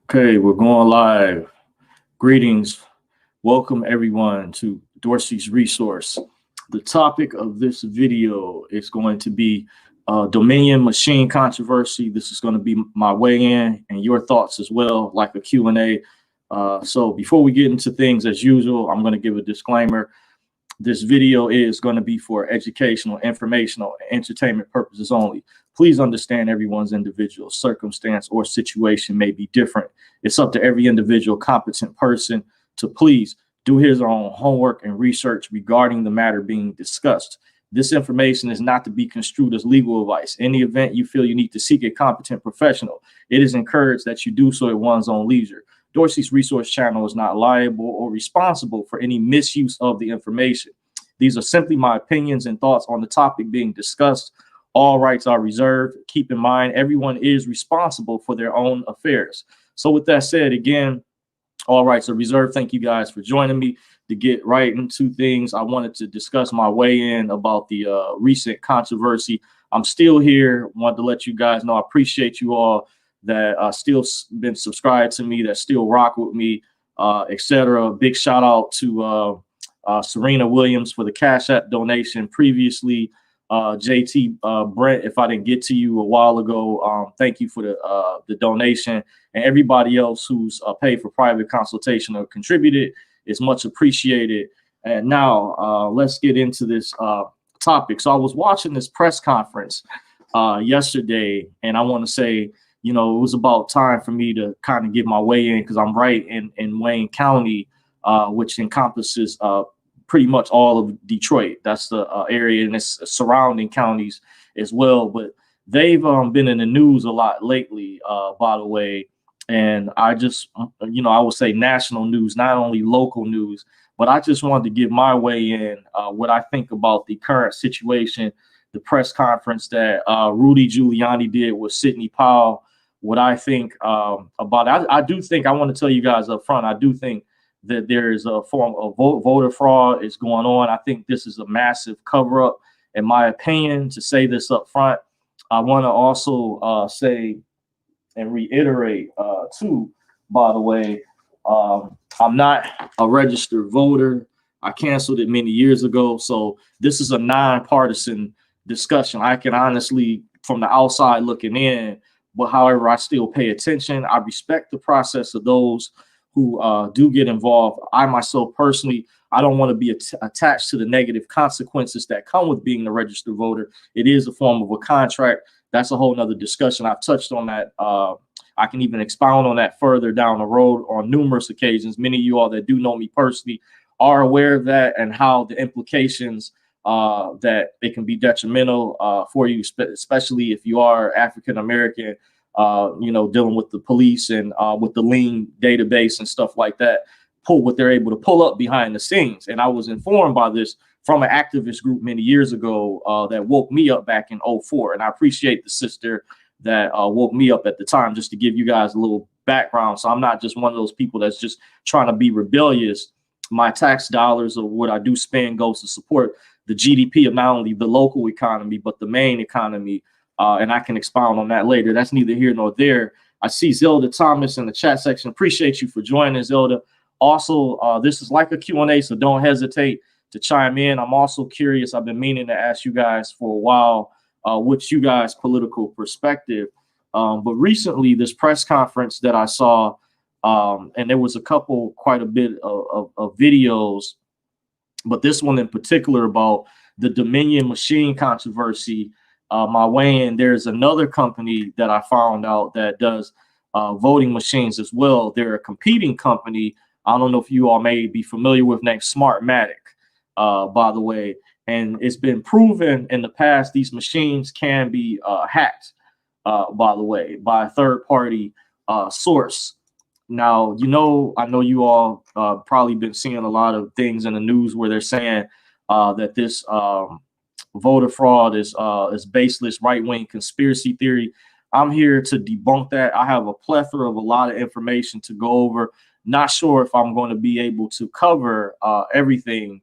Okay, we're going live. Greetings. Welcome everyone to Dorsey's Resource. The topic of this video is going to be Dominion machine controversy. This is going to be my weigh in and your thoughts as well, like a Q&A. So before we get into things as usual, I'm going to give a disclaimer. This video is going to be for educational, informational, and entertainment purposes only. Please understand everyone's individual circumstance or situation may be different. It's up to every individual competent person to please do his own homework and research regarding the matter being discussed. This information is not to be construed as legal advice. In the event you feel you need to seek a competent professional, it is encouraged that you do so at one's own leisure. Dorsey's Resource Channel is not liable or responsible for any misuse of the information. These are simply my opinions and thoughts on the topic being discussed. All rights are reserved. Keep in mind, everyone is responsible for their own affairs. So with that said, again, all rights are reserved. Thank you guys for joining me. To get right into things, I wanted to discuss my weigh-in about the recent controversy. I'm still here. Wanted to let you guys know I appreciate you all that still been subscribed to me, that still rock with me, etc. Big shout out to Serena Williams for the Cash App donation previously. JT Brent, if I didn't get to you a while ago, thank you for the donation, and everybody else who's paid for private consultation or contributed is much appreciated. And now let's get into this topic. So I was watching this press conference yesterday, and I want to say, you know, it was about time for me to kind of get my way in because I'm right in Wayne County, which encompasses pretty much all of Detroit. That's the area, and it's surrounding counties as well. But they've been in the news a lot lately, by the way. And I just, you know, I would say national news, not only local news, but I just wanted to give my way in what I think about the current situation, the press conference that Rudy Giuliani did with Sidney Powell. What I think about it, I do think, I want to tell you guys up front, I do think that there is a form of voter fraud is going on. I think this is a massive cover up, in my opinion. To say this up front, I want to also say and reiterate too, by the way, I'm not a registered voter. I canceled it many years ago. So this is a nonpartisan discussion. I can honestly, from the outside looking in, but however, I still pay attention. I respect the process of those who do get involved. I myself personally, I don't want to be attached to the negative consequences that come with being a registered voter. It is a form of a contract. That's a whole nother discussion. I've touched on that. I can even expound on that further down the road on numerous occasions. Many of you all that do know me personally are aware of that and how the implications that it can be detrimental for you, especially if you are African American, you know, dealing with the police and with the lean database and stuff like that, pull what they're able to pull up behind the scenes. And I was informed by this from an activist group many years ago that woke me up back in 2004. And I appreciate the sister that woke me up at the time, just to give you guys a little background. So I'm not just one of those people that's just trying to be rebellious. My tax dollars or what I do spend goes to support the GDP of not only the local economy, but the main economy. And I can expound on that later. That's neither here nor there. I see Zelda Thomas in the chat section. Appreciate you for joining, Zelda. Also, this is like a Q&A, so don't hesitate to chime in. I'm also curious. I've been meaning to ask you guys for a while, what's you guys' political perspective. But recently, this press conference that I saw, and there was quite a bit of videos, but this one in particular about the Dominion machine controversy. My way in, there's another company that I found out that does voting machines as well. They're a competing company. I don't know if you all may be familiar with, named Smartmatic, by the way. And it's been proven in the past these machines can be hacked, by the way, by a third-party source. Now, you know, I know you all probably been seeing a lot of things in the news where they're saying that this voter fraud is baseless right-wing conspiracy theory. I'm here to debunk that. I have a plethora of a lot of information to go over. Not sure if I'm going to be able to cover everything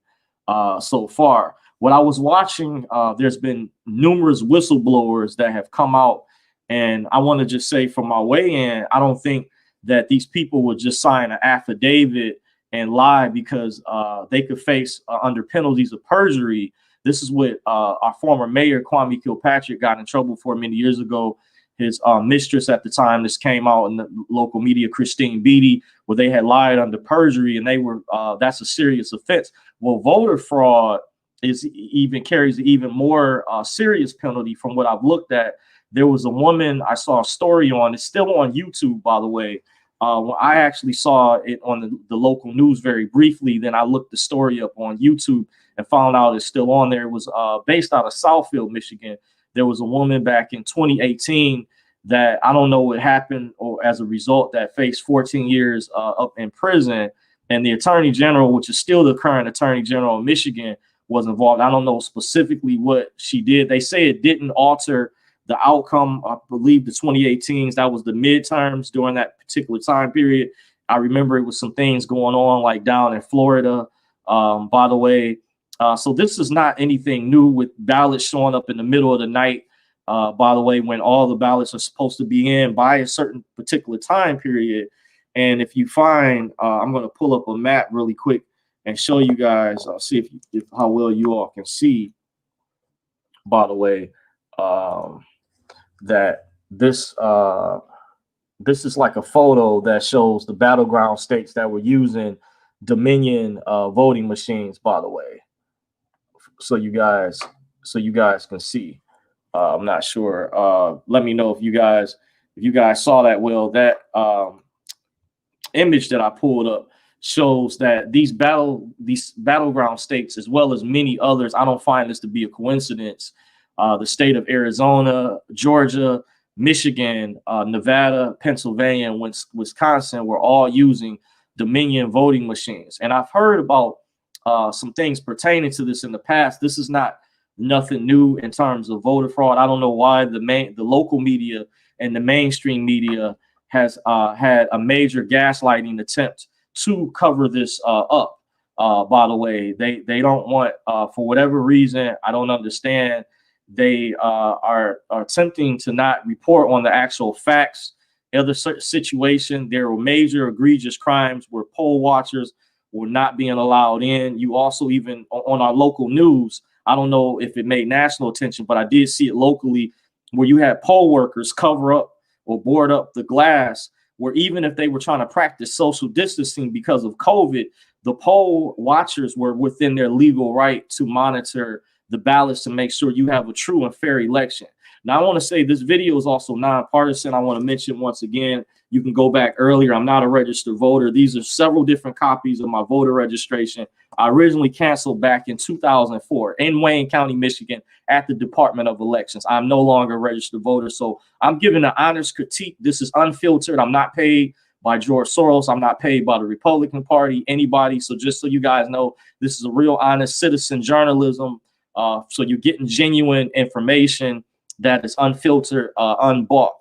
so far. What I was watching, there's been numerous whistleblowers that have come out, and I want to just say from my way in, I don't think that these people would just sign an affidavit and lie because they could face under penalties of perjury. This is what our former mayor, Kwame Kilpatrick, got in trouble for many years ago. His mistress at the time, this came out in the local media, Christine Beatty, where they had lied under perjury, and they were that's a serious offense. Well, voter fraud carries an even more serious penalty from what I've looked at. There was a woman I saw a story on. It's still on YouTube, by the way. When I actually saw it on the local news very briefly, then I looked the story up on YouTube and found out it's still on there. It was based out of Southfield, Michigan. There was a woman back in 2018 that I don't know what happened or as a result that faced 14 years up in prison. And the attorney general, which is still the current attorney general of Michigan, was involved. I don't know specifically what she did. They say it didn't alter the outcome. I believe the 2018s, that was the midterms during that particular time period. I remember it was some things going on like down in Florida, by the way. So this is not anything new with ballots showing up in the middle of the night, by the way, when all the ballots are supposed to be in by a certain particular time period. And if you find, I'm going to pull up a map really quick and show you guys, see if how well you all can see, by the way, that this is like a photo that shows the battleground states that were using Dominion voting machines, by the way. So you guys can see. I'm not sure. Let me know if you guys saw that. Well, that image that I pulled up shows that these battleground states, as well as many others, I don't find this to be a coincidence. The state of Arizona, Georgia, Michigan, Nevada, Pennsylvania, and Wisconsin were all using Dominion voting machines. And I've heard about some things pertaining to this in the past. This is not nothing new in terms of voter fraud. I don't know why the local media and the mainstream media has had a major gaslighting attempt to cover this up. By the way, they don't want, for whatever reason, I don't understand, they are attempting to not report on the actual facts of the situation. There were major egregious crimes where poll watchers were not being allowed in. You also, even on our local news, I don't know if it made national attention, but I did see it locally, where you had poll workers cover up or board up the glass, where even if they were trying to practice social distancing because of COVID, the poll watchers were within their legal right to monitor the ballots to make sure you have a true and fair election. Now, I want to say this video is also nonpartisan. I want to mention once again, you can go back earlier. I'm not a registered voter. These are several different copies of my voter registration. I originally canceled back in 2004 in Wayne County, Michigan, at the Department of Elections. I'm no longer a registered voter. So I'm giving an honest critique. This is unfiltered. I'm not paid by George Soros. I'm not paid by the Republican Party, anybody. So just so you guys know, this is a real honest citizen journalism. So you're getting genuine information that is unfiltered, unbought.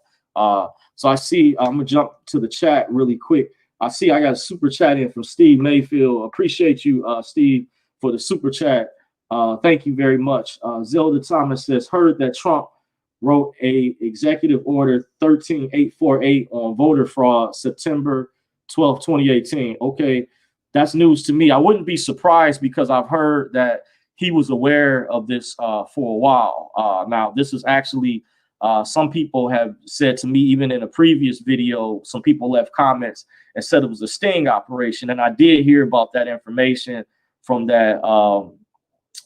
So I see, I'm gonna jump to the chat really quick. I see I got a super chat in from Steve Mayfield. Appreciate you, Steve, for the super chat. Thank you very much. Zelda Thomas says, heard that Trump wrote a executive order 13848 on voter fraud, September 12, 2018. Okay, that's news to me. I wouldn't be surprised because I've heard that he was aware of this for a while. Now, this is actually, some people have said to me, even in a previous video, some people left comments and said it was a sting operation. And I did hear about that information from that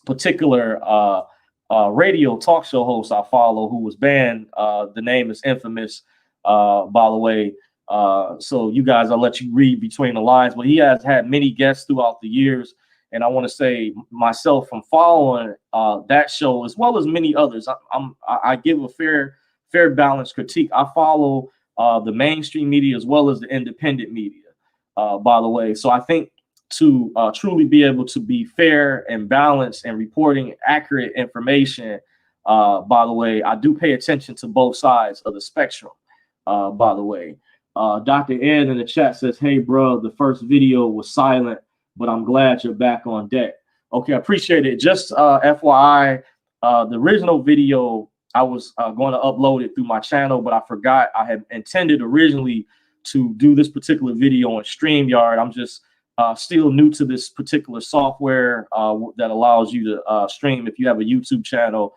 particular radio talk show host I follow who was banned. The name is infamous, by the way. So you guys, I'll let you read between the lines. But he has had many guests throughout the years. And I want to say myself, from following that show, as well as many others, I give a fair balanced critique. I follow the mainstream media as well as the independent media, by the way. So I think to truly be able to be fair and balanced and reporting accurate information, by the way, I do pay attention to both sides of the spectrum, by the way. Dr. Ed in the chat says, hey, bro, the first video was silent, but I'm glad you're back on deck. Okay, I appreciate it. Just FYI, the original video, I was going to upload it through my channel, but I forgot. I had intended originally to do this particular video on StreamYard. I'm just still new to this particular software that allows you to stream if you have a YouTube channel,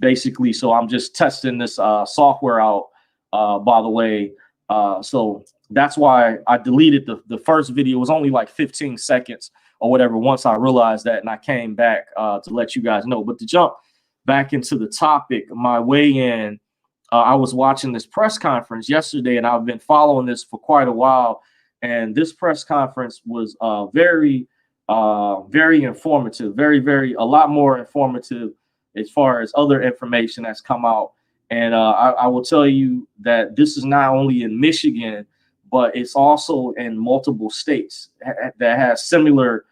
basically. So I'm just testing this software out, by the way. So that's why I deleted the first video. It was only like 15 seconds or whatever once I realized that, and I came back to let you guys know. But to jump back into the topic, my way in, I was watching this press conference yesterday, and I've been following this for quite a while. And this press conference was very informative, a lot more informative as far as other information that's come out. And I will tell you that this is not only in Michigan, but it's also in multiple states that has similar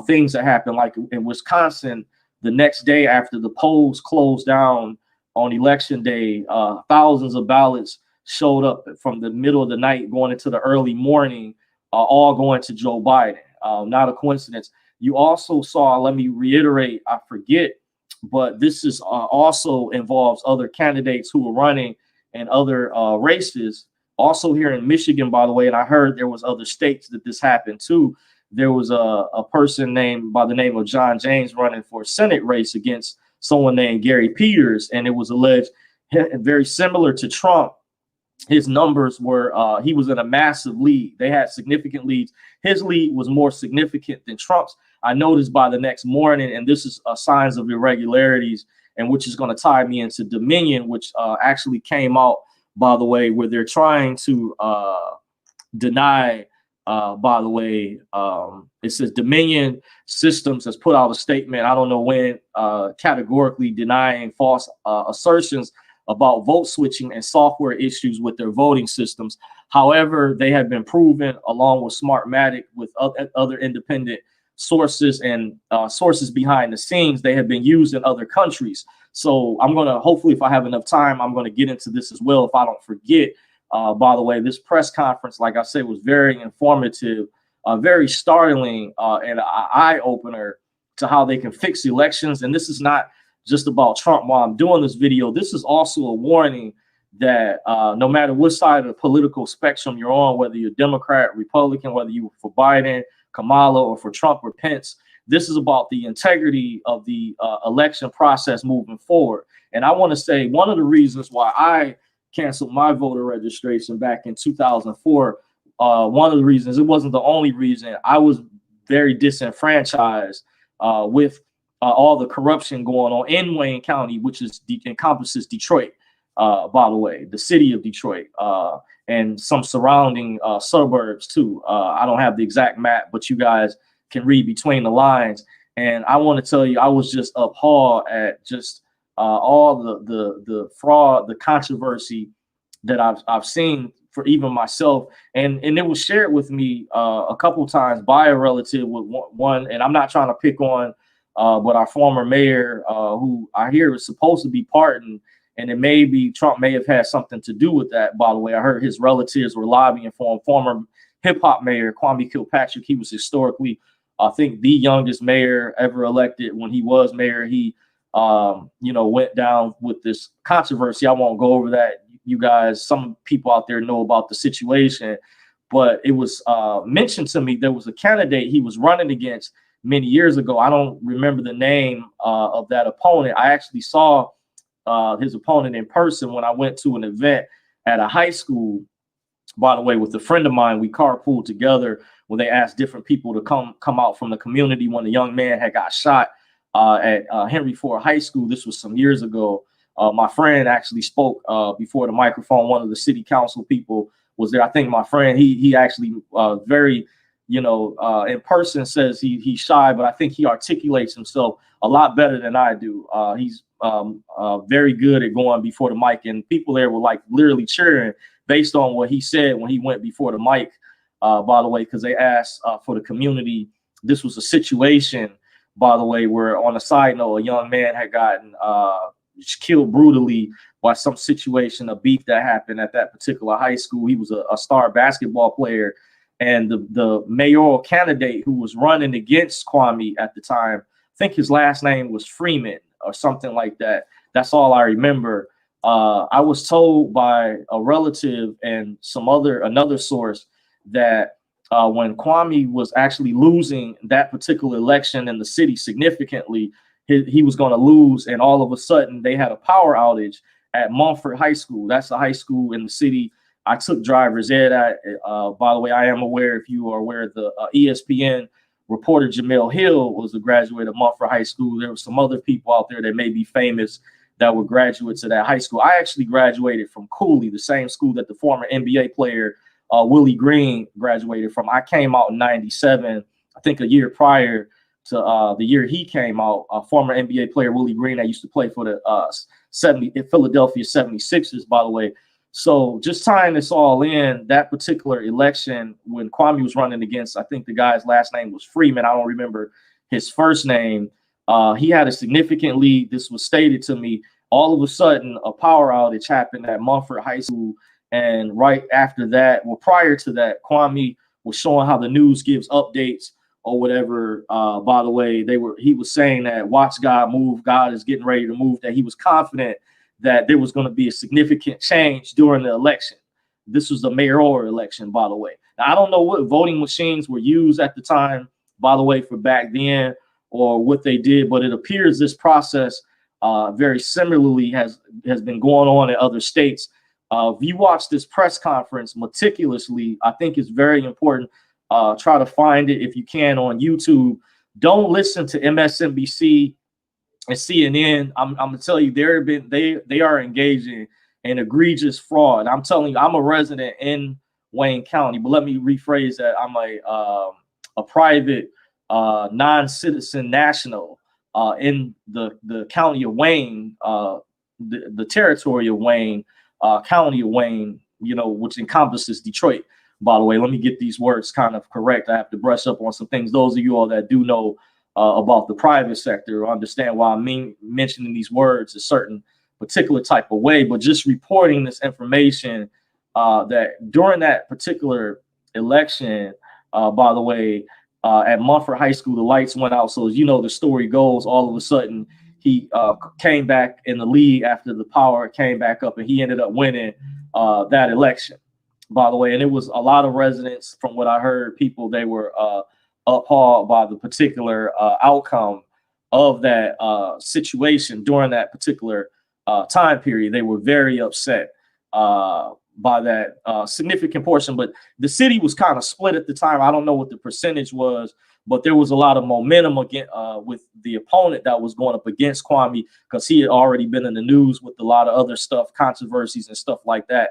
things that happen. Like in Wisconsin, the next day after the polls closed down on election day, thousands of ballots showed up from the middle of the night going into the early morning, all going to Joe Biden. Not a coincidence. You also saw, let me reiterate, I forget, but this is also involves other candidates who are running in other races. Also here in Michigan, by the way, and I heard there was other states that this happened too. There was a person named by the name of John James running for a Senate race against someone named Gary Peters, and it was alleged very similar to Trump. His numbers were, he was in a massive lead. They had significant leads. His lead was more significant than Trump's. I noticed by the next morning, and this is signs of irregularities, and which is going to tie me into Dominion, which actually came out, by the way, where they're trying to deny, by the way, it says Dominion Systems has put out a statement, I don't know when, categorically denying false assertions about vote switching and software issues with their voting systems. However, they have been proven, along with Smartmatic, with other independent sources and sources behind the scenes, they have been used in other countries. So I'm going to, hopefully, if I have enough time, I'm going to get into this as well, if I don't forget. By the way, this press conference, like I said, was very informative, very startling, and an eye-opener to how they can fix elections. And this is not just about Trump while I'm doing this video. This is also a warning that no matter what side of the political spectrum you're on, whether you're Democrat, Republican, whether you're for Biden, Kamala, or for Trump or Pence, this is about the integrity of the election process moving forward. And I want to say one of the reasons why I canceled my voter registration back in 2004, one of the reasons, it wasn't the only reason, I was very disenfranchised with all the corruption going on in Wayne County, which is encompasses Detroit, by the way, the city of Detroit, and some surrounding suburbs too. I don't have the exact map, but you guys can read between the lines. And I want to tell you, I was just appalled at just all the fraud, the controversy that I've seen for even myself. And it was shared with me a couple times by a relative with one, and I'm not trying to pick on but our former mayor, who I hear is supposed to be pardoned, and it may be Trump may have had something to do with that. By the way, I heard his relatives were lobbying for him. Former hip hop mayor Kwame Kilpatrick, he was historically, I think, the youngest mayor ever elected. When he was mayor, he, went down with this controversy. I won't go over that. You guys, some people out there know about the situation, but it was mentioned to me there was a candidate he was running against many years ago. I don't remember the name of that opponent. I actually saw his opponent in person when I went to an event at a high school, by the way, with a friend of mine. We carpooled together when they asked different people to come out from the community when a young man had got shot at Henry Ford High School. This was some years ago. My friend actually spoke before the microphone. One of the city council people was there. I think my friend, he actually very, in person says he's shy, but I think he articulates himself a lot better than I do. He's very good at going before the mic, and people there were like literally cheering based on what he said when he went before the mic, by the way, because they asked for the community. This was a situation, by the way, where, on a side note, a young man had gotten killed brutally by some situation, a beef that happened at that particular high school. He was a star basketball player. And the mayoral candidate who was running against Kwame at the time, I think his last name was Freeman or something like that. That's all I remember. I was told by a relative and another source that when Kwame was actually losing that particular election in the city significantly, he was going to lose, and all of a sudden they had a power outage at Montfort High School. That's a high school in the city. I took driver's ed at. By the way, I am aware, if you are aware, the ESPN reporter Jamel Hill was a graduate of Montfort High School. There were some other people out there that may be famous that were graduates of that high school. I actually graduated from Cooley, the same school that the former NBA player Willie Green graduated from. I came out in '97, I think a year prior to the year he came out. Former NBA player Willie Green that used to play for the Philadelphia 76ers, by the way. So just tying this all in, that particular election when Kwame was running against, I think the guy's last name was Freeman. I don't remember his first name. He had a significant lead. This was stated to me. All of a sudden, a power outage happened at Montfort High School. And right after that, well, prior to that, Kwame was showing how the news gives updates or whatever. By the way, he was saying that watch God move. God is getting ready to move, that he was confident that there was going to be a significant change during the election. This was the mayoral election, by the way. Now, I don't know what voting machines were used at the time, by the way, for back then or what they did, but it appears this process very similarly has been going on in other states. If you watch this press conference meticulously, I think it's very important. Try to find it if you can on YouTube. Don't listen to MSNBC and CNN. I'm gonna tell you, they are engaging in egregious fraud. I'm telling you, I'm a resident in Wayne County, but let me rephrase that. I'm a private non-citizen national in the county of Wayne, the territory of Wayne, county of Wayne, which encompasses Detroit. By the way, let me get these words kind of correct. I have to brush up on some things. Those of you all that do know about the private sector understand why I'm mentioning these words a certain particular type of way, but just reporting this information that during that particular election, by the way, at Montfort High School, the lights went out. So as you know, the story goes, all of a sudden he came back in the lead after the power came back up, and he ended up winning that election, by the way. And it was a lot of residents, from what I heard, people, they were appalled by the particular outcome of that situation during that particular time period. They were very upset by that significant portion, but the city was kind of split at the time. I don't know what the percentage was, but there was a lot of momentum again with the opponent that was going up against Kwame, because he had already been in the news with a lot of other stuff, controversies and stuff like that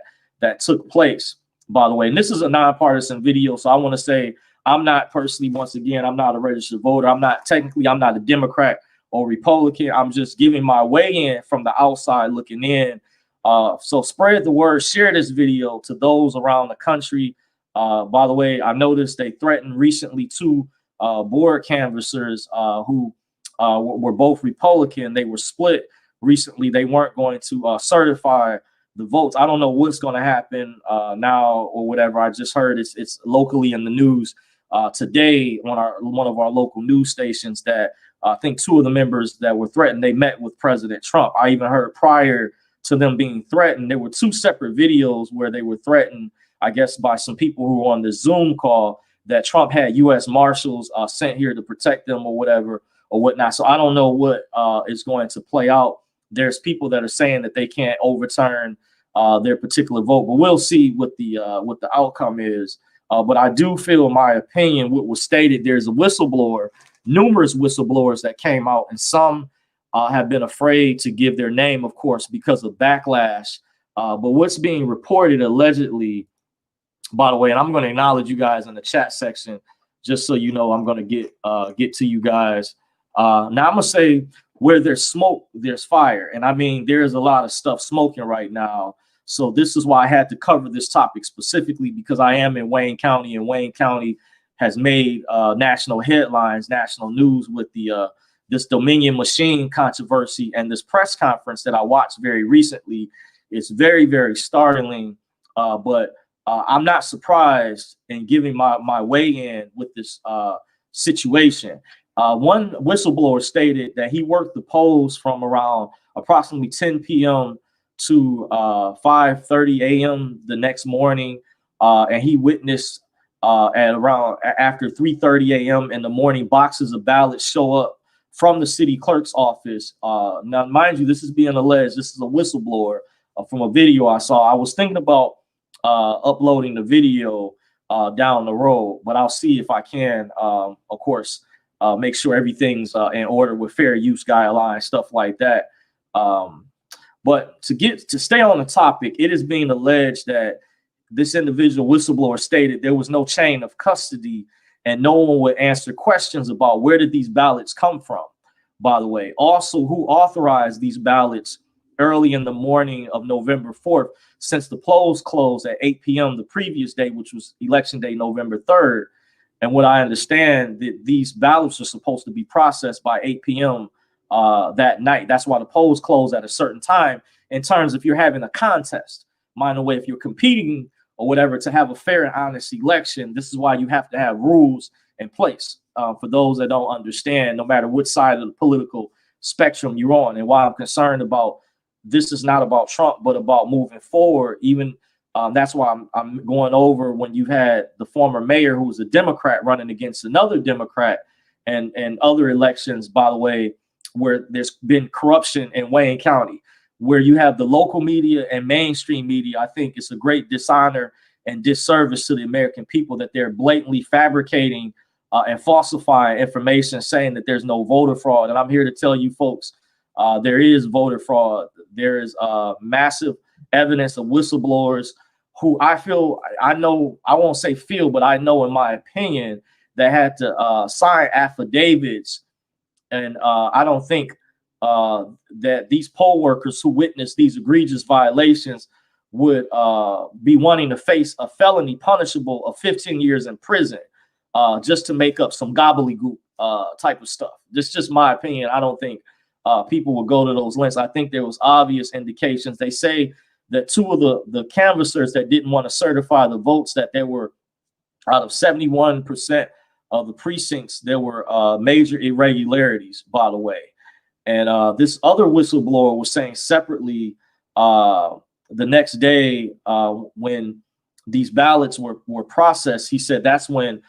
took place, by the way. And this is a nonpartisan video, so I want to say I'm not personally, once again, I'm not a registered voter. I'm not a Democrat or Republican. I'm just giving my way in from the outside looking in. So spread the word, share this video to those around the country. By the way, I noticed they threatened recently two board canvassers who were both Republican. They were split recently. They weren't going to certify the votes. I don't know what's going to happen now or whatever. I just heard it's locally in the news today on one of our local news stations that I think two of the members that were threatened, they met with President Trump. I even heard prior to them being threatened, there were two separate videos where they were threatened, I guess, by some people who were on the Zoom call, that Trump had U.S. Marshals sent here to protect them or whatever or whatnot. So I don't know what is going to play out. There's people that are saying that they can't overturn their particular vote, but we'll see what the outcome is. But I do feel, in my opinion, what was stated, there's a whistleblower, numerous whistleblowers that came out, and some have been afraid to give their name, of course, because of backlash. But what's being reported allegedly, by the way, and I'm going to acknowledge you guys in the chat section, just so you know, I'm going to get to you guys. Now I'm going to say, where there's smoke, there's fire. And I mean, there's a lot of stuff smoking right now. So this is why I had to cover this topic specifically, because I am in Wayne County, and Wayne County has made national headlines, national news with the this Dominion machine controversy, and this press conference that I watched very recently is very, very startling. But I'm not surprised in giving my weigh in with this situation. One whistleblower stated that he worked the polls from around approximately 10 p.m. to 5:30 a.m. the next morning, and he witnessed at around after 3:30 a.m. in the morning, boxes of ballots show up from the city clerk's office. Now, mind you, this is being alleged. This is a whistleblower from a video I saw. I was thinking about uploading the video down the road, but I'll see if I can, of course, make sure everything's in order with fair use guidelines, stuff like that. But to stay on the topic, it is being alleged that this individual whistleblower stated there was no chain of custody and no one would answer questions about where did these ballots come from, by the way. Also, who authorized these ballots early in the morning of November 4th, since the polls closed at 8 p.m. the previous day, which was election day, November 3rd. And what I understand, that these ballots are supposed to be processed by 8 p.m. That night. That's why the polls close at a certain time. In terms of if you're having a contest, mind the way, if you're competing or whatever to have a fair and honest election, this is why you have to have rules in place for those that don't understand, no matter what side of the political spectrum you're on. And why I'm concerned about this is not about Trump, but about moving forward. Even that's why I'm going over when you had the former mayor who was a Democrat running against another Democrat and other elections, by the way, where there's been corruption in Wayne County, where you have the local media and mainstream media. I think it's a great dishonor and disservice to the American people that they're blatantly fabricating and falsifying information, saying that there's no voter fraud. And I'm here to tell you folks, there is voter fraud. There is massive evidence of whistleblowers who I know, I won't say feel, but I know in my opinion, that had to sign affidavits. And I don't think that these poll workers who witnessed these egregious violations would be wanting to face a felony punishable of 15 years in prison just to make up some gobbledygook type of stuff. This is just my opinion. I don't think people will go to those lengths. I think there was obvious indications. They say that two of the canvassers that didn't want to certify the votes, that there were out of 71% of the precincts, there were major irregularities, by the way. And this other whistleblower was saying separately the next day when these ballots were processed, he said that's when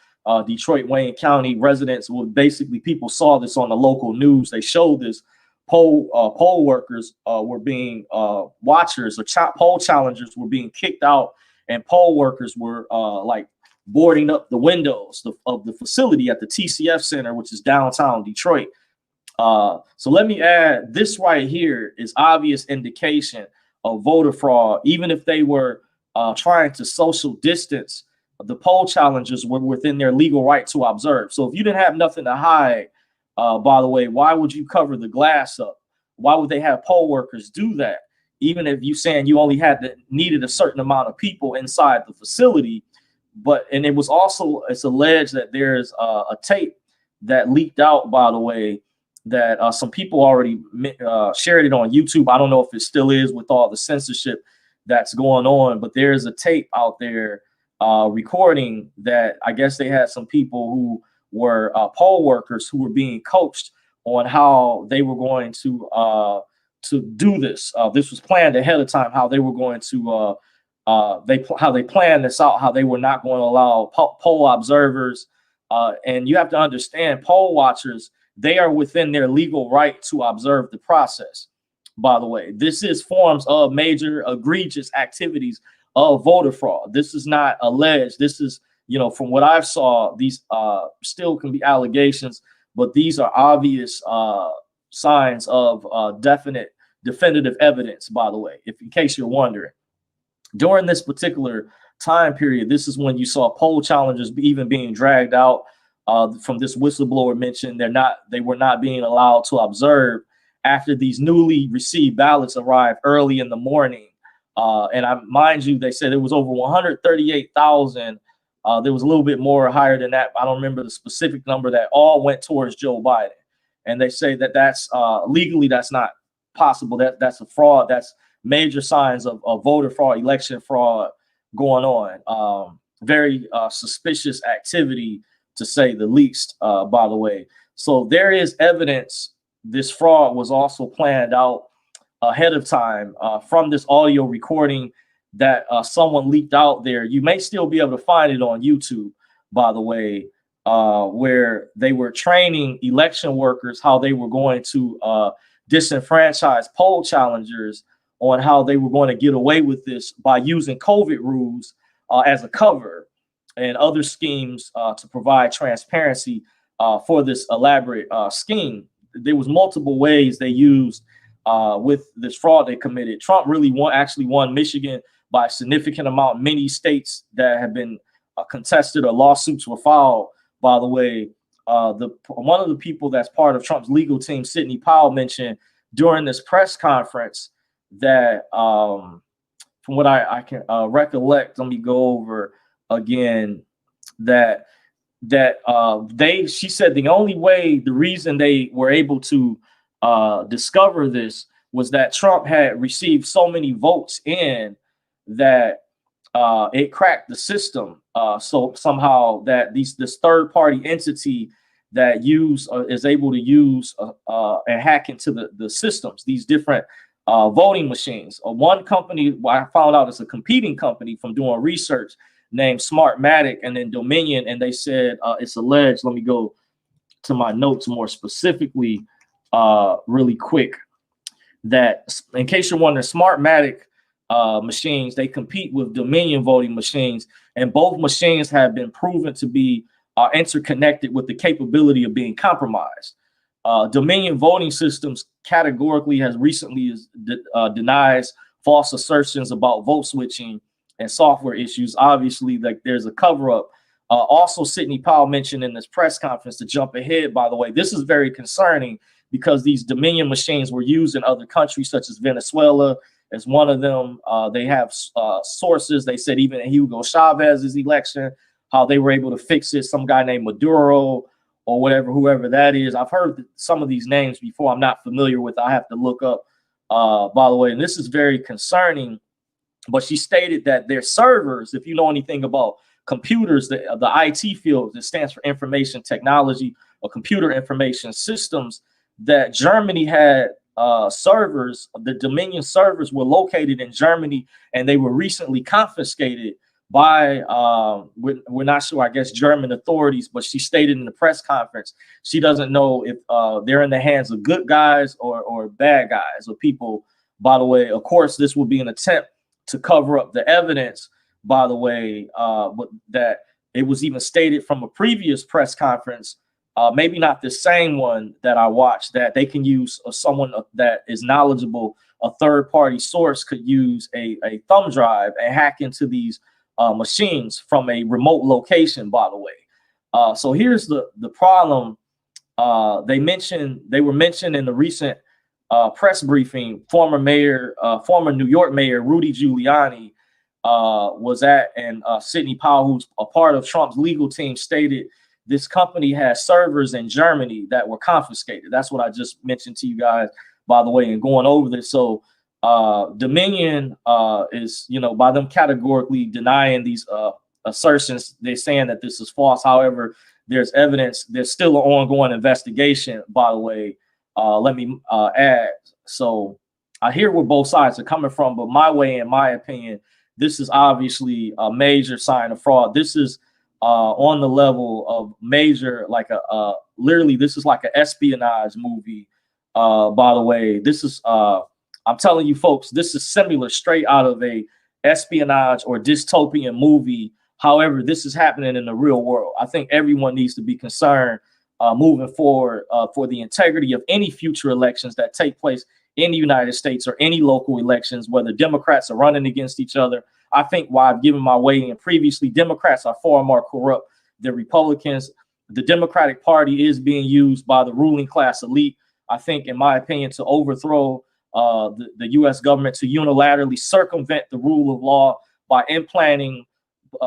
Detroit, Wayne County residents would basically, people saw this on the local news. They showed this poll workers were being watchers or poll challengers were being kicked out, and poll workers were like boarding up the windows of the facility at the TCF Center, which is downtown Detroit. So let me add, this right here is obvious indication of voter fraud. Even if they were trying to social distance, the poll challengers were within their legal right to observe. So if you didn't have nothing to hide, by the way, why would you cover the glass up? Why would they have poll workers do that? Even if you saying you only needed a certain amount of people inside the facility. And it was also, it's alleged that there's a tape that leaked out, by the way, that some people already shared it on YouTube. I don't know if it still is with all the censorship that's going on, but there's a tape out there recording that I guess they had some people who were poll workers who were being coached on how they were going to do this. This was planned ahead of time, how they were going to how they planned this out, how they were not going to allow poll observers. And you have to understand, poll watchers, they are within their legal right to observe the process. By the way, this is forms of major egregious activities of voter fraud. This is not alleged. This is, from what I've saw, these still can be allegations, but these are obvious signs of definitive evidence, by the way, in case you're wondering. During this particular time period, this is when you saw poll challengers even being dragged out. From this whistleblower mentioned, they were not being allowed to observe after these newly received ballots arrived early in the morning. Mind you, they said it was over 138,000. There was a little bit more higher than that. I don't remember the specific number, that all went towards Joe Biden. And they say that that's legally, that's not possible. That's a fraud. That's major signs of voter fraud, election fraud going on. Very suspicious activity, to say the least, by the way. So there is evidence this fraud was also planned out ahead of time from this audio recording that someone leaked out there. You may still be able to find it on YouTube, by the way, where they were training election workers how they were going to disenfranchise poll challengers, on how they were going to get away with this by using COVID rules as a cover, and other schemes to provide transparency for this elaborate scheme. There was multiple ways they used with this fraud they committed. Trump really actually won Michigan by a significant amount. Many states that have been contested or lawsuits were filed, by the way. One of the people that's part of Trump's legal team, Sidney Powell, mentioned during this press conference that, from what I can recollect, let me go over again, she said the reason they were able to discover this was that Trump had received so many votes in that it cracked the system. So somehow that this third party entity that is able to use and hack into the systems, these different voting machines. One company I found out is a competing company from doing research named Smartmatic, and then Dominion, and they said it's alleged. Let me go to my notes more specifically really quick, that in case you're wondering, Smartmatic machines, they compete with Dominion voting machines, and both machines have been proven to be interconnected with the capability of being compromised. Dominion voting systems categorically has recently denies false assertions about vote switching and software issues. Obviously, like, there's a cover-up. Also, Sidney Powell mentioned in this press conference, to jump ahead, by the way, this is very concerning because these Dominion machines were used in other countries, such as Venezuela as one of them. They have sources. They said even in Hugo Chavez's election, how they were able to fix it. Some guy named Maduro or whatever, whoever that is. I've heard some of these names before. I'm not familiar with. I have to look up, by the way. And this is very concerning. But she stated that their servers, if you know anything about computers, the IT field, that stands for information technology or computer information systems, that Germany had servers. The Dominion servers were located in Germany, and they were recently confiscated by, we're not sure, I guess, German authorities. But she stated in the press conference, she doesn't know if they're in the hands of good guys or bad guys or people. By the way, of course, this will be an attempt to cover up the evidence, by the way, but that it was even stated from a previous press conference, maybe not the same one that I watched, that they can use someone that is knowledgeable, a third-party source could use a thumb drive and hack into these machines from a remote location, by the way. So here's the problem. They were mentioned in the recent press briefing. Former New York Mayor Rudy Giuliani was at, and Sidney Powell, who's a part of Trump's legal team, stated this company has servers in Germany that were confiscated. That's what I just mentioned to you guys, by the way, and going over this. So Dominion is, by them categorically denying these assertions, they're saying that this is false. However, there's evidence. There's still an ongoing investigation, by the way. Let me add. So I hear where both sides are coming from, but in my opinion, this is obviously a major sign of fraud. This is on the level of major, like literally, this is like an espionage movie. By the way, this is, I'm telling you folks, this is similar, straight out of a espionage or dystopian movie. However, this is happening in the real world. I think everyone needs to be concerned moving forward for the integrity of any future elections that take place in the United States, or any local elections, whether Democrats are running against each other. I think why I've given my way in previously, Democrats are far more corrupt than Republicans. The Democratic Party is being used by the ruling class elite, I think, in my opinion, to overthrow the U.S. government, to unilaterally circumvent the rule of law by implanting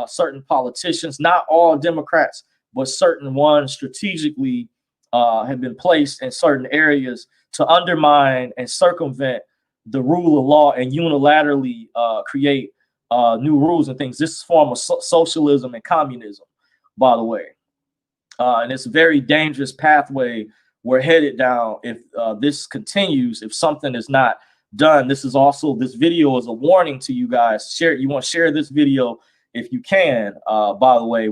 certain politicians. Not all Democrats, but certain ones strategically have been placed in certain areas to undermine and circumvent the rule of law and unilaterally create new rules and things. This is a form of socialism and communism, by the way. And it's a very dangerous pathway we're headed down if this continues, if something is not done. This video is a warning to you guys. You want to share this video if you can. By the way,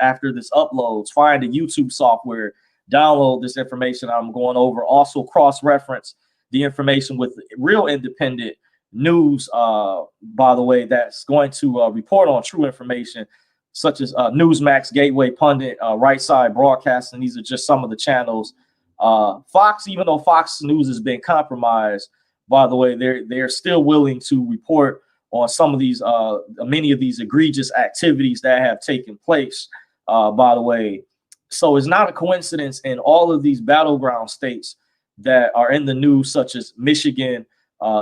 after this uploads, find the YouTube software, download this information I'm going over. Also cross-reference the information with real independent news, by the way, that's going to report on true information, such as Newsmax, Gateway Pundit, Right Side Broadcasting. These are just some of the channels. Fox, even though Fox News has been compromised, by the way, they're still willing to report on some of these, many of these egregious activities that have taken place, by the way. So it's not a coincidence in all of these battleground states that are in the news, such as Michigan,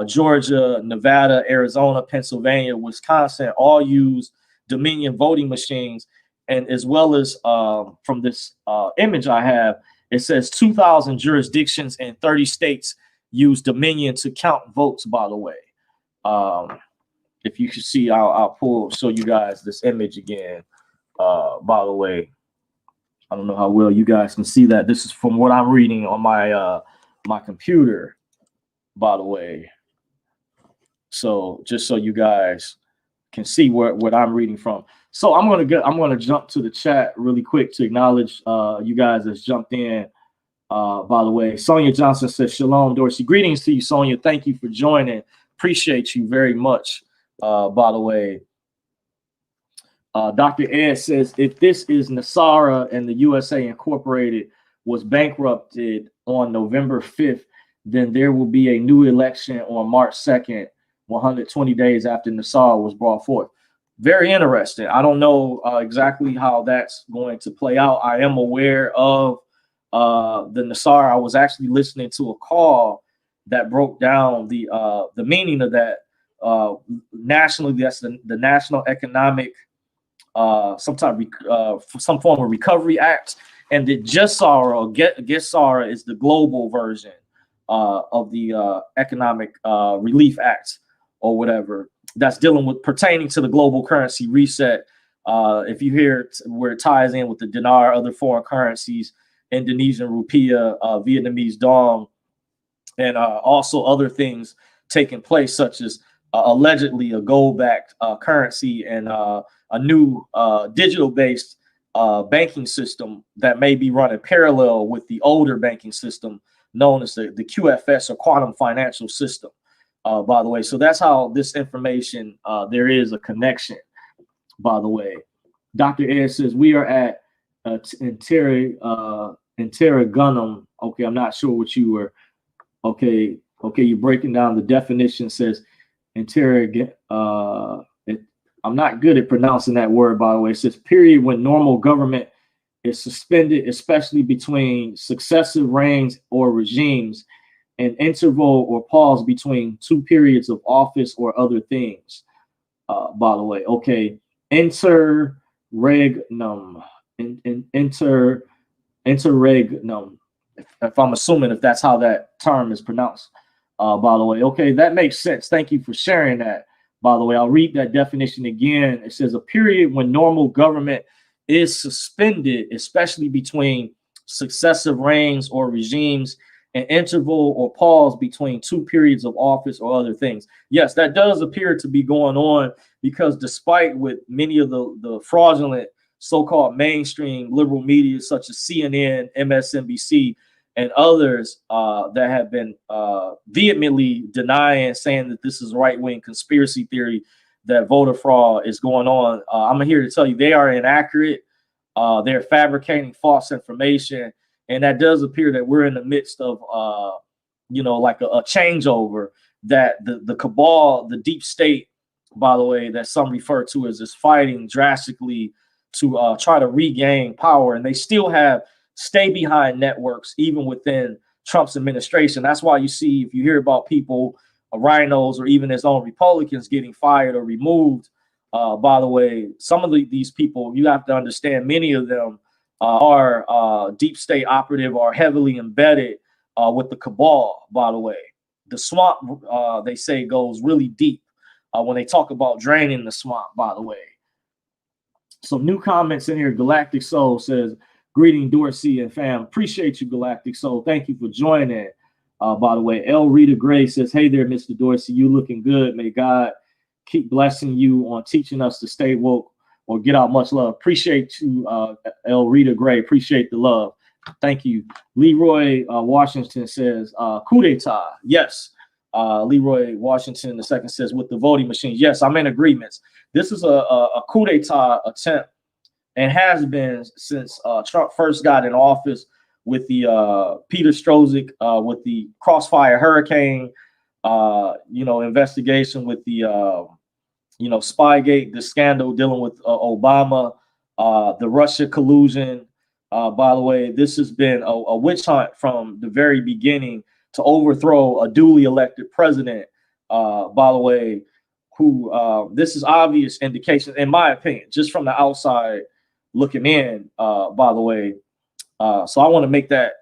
Georgia, Nevada, Arizona, Pennsylvania, Wisconsin, all use Dominion voting machines. And as well as from this image I have, it says 2,000 jurisdictions in 30 states use Dominion to count votes, by the way. If you can see, I'll show you guys this image again, by the way. I don't know how well you guys can see that. This is from what I'm reading on my computer, by the way. So just so you guys can see what I'm reading from. So I'm gonna jump to the chat really quick to acknowledge you guys that's jumped in. By the way, Sonia Johnson says, "Shalom, Dorsey." Greetings to you, Sonia. Thank you for joining. Appreciate you very much. By the way, Dr. Ed says, if this is Nasara and the USA Incorporated was bankrupted on November 5th, then there will be a new election on March 2nd, 120 days after Nasara was brought forth. Very interesting. I don't know exactly how that's going to play out. I am aware of the Nasara. I was actually listening to a call that broke down the meaning of that. Nationally, that's the National Economic some form of recovery act, and the GESARA is the global version of the economic relief act or whatever that's dealing with pertaining to the global currency reset. If you hear where it ties in with the dinar, other foreign currencies, Indonesian rupiah, Vietnamese dong, and also other things taking place, such as allegedly a gold-backed currency and a new digital-based banking system that may be running parallel with the older banking system known as the QFS, or quantum financial system, by the way. So that's how this information, there is a connection, by the way. Dr. Ed says, we are at Interrogunum. Okay, I'm not sure what you were. Okay, you're breaking down the definition. Says I'm not good at pronouncing that word, by the way. It says period when normal government is suspended, especially between successive reigns or regimes, an interval or pause between two periods of office or other things. By the way, okay, interregnum, interregnum. If I'm assuming if that's how that term is pronounced. By the way, okay, that makes sense. Thank you for sharing that. By the way, I'll read that definition again. It says a period when normal government is suspended, especially between successive reigns or regimes, an interval or pause between two periods of office or other things. Yes, that does appear to be going on, because despite with many of the fraudulent so-called mainstream liberal media such as CNN, MSNBC, and others that have been vehemently denying, saying that this is right-wing conspiracy theory, that voter fraud is going on. I'm here to tell you they are inaccurate. They're fabricating false information. And that does appear that we're in the midst of, like a changeover, that the cabal, the deep state, by the way, that some refer to as is fighting drastically to try to regain power. And they still have stay behind networks, even within Trump's administration. That's why you see, if you hear about people, rhinos, or even his own Republicans getting fired or removed, by the way, some of these people, you have to understand, many of them are deep state operative or heavily embedded with the cabal, by the way. The swamp, they say, goes really deep when they talk about draining the swamp, by the way. Some new comments in here. Galactic Soul says, greeting Dorsey and fam. Appreciate you, Galactic Soul. Thank you for joining. By the way, L. Rita Gray says, hey there, Mr. Dorsey, you looking good. May God keep blessing you on teaching us to stay woke or get out. Much love. Appreciate you, L. Rita Gray. Appreciate the love. Thank you. Leroy Washington says, coup d'etat. Yes. Leroy Washington II says, with the voting machine. Yes, I'm in agreements. This is a coup d'etat attempt and has been since Trump first got in office with the Peter Strzok, with the Crossfire Hurricane, investigation with the, Spygate, the scandal dealing with Obama, the Russia collusion. By the way, this has been a witch hunt from the very beginning to overthrow a duly elected president. By the way, who this is obvious indication, in my opinion, just from the outside looking in. By the way, so I want to make that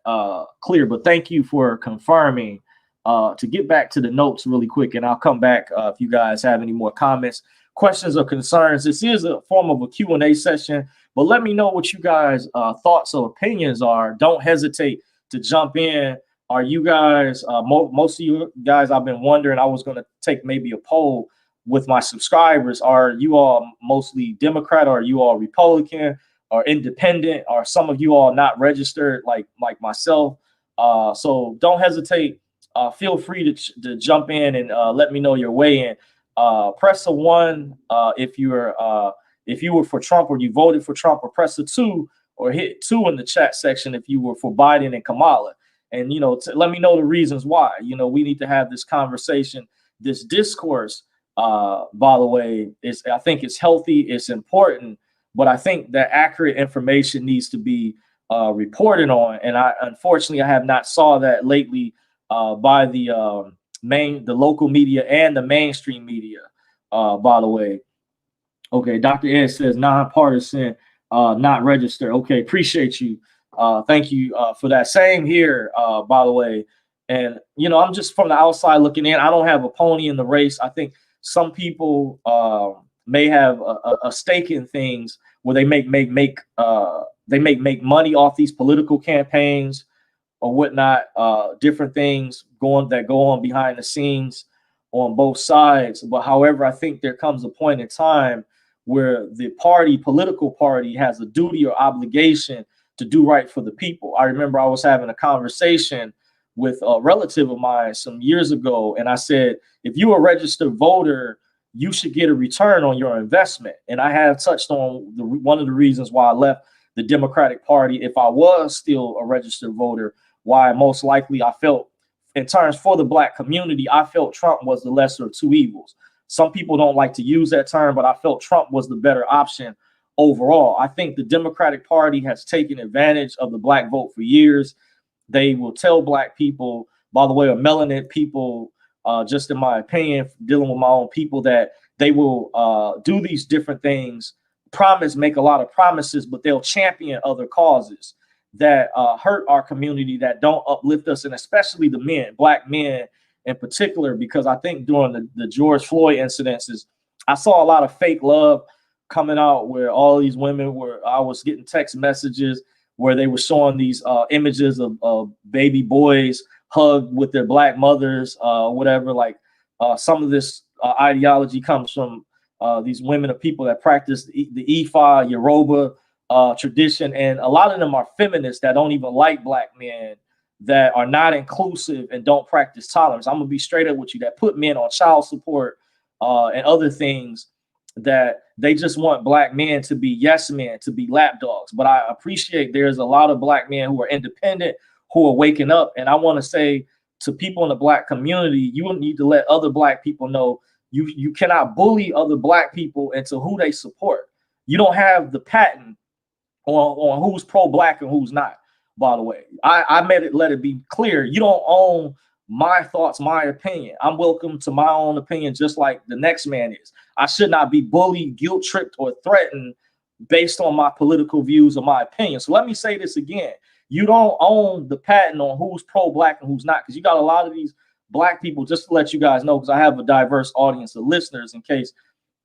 clear. But thank you for confirming. To get back to the notes really quick, and I'll come back if you guys have any more comments, questions, or concerns. This is a form of a Q&A session, but let me know what you guys' thoughts or opinions are. Don't hesitate to jump in. Are you guys, most of you guys, I've been wondering, I was going to take maybe a poll with my subscribers. Are you all mostly Democrat, or are you all Republican or independent? Or some of you all not registered like myself? So don't hesitate. Feel free to jump in and let me know your way in. Press a 1 if you were for Trump or you voted for Trump, or press a 2 or hit 2 in the chat section if you were for Biden and Kamala. And let me know the reasons why. We need to have this conversation, this discourse. By the way, I think it's healthy, it's important, but I think that accurate information needs to be reported on. And unfortunately, I have not saw that lately. By the local media and the mainstream media, by the way. Okay, Dr. Ed says nonpartisan, not registered. Okay, appreciate you. Thank you for that. Same here, by the way. And, I'm just from the outside looking in. I don't have a pony in the race. I think some people may have a stake in things where they make money off these political campaigns or whatnot, different things go on behind the scenes on both sides. But however, I think there comes a point in time where the political party has a duty or obligation to do right for the people. I remember I was having a conversation with a relative of mine some years ago, and I said, if you're a registered voter, you should get a return on your investment. And I have touched on one of the reasons why I left the Democratic Party, if I was still a registered voter, why most likely I felt, in terms for the Black community, I felt Trump was the lesser of two evils. Some people don't like to use that term, but I felt Trump was the better option overall. I think the Democratic Party has taken advantage of the Black vote for years. They will tell Black people, by the way, or melanated people, just in my opinion, dealing with my own people, that they will do these different things, make a lot of promises, but they'll champion other causes that hurt our community, that don't uplift us, and especially the men, Black men in particular, because I think during the George Floyd incidences, I saw a lot of fake love coming out where all these women I was getting text messages where they were showing these images of baby boys hugged with their Black mothers, whatever. Like some of this ideology comes from these women of people that practice the Ifa, Yoruba tradition, and a lot of them are feminists that don't even like Black men, that are not inclusive and don't practice tolerance. I'm gonna be straight up with you, that put men on child support and other things, that they just want Black men to be yes men, to be lapdogs. But I appreciate there's a lot of Black men who are independent, who are waking up. And I want to say to people in the Black community, you need to let other Black people know you cannot bully other Black people into who they support. You don't have the patent on who's pro-Black and who's not. By the way, I let it be clear, you don't own my thoughts, my opinion. I'm welcome to my own opinion, just like the next man is. I should not be bullied, guilt tripped, or threatened based on my political views or my opinion. So let me say this again. You don't own the patent on who's pro-Black and who's not, because you got a lot of these Black people, just to let you guys know, because I have a diverse audience of listeners in case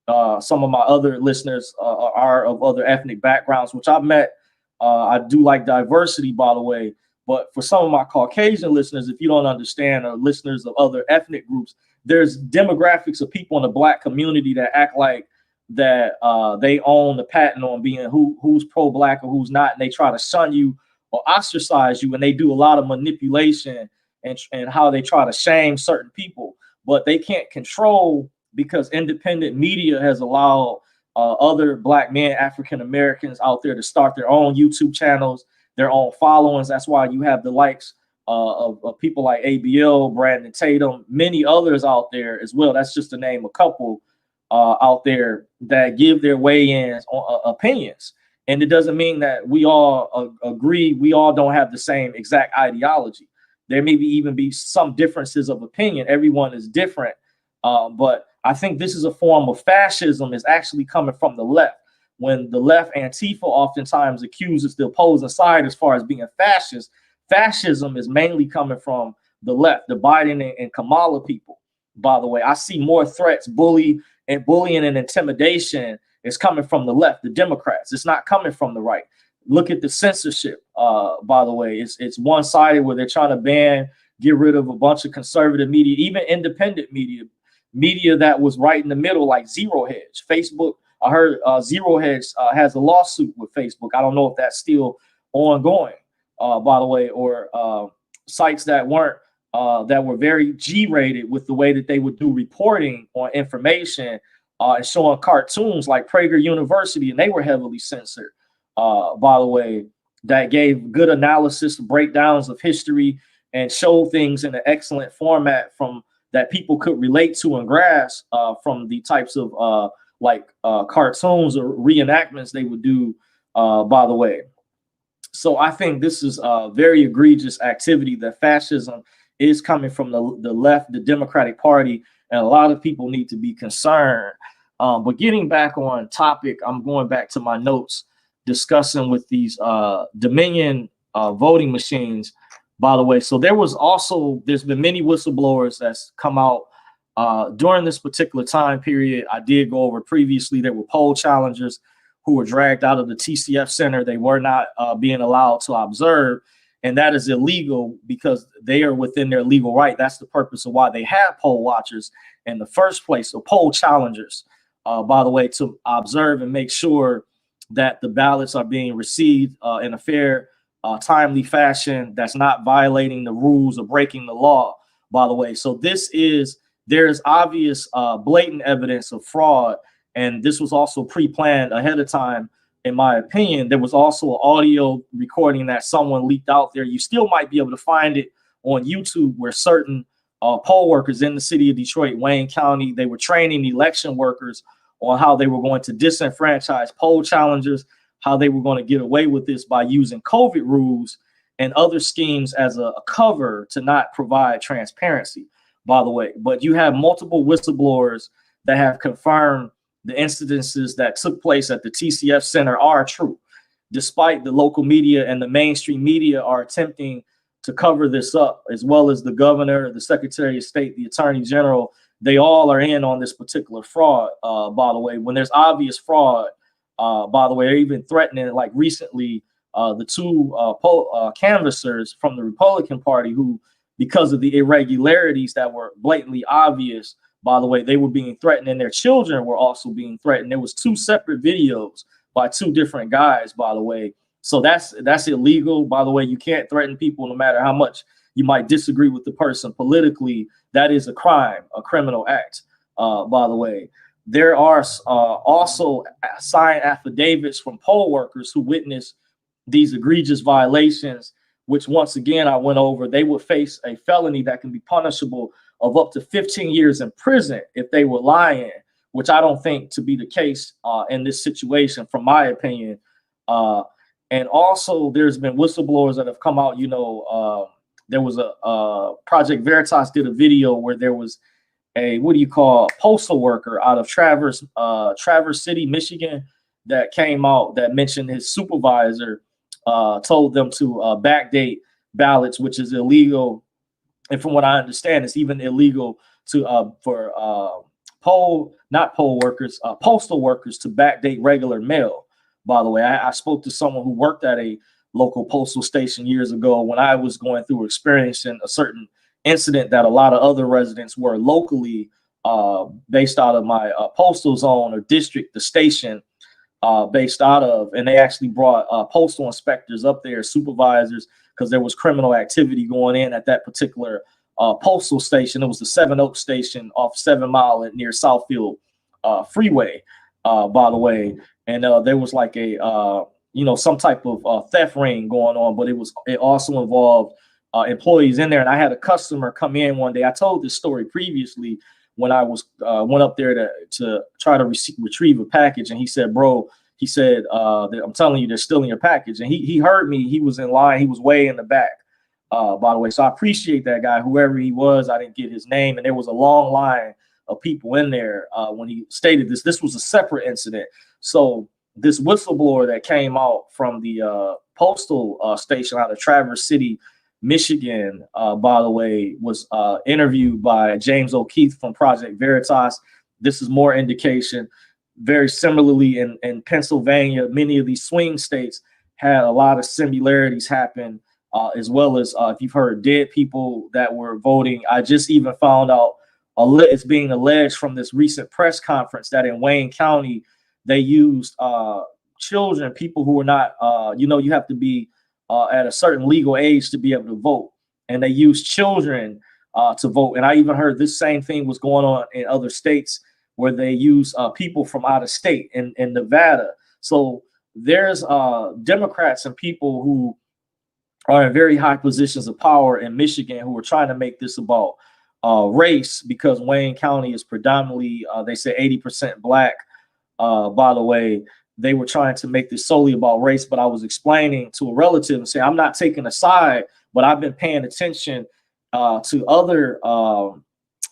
some of my other listeners are of other ethnic backgrounds, which I've met. I do like diversity, by the way, But for some of my Caucasian listeners, if you don't understand, or listeners of other ethnic groups, there's demographics of people in the Black community that act like that they own the patent on being who's pro-Black or who's not, and they try to shun you or ostracize you, and they do a lot of manipulation and how they try to shame certain people, but they can't control, because independent media has allowed other Black men, African Americans out there to start their own YouTube channels, their own followings. That's why you have the likes of people like ABL, Brandon Tatum, many others out there as well. That's just to name a couple out there that give their weigh-ins on opinions. And it doesn't mean that we all agree. We all don't have the same exact ideology. There may even be some differences of opinion. Everyone is different. But I think this is a form of fascism is actually coming from the left. When the left, Antifa, oftentimes accuses the opposing side as far as being fascist, fascism is mainly coming from the left, the Biden and Kamala people. By the way, I see more threats, bullying and intimidation is coming from the left, the Democrats. It's not coming from the right. Look at the censorship, by the way. It's one-sided, where they're trying to get rid of a bunch of conservative media, even independent media that was right in the middle, like Zero Hedge. Facebook, I heard Zero Hedge has a lawsuit with Facebook. I don't know if that's still ongoing, by the way, or sites that were very G-rated with the way that they would do reporting on information and showing cartoons like Prager University, and they were heavily censored, by the way, that gave good analysis, breakdowns of history, and showed things in an excellent format that people could relate to and grasp from the types of cartoons or reenactments they would do, by the way. So I think this is a very egregious activity, that fascism is coming from the left, the Democratic Party, and a lot of people need to be concerned. But getting back on topic, I'm going back to my notes discussing with these Dominion voting machines, by the way. So there's been many whistleblowers that's come out during this particular time period. I did go over previously, there were poll challengers who were dragged out of the TCF Center. They were not being allowed to observe. And that is illegal because they are within their legal right. That's the purpose of why they have poll watchers in the first place, or poll challengers, by the way, to observe and make sure that the ballots are being received in a fair, timely fashion that's not violating the rules or breaking the law, by the way. So there's obvious blatant evidence of fraud. And this was also pre-planned ahead of time. In my opinion, there was also an audio recording that someone leaked out there. You still might be able to find it on YouTube, where certain poll workers in the city of Detroit, Wayne County, they were training election workers on how they were going to disenfranchise poll challengers, how they were going to get away with this by using COVID rules and other schemes as a cover to not provide transparency, by the way. But you have multiple whistleblowers that have confirmed the incidences that took place at the TCF Center are true, despite the local media and the mainstream media are attempting to cover this up, as well as the governor, the Secretary of State, the Attorney General. They all are in on this particular fraud, by the way. When there's obvious fraud, by the way, they're even threatening, like recently, the two canvassers from the Republican Party who, because of the irregularities that were blatantly obvious, by the way, they were being threatened, and their children were also being threatened. There was 2 separate videos by 2 different guys, by the way. So that's illegal. By the way, you can't threaten people no matter how much you might disagree with the person politically. That is a crime, a criminal act, by the way. There are also signed affidavits from poll workers who witnessed these egregious violations, which once again, I went over, they would face a felony that can be punishable of up to 15 years in prison if they were lying, which I don't think to be the case in this situation, from my opinion. And also there's been whistleblowers that have come out, there was a Project Veritas did a video where there was a, postal worker out of Traverse City, Michigan, that came out that mentioned his supervisor told them to backdate ballots, which is illegal. And from what I understand, it's even illegal for postal workers to backdate regular mail. By the way, I spoke to someone who worked at a local postal station years ago when I was going through experiencing a certain incident that a lot of other residents were locally based out of my postal zone or district, the station based out of, and they actually brought postal inspectors up there, supervisors, because there was criminal activity going in at that particular postal station. It was the 7 Oak station off 7 Mile near Southfield Freeway, by the way. And there was like a some type of theft ring going on, but it also involved employees in there. And I had a customer come in one day. I told this story previously when I was went up there to try to retrieve a package, and he said, "Bro," he said, "I'm telling you, they're stealing your package." And he heard me. He was in line. He was way in the back, by the way. So I appreciate that guy, whoever he was. I didn't get his name, and there was a long line of people in there when he stated this. This was a separate incident. So this whistleblower that came out from the postal station out of Traverse City, Michigan, by the way, was interviewed by James O'Keefe from Project Veritas. This is more indication. Very similarly in Pennsylvania, many of these swing states had a lot of similarities happen, as well as if you've heard dead people that were voting. I just even found out it's being alleged from this recent press conference that in Wayne County, they used children, people who were not, you have to be at a certain legal age to be able to vote. And they used children to vote. And I even heard this same thing was going on in other states where they use people from out of state in Nevada. So there's Democrats and people who are in very high positions of power in Michigan who are trying to make this about race, because Wayne County is predominantly, they say 80% Black. By the way, they were trying to make this solely about race, but I was explaining to a relative and say, I'm not taking a side, but I've been paying attention to other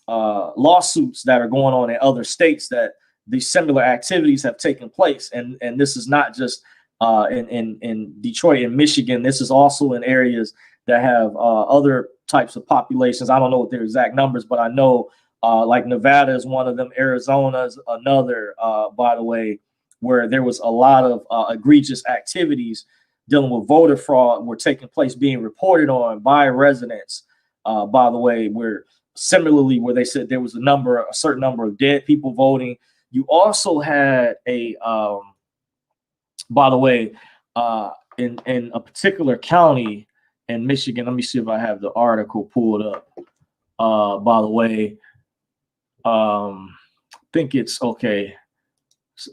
lawsuits that are going on in other states that these similar activities have taken place. And this is not just in Detroit and Michigan. This is also in areas that have other types of populations. I don't know what their exact numbers, but I know like Nevada is one of them. Arizona is another, by the way, where there was a lot of egregious activities dealing with voter fraud were taking place, being reported on by residents, by the way, where similarly where they said there was a certain number of dead people voting. You also had by the way, in a particular county in Michigan, let me see if I have the article pulled up, by the way, I think it's okay.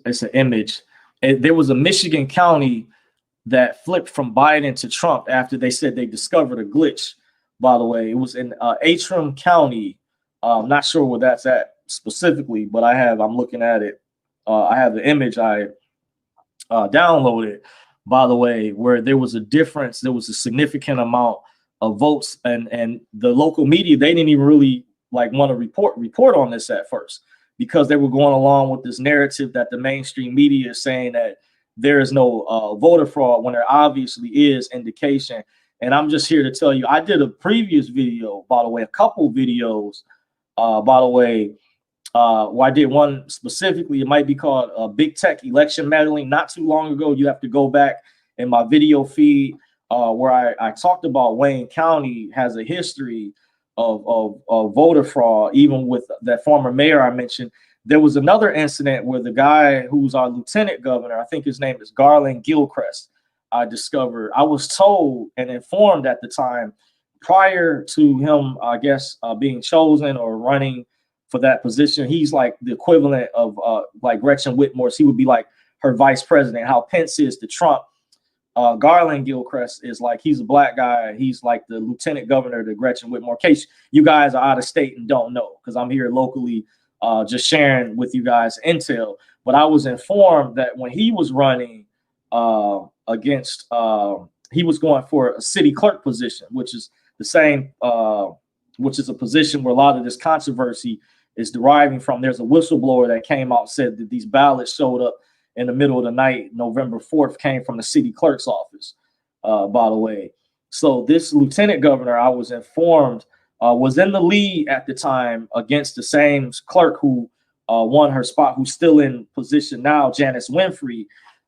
It's an image. There was a Michigan county that flipped from Biden to Trump after they said they discovered a glitch. By the way, it was in Antrim County. I'm not sure where that's at specifically, but I'm looking at it. I have the image I downloaded, by the way, where there was a difference. There was a significant amount of votes, and the local media, they didn't even really want to report on this at first, because they were going along with this narrative that the mainstream media is saying that there is no voter fraud when there obviously is indication. And I'm just here to tell you, I did a previous video, by the way, a couple videos, by the way, where I did one specifically. It might be called Big Tech Election Meddling. Not too long ago, you have to go back in my video feed where I talked about Wayne County has a history of voter fraud, even with that former mayor I mentioned. There was another incident where the guy who's our lieutenant governor, I think his name is Garland Gilchrist, I discovered. I was told and informed at the time, prior to him, I guess, being chosen or running for that position, he's like the equivalent of like Gretchen Whitmer's. He would be like her vice president, how Pence is to Trump. Garland Gilchrist is like, he's a Black guy. He's like the lieutenant governor to Gretchen Whitmer. In case you guys are out of state and don't know, because I'm here locally just sharing with you guys intel. But I was informed that when he was running against, he was going for a city clerk position, which is the same, which is a position where a lot of this controversy is deriving from. There's a whistleblower that came out, said that these ballots showed up in the middle of the night, November 4th, came from the city clerk's office, by the way. So this lieutenant governor, I was informed, was in the lead at the time against the same clerk who won her spot, who's still in position now, Janice Winfrey,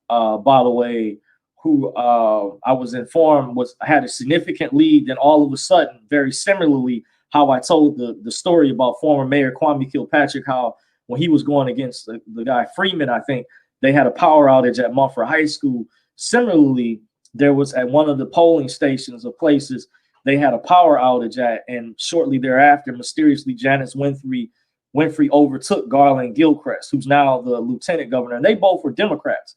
by the way, who I was informed had a significant lead. Then all of a sudden, very similarly, how I told the story about former Mayor Kwame Kilpatrick, how when he was going against the guy Freeman, I think they had a power outage at Mumford High School. Similarly, there was at one of the polling stations of places they had a power outage at, and shortly thereafter, mysteriously, Janice Winfrey overtook Garland Gilchrist, who's now the lieutenant governor, and they both were Democrats,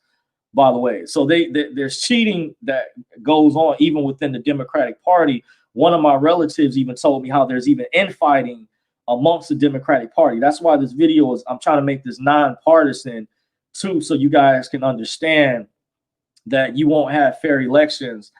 by the way. So there's cheating that goes on even within the Democratic Party. One of my relatives even told me how there's even infighting amongst the Democratic Party. That's why this video is, I'm trying to make this nonpartisan too, so you guys can understand that you won't have fair elections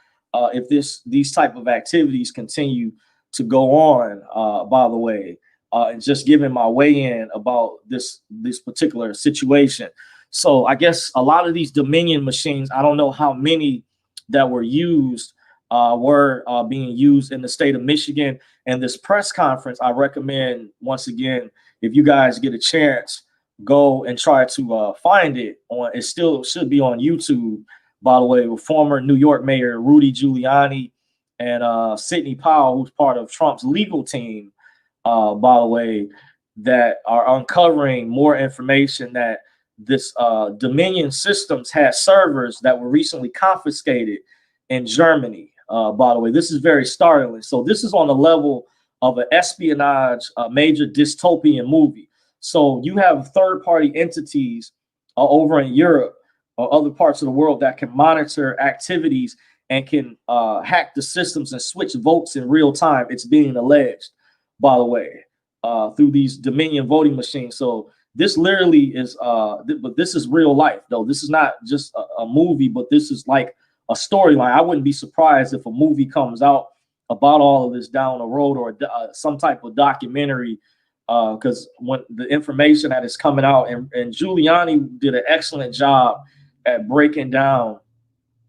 if these type of activities continue to go on, by the way. And just giving my weigh in about this particular situation. So I guess a lot of these Dominion machines, I don't know how many that were used were being used in the state of Michigan. And this press conference, I recommend, once again, if you guys get a chance, go and try to find it. It still should be on YouTube, by the way, with former New York Mayor Rudy Giuliani and Sidney Powell, who's part of Trump's legal team, by the way, that are uncovering more information that this Dominion Systems had servers that were recently confiscated in Germany. By the way, this is very startling. So this is on the level of an espionage, major dystopian movie. So you have third-party entities over in Europe or other parts of the world that can monitor activities and can hack the systems and switch votes in real time. It's being alleged, by the way, through these Dominion voting machines. So this literally is, but this is real life, though. This is not just a movie, but this is like a storyline. I wouldn't be surprised if a movie comes out about all of this down the road, or some type of documentary, because when the information that is coming out, and Giuliani did an excellent job at breaking down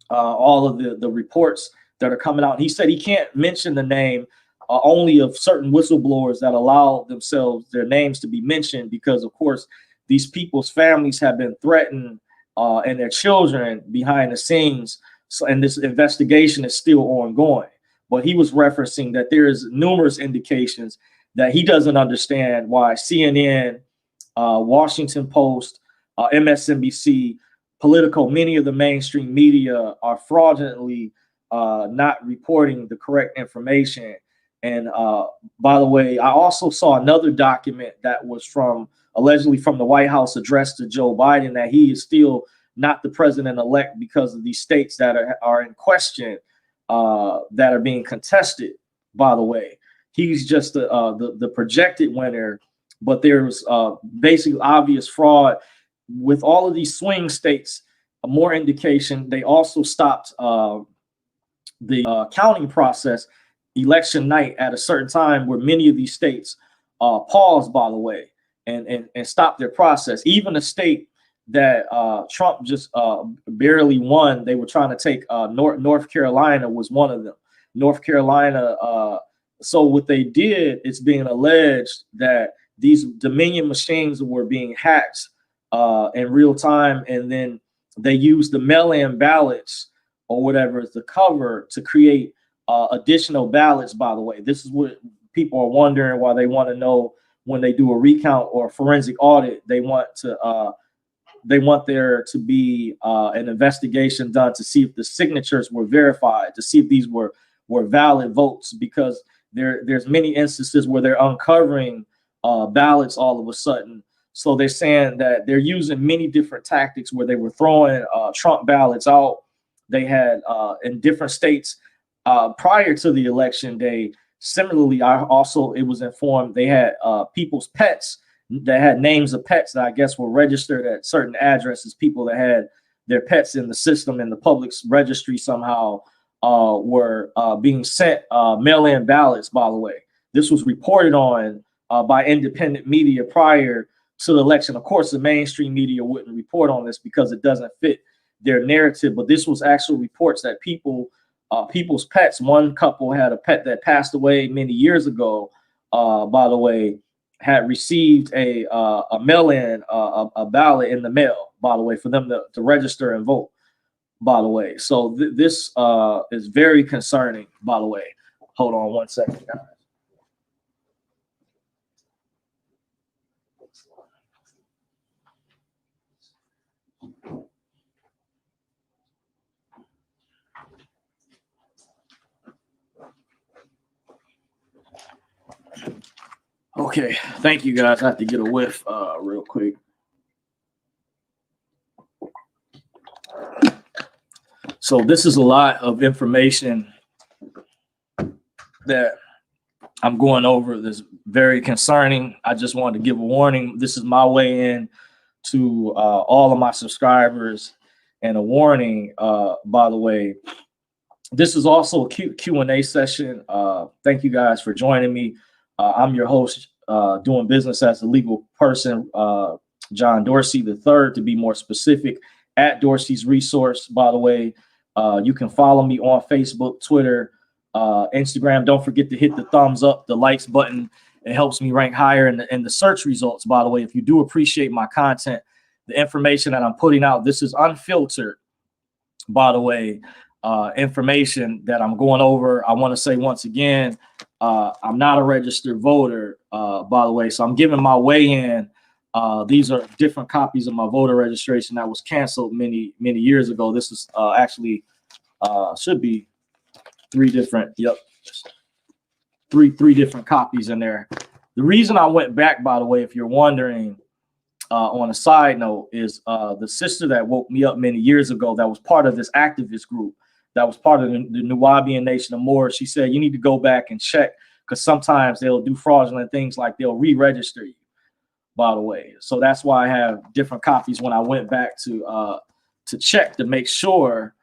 all of the reports that are coming out. He said he can't mention the name only of certain whistleblowers that allow themselves their names to be mentioned, because of course these people's families have been threatened and their children behind the scenes. So, and this investigation is still ongoing. But he was referencing that there is numerous indications that he doesn't understand why CNN, Washington Post, MSNBC, Politico, many of the mainstream media are fraudulently not reporting the correct information. And by the way, I also saw another document that was allegedly from the White House addressed to Joe Biden, that he is still not the president-elect because of these states that are in question, that are being contested, by the way. He's just the projected winner, but there's basically obvious fraud with all of these swing states. More indication, they also stopped the counting process election night at a certain time, where many of these states paused, by the way, and stopped their process. Even a state that Trump just barely won, they were trying to take North Carolina was one of them. North Carolina. So what they did, it's being alleged that these Dominion machines were being hacked in real time, and then they used the mail-in ballots or whatever as the cover to create additional ballots. By the way, this is what people are wondering, why they want to know when they do a recount or a forensic audit. They want there to be an investigation done to see if the signatures were verified, to see if these were valid votes, because there's many instances where they're uncovering ballots all of a sudden. So they're saying that they're using many different tactics where they were throwing Trump ballots out. They had in different states prior to the election day. Similarly, it was informed they had people's pets that had names of pets that I guess were registered at certain addresses. People that had their pets in the system, in the public's registry somehow, were being sent mail-in ballots, by the way. This was reported on by independent media prior to the election. Of course, the mainstream media wouldn't report on this because it doesn't fit their narrative, but this was actual reports that people's pets, one couple had a pet that passed away many years ago, by the way, had received a mail-in, a ballot in the mail, by the way, for them to register and vote. by the way. So this is very concerning, by the way. Hold on one second, guys. Okay, thank you guys. I have to get a whiff real quick. So this is a lot of information that I'm going over. That's very concerning. I just wanted to give a warning. This is my way in to all of my subscribers, and a warning, by the way. This is also a Q&A session. Thank you guys for joining me. I'm your host, doing business as a legal person, John Dorsey III, to be more specific, at Dorsey's Resource, by the way. You can follow me on Facebook, Twitter, Instagram. Don't forget to hit the thumbs up, the likes button. It helps me rank higher in the search results, by the way. If you do appreciate my content, the information that I'm putting out, this is unfiltered, by the way, information that I'm going over. I want to say once again, I'm not a registered voter, by the way, so I'm giving my way in. These are different copies of my voter registration that was canceled many years ago. This is actually should be three different copies in there. The reason I went back, by the way, if you're wondering, on a side note, is the sister that woke me up many years ago that was part of this activist group, that was part of the Nuwaubian Nation of Moors. She said, you need to go back and check, because sometimes they'll do fraudulent things, like they'll re-register you, by the way. So that's why I have different copies when I went back to check to make sure,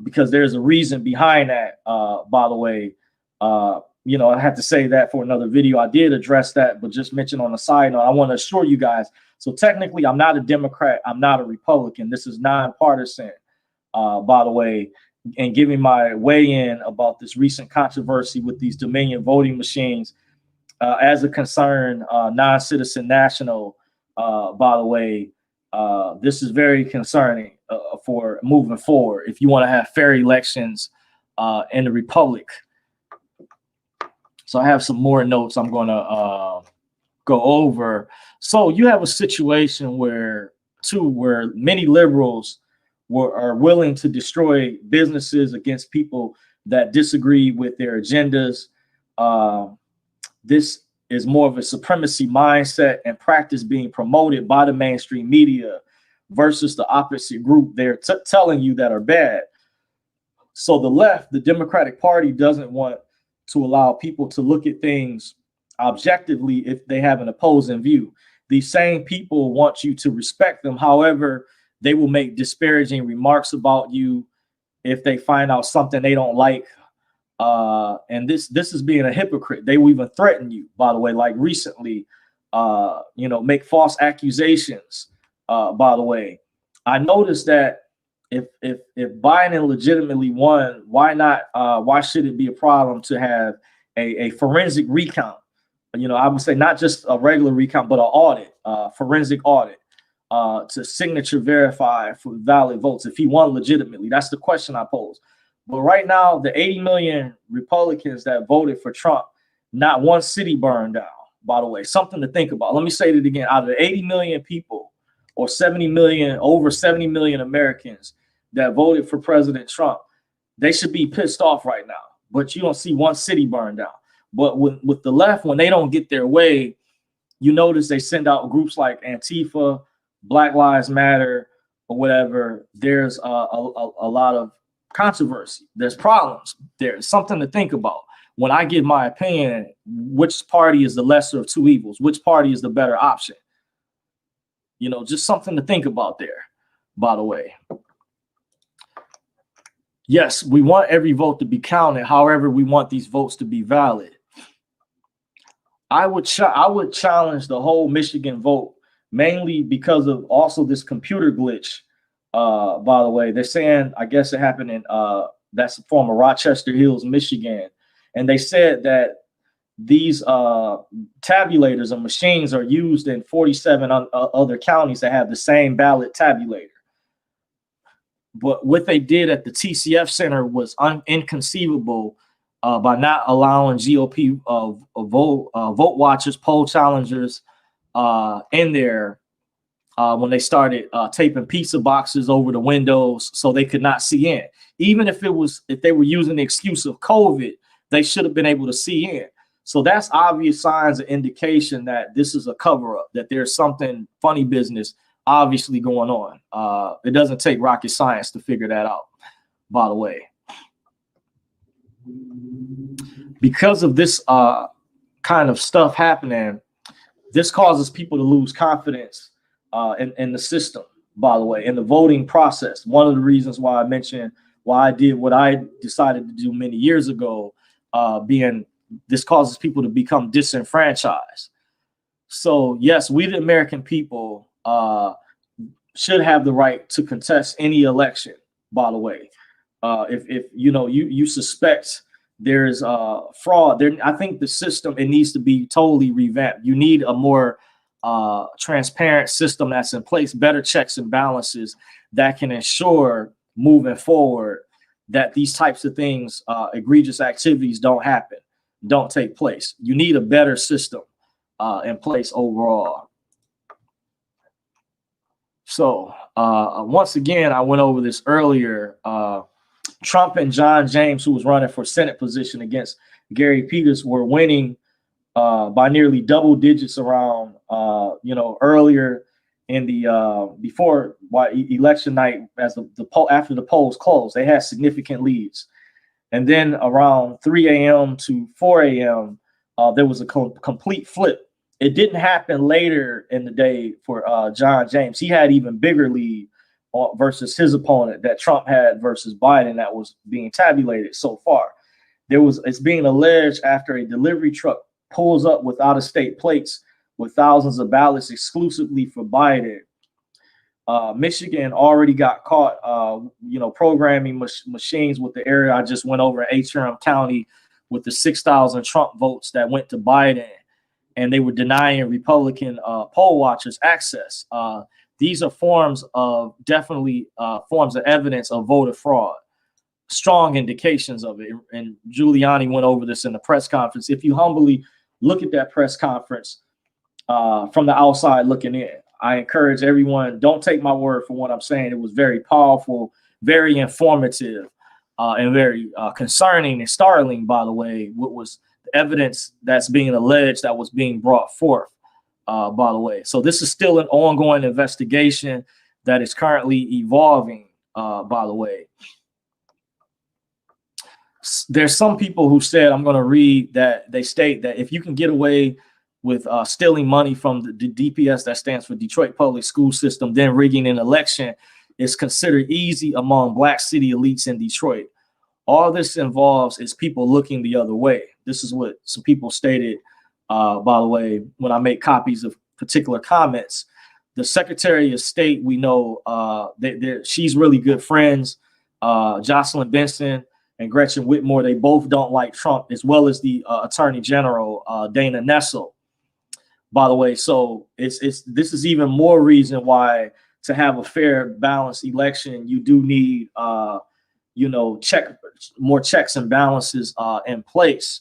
because there's a reason behind that, by the way. You know, I had to say that for another video. I did address that, but just mention on the side note, I want to assure you guys. So technically, I'm not a Democrat. I'm not a Republican. This is nonpartisan, by the way, and giving my weigh in about this recent controversy with these Dominion voting machines as a concerned non-citizen national, by the way. This is very concerning for moving forward if you want to have fair elections in the Republic. So I have some more notes I'm going to go over. So you have a situation where many liberals are willing to destroy businesses against people that disagree with their agendas. This is more of a supremacy mindset and practice being promoted by the mainstream media versus the opposite group they're telling you that are bad. So the left, the Democratic Party, doesn't want to allow people to look at things objectively if they have an opposing view. These same people want you to respect them. However, they will make disparaging remarks about you if they find out something they don't like. And this is being a hypocrite. They will even threaten you, by the way, like recently, make false accusations, by the way. I noticed that if Biden legitimately won, why should it be a problem to have a forensic recount? I would say not just a regular recount, but an audit, forensic audit, to signature verify for valid votes if he won legitimately. That's the question I pose. But right now, the 80 million Republicans that voted for Trump, not one city burned down, by the way. Something to think about. Let me say that again. Out of the 80 million people, or 70 million, over 70 million Americans that voted for President Trump, they should be pissed off right now. But you don't see one city burned down. But with the left, when they don't get their way, you notice they send out groups like Antifa, Black Lives Matter, or whatever. There's a lot of controversy. There's problems. There's something to think about. When I give my opinion, which party is the lesser of two evils? Which party is the better option? Just something to think about there, by the way. Yes, we want every vote to be counted. However, we want these votes to be valid. I would challenge the whole Michigan vote, mainly because of also this computer glitch. By the way, they're saying, I guess it happened in that's former Rochester Hills, Michigan, and they said that these tabulators or machines are used in 47 other counties that have the same ballot tabulator. But what they did at the TCF Center was inconceivable by not allowing GOP vote watchers, poll challengers in there when they started taping pizza boxes over the windows so they could not see in. Even if they were using the excuse of COVID, they should have been able to see in. So that's obvious signs of indication that this is a cover-up, that there's something funny business obviously going on. It doesn't take rocket science to figure that out, by the way. Because of this kind of stuff happening, this causes people to lose confidence in the system, by the way, in the voting process. One of the reasons why I mentioned why I did what I decided to do many years ago, being this causes people to become disenfranchised. So yes, we the American people should have the right to contest any election, by the way. If you suspect there's fraud, I think the system, it needs to be totally revamped. You need a more transparent system that's in place, better checks and balances that can ensure moving forward that these types of things, egregious activities don't take place. You need a better system in place overall. So once again, I went over this earlier. Trump and John James, who was running for Senate position against Gary Peters, were winning by nearly double digits around, earlier in the before election night, as the poll after the polls closed, they had significant leads. And then around 3 a.m. to 4 a.m., there was a complete flip. It didn't happen later in the day for John James. He had even bigger lead versus his opponent that Trump had versus Biden that was being tabulated so far. It's being alleged after a delivery truck pulls up with out-of-state plates with thousands of ballots exclusively for Biden. Michigan already got caught, programming machines with the area I just went over in H.M. County with the 6,000 Trump votes that went to Biden, and they were denying Republican poll watchers access. These are forms of evidence of voter fraud, strong indications of it. And Giuliani went over this in the press conference. If you humbly look at that press conference from the outside looking in, I encourage everyone, don't take my word for what I'm saying. It was very powerful, very informative, and very concerning and startling, by the way, what was the evidence that's being alleged that was being brought forth, by the way. So this is still an ongoing investigation that is currently evolving, by the way. There's some people who said, I'm going to read that they state that if you can get away with stealing money from the DPS, that stands for Detroit Public School System, then rigging an election is considered easy among Black city elites in Detroit. All this involves is people looking the other way. This is what some people stated, by the way, when I make copies of particular comments. The Secretary of State, we know she's really good friends. Jocelyn Benson and Gretchen Whitmore, they both don't like Trump, as well as the Attorney General, Dana Nessel, by the way. So this is even more reason why to have a fair, balanced election, you do need more checks and balances in place.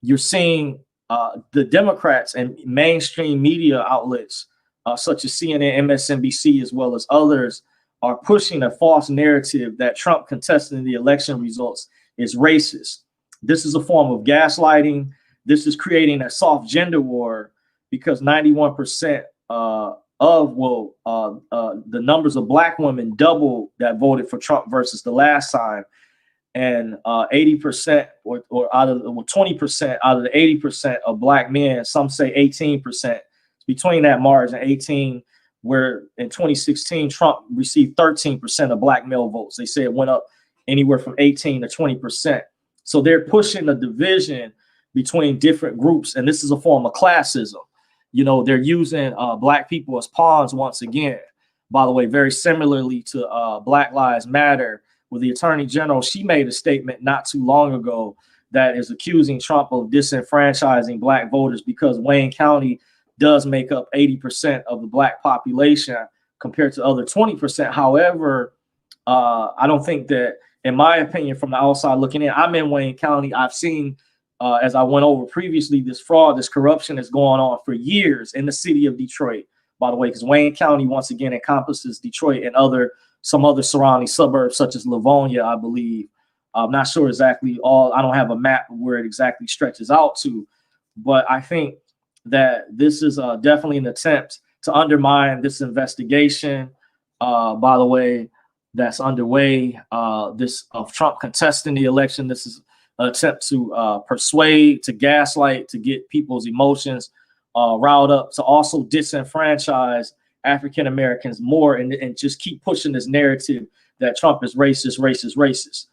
You're seeing the Democrats and mainstream media outlets such as CNN, MSNBC, as well as others, are pushing a false narrative that Trump contesting the election results is racist. This is a form of gaslighting. This is creating a soft gender war, because 91% the numbers of Black women double that voted for Trump versus the last time, and 80% or 20% out of the 80% of Black men, some say 18%, between that margin, 18, where in 2016 Trump received 13% of Black male votes. They say it went up anywhere from 18 to 20%. So they're pushing a division between different groups, and this is a form of classism. They're using Black people as pawns once again. By the way, very similarly to Black Lives Matter, where the Attorney General, she made a statement not too long ago that is accusing Trump of disenfranchising Black voters because Wayne County does make up 80% of the Black population compared to other 20%. However, I don't think that, in my opinion, from the outside looking in, I'm in Wayne County. I've seen, as I went over previously, this fraud, this corruption is going on for years in the city of Detroit, by the way, because Wayne County, once again, encompasses Detroit and some other surrounding suburbs, such as Livonia, I believe. I'm not sure exactly I don't have a map where it exactly stretches out to, but I think that this is definitely an attempt to undermine this investigation, by the way, that's underway, this of Trump contesting the election. This is an attempt to persuade, to gaslight, to get people's emotions riled up, to also disenfranchise African Americans more, and just keep pushing this narrative that Trump is racist, racist, racist.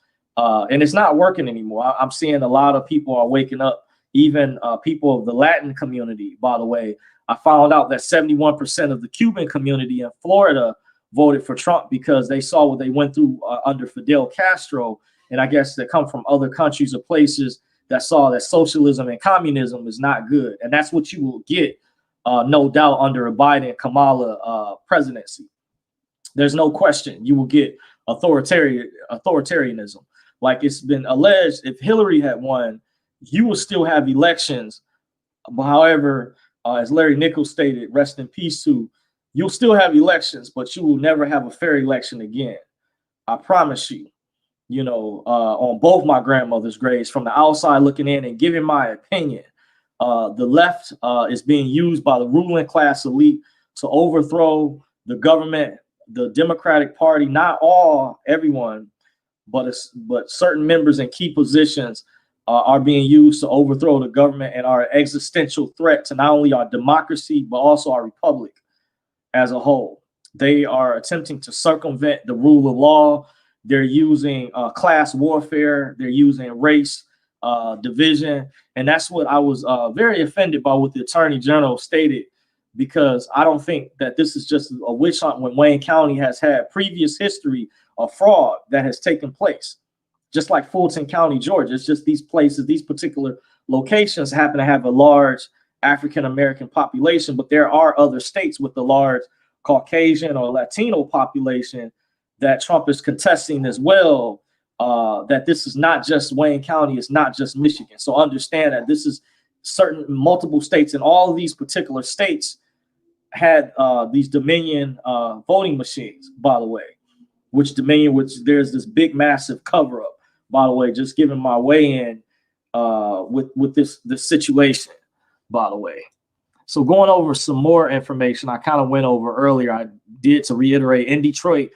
And it's not working anymore. I'm seeing a lot of people are waking up, even people of the Latin community, by the way. I found out that 71% of the Cuban community in Florida voted for Trump because they saw what they went through under Fidel Castro. And I guess they come from other countries or places that saw that socialism and communism is not good. And that's what you will get, no doubt, under a Biden-Kamala presidency. There's no question you will get authoritarianism. Like it's been alleged, if Hillary had won, you will still have elections. However, as Larry Nichols stated, rest in peace too, you'll still have elections, but you will never have a fair election again. I promise you, on both my grandmother's graves, from the outside looking in and giving my opinion, the left is being used by the ruling class elite to overthrow the government, the Democratic Party, not everyone, but certain members in key positions are being used to overthrow the government and are an existential threat to not only our democracy, but also our republic as a whole. They are attempting to circumvent the rule of law. They're using class warfare. They're using race division. And that's what I was very offended by what the Attorney General stated, because I don't think that this is just a witch hunt when Wayne County has had previous history of fraud that has taken place. Just like Fulton County, Georgia, it's just these places, these particular locations happen to have a large African-American population, but there are other states with a large Caucasian or Latino population that Trump is contesting as well, that this is not just Wayne County, it's not just Michigan. So understand that this is multiple states, and all of these particular states had these Dominion voting machines, by the way, which there's this big, massive cover up, by the way, just giving my way in with this situation, by the way. So going over some more information I kind of went over earlier, I did to reiterate, in Detroit,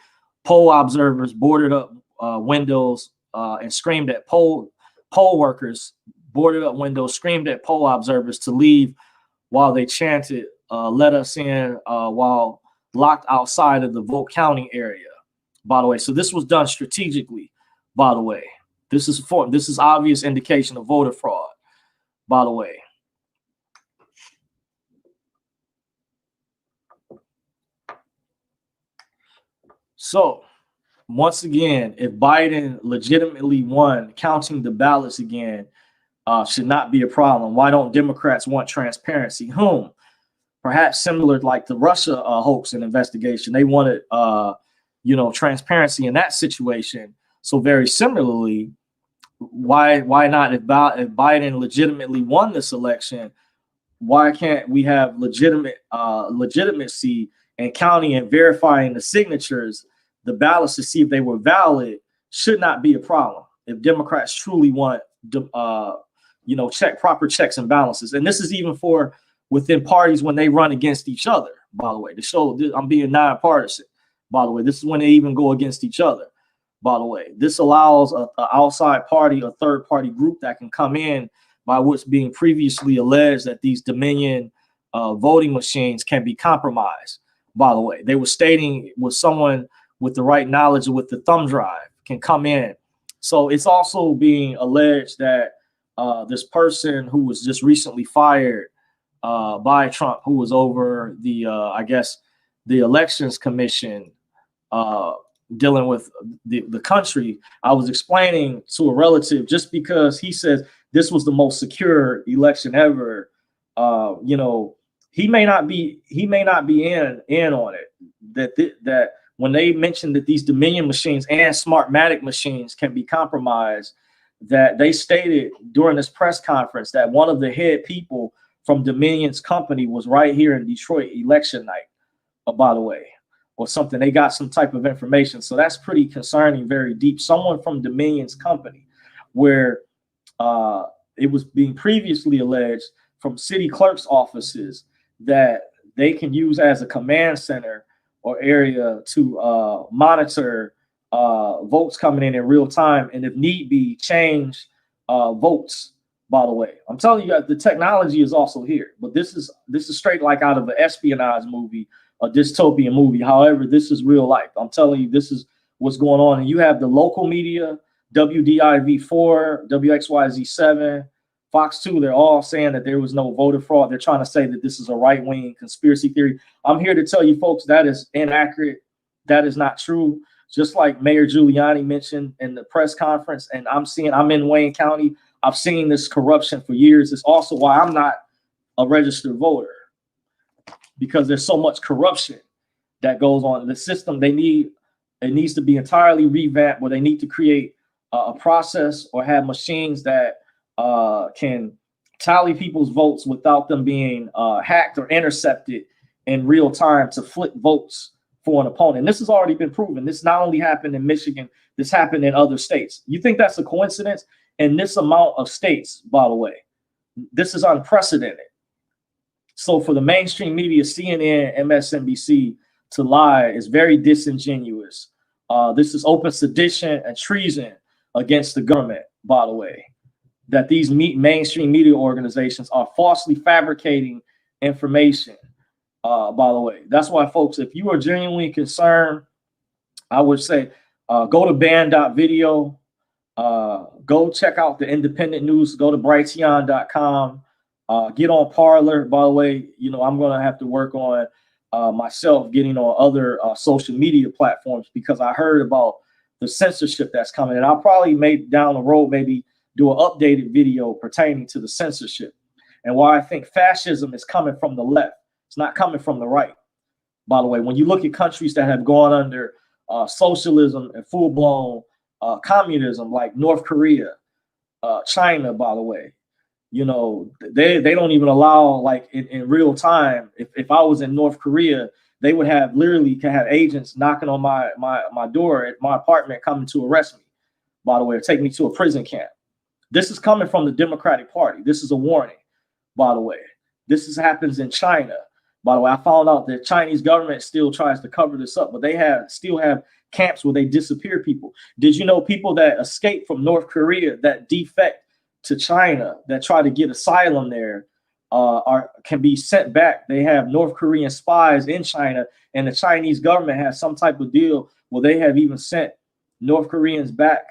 poll observers boarded up windows and screamed at poll workers, boarded up windows, screamed at poll observers to leave while they chanted, let us in, while locked outside of the vote counting area, by the way. So this was done strategically, by the way. This is obvious indication of voter fraud, by the way. So once again, if Biden legitimately won, counting the ballots again should not be a problem. Why don't Democrats want transparency? Perhaps similar like the Russia hoax and investigation. They wanted, transparency in that situation. So very similarly, why not, if Biden legitimately won this election, why can't we have legitimacy and counting and verifying the signatures, the ballots, to see if they were valid? Should not be a problem if Democrats truly want proper checks and balances. And this is even for within parties when they run against each other, by the way, to show I'm being nonpartisan, by the way. This is when they even go against each other, by the way. This allows an outside party, a third party group that can come in by what's being previously alleged that these Dominion voting machines can be compromised, by the way. They were stating with someone with the right knowledge or with the thumb drive can come in. So it's also being alleged that this person who was just recently fired by Trump, who was over the elections commission dealing with the country, I was explaining to a relative, just because he says this was the most secure election ever, he may not be in on it, that when they mentioned that these Dominion machines and Smartmatic machines can be compromised, that they stated during this press conference that one of the head people from Dominion's company was right here in Detroit election night, by the way, or something. They got some type of information. So that's pretty concerning, very deep. Someone from Dominion's company, where it was being previously alleged from city clerk's offices that they can use as a command center or area to monitor votes coming in real time, and if need be, change votes. By the way, I'm telling you, the technology is also here, but this is straight like out of an espionage movie, a dystopian movie. However, this is real life. I'm telling you, this is what's going on. And you have the local media, WDIV4, WXYZ7, Fox 2, they're all saying that there was no voter fraud. They're trying to say that this is a right-wing conspiracy theory. I'm here to tell you folks that is inaccurate. That is not true. Just like Mayor Giuliani mentioned in the press conference, and I'm in Wayne County. I've seen this corruption for years. It's also why I'm not a registered voter, because there's so much corruption that goes on in the system. It needs to be entirely revamped, where they need to create a process or have machines that can tally people's votes without them being hacked or intercepted in real time to flip votes for an opponent. This has already been proven. This not only happened in Michigan, this happened in other states. You think that's a coincidence? In this amount of states, by the way, this is unprecedented. So for the mainstream media, CNN, MSNBC, to lie is very disingenuous. This is open sedition and treason against the government, by the way, that these mainstream media organizations are falsely fabricating information, by the way. That's why, folks, if you are genuinely concerned, I would say go to ban.video, go check out the independent news, go to brighteon.com, get on Parler. By the way, I'm going to have to work on myself getting on other social media platforms, because I heard about the censorship that's coming. And I'll probably down the road maybe do an updated video pertaining to the censorship and why I think fascism is coming from the left. It's not coming from the right. By the way, when you look at countries that have gone under socialism and full-blown communism, like North Korea, China, by the way, they don't even allow, like in real time. If I was in North Korea, they would have agents knocking on my door at my apartment, coming to arrest me, by the way, or take me to a prison camp. This is coming from the Democratic Party. This is a warning, by the way. Happens in China. By the way, I found out that Chinese government still tries to cover this up, but they still have camps where they disappear people. Did you know people that escape from North Korea, that defect to China, that try to get asylum there, can be sent back? They have North Korean spies in China, and the Chinese government has some type of deal where they have even sent North Koreans back.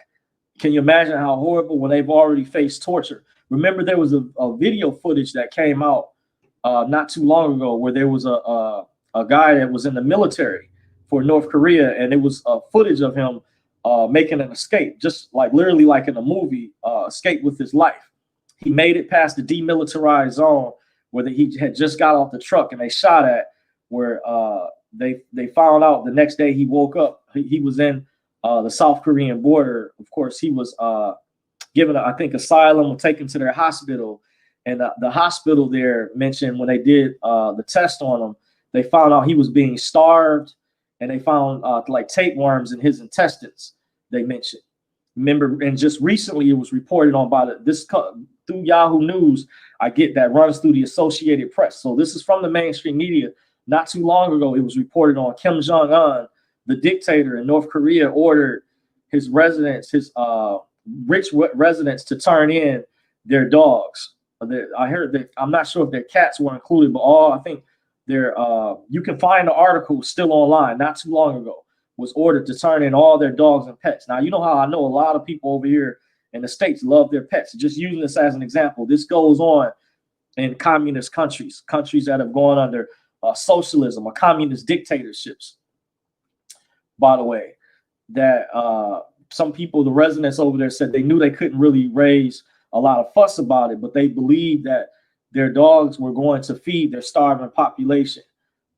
Can you imagine how horrible, when they've already faced torture? Remember, there was a video footage that came out not too long ago where there was a guy that was in the military for North Korea, and it was footage of him making an escape, just like literally like in a movie, escape with his life. He made it past the demilitarized zone where he had just got off the truck, and they shot at, where they found out the next day he woke up. He was in the South Korean border. Of course, he was given, I think, asylum, taken to their hospital. And the hospital there mentioned when they did the test on him, they found out he was being starved, and they found like tapeworms in his intestines, they mentioned. Remember, and just recently it was reported on by through Yahoo News, I get that runs through the Associated Press. So this is from the mainstream media. Not too long ago, it was reported on Kim Jong-un, the dictator in North Korea, ordered his residents, his rich residents, to turn in their dogs. I heard that, I'm not sure if their cats were included, but I think you can find the article still online, not too long ago, was ordered to turn in all their dogs and pets. Now, you know how I know a lot of people over here in the States love their pets. Just using this as an example, this goes on in communist countries that have gone under socialism or communist dictatorships, by the way, that some people, the residents over there, said they knew they couldn't really raise a lot of fuss about it, but they believed that their dogs were going to feed their starving population,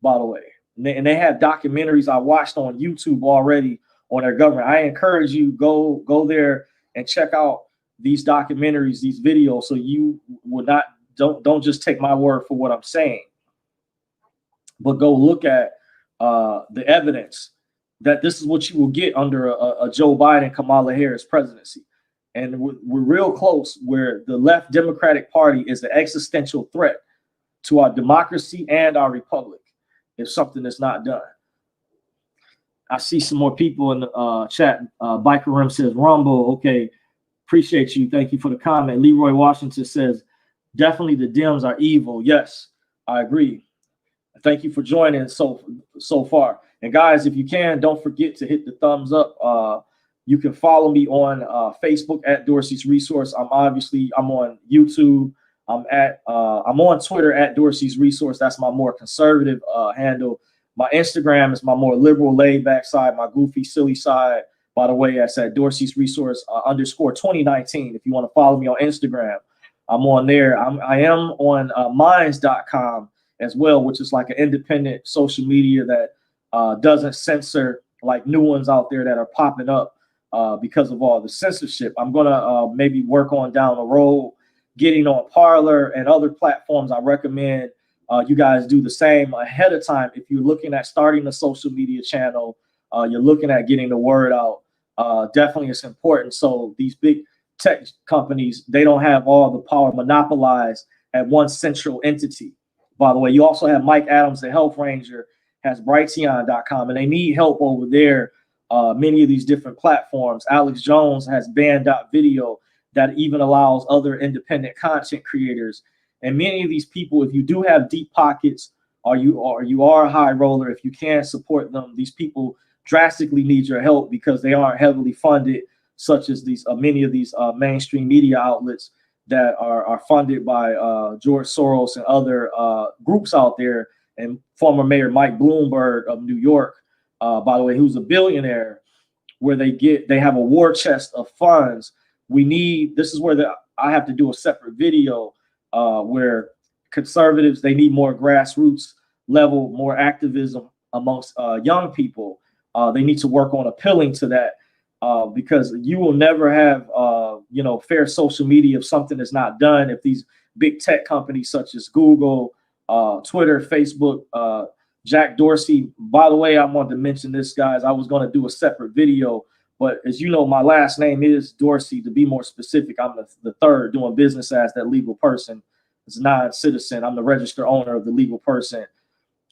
by the way. and they have documentaries I watched on YouTube already on their government. I encourage you go there and check out these documentaries, these videos, so you will not don't just take my word for what I'm saying, but go look at the evidence that this is what you will get under a Joe Biden, Kamala Harris presidency. And we're real close where the left Democratic Party is an existential threat to our democracy and our republic if something is not done. I see some more people in the chat. Biker Rim says, Rumble, okay, appreciate you. Thank you for the comment. Leroy Washington says, definitely the Dems are evil. Yes, I agree. Thank you for joining so far. And guys, if you can, don't forget to hit the thumbs up. You can follow me on Facebook at Dorsey's Resource. I'm on YouTube. I'm on Twitter at Dorsey's Resource. That's my more conservative handle. My Instagram is my more liberal, laid back side, my goofy, silly side. By the way, that's at Dorsey's Resource _2019. If you want to follow me on Instagram, I'm on there. I am on minds.com as well, which is like an independent social media that doesn't censor like new ones out there that are popping up because of all the censorship. I'm gonna maybe work on down the road getting on Parler and other platforms. I recommend you guys do the same ahead of time. If you're looking at starting a social media channel, you're looking at getting the word out, definitely it's important. So these big tech companies, they don't have all the power monopolized at one central entity. By the way, you also have Mike Adams, the Health Ranger, has Brighteon.com, and they need help over there. Many of these different platforms. Alex Jones has Band.video that even allows other independent content creators. And many of these people, if you do have deep pockets or you are a high roller, if you can support them, these people drastically need your help because they aren't heavily funded, such as these many of these mainstream media outlets that are funded by George Soros and other groups out there, and former Mayor Mike Bloomberg of New York, by the way, who's a billionaire, where they have a war chest of funds. This is where I have to do a separate video where conservatives, they need more grassroots level, more activism amongst young people. They need to work on appealing to that. Because you will never have, fair social media if something is not done. If these big tech companies such as Google, Twitter, Facebook, Jack Dorsey, by the way, I wanted to mention this, guys. I was going to do a separate video, but as you know, my last name is Dorsey. To be more specific, I'm the third doing business as that legal person. It's non-citizen. I'm the registered owner of the legal person,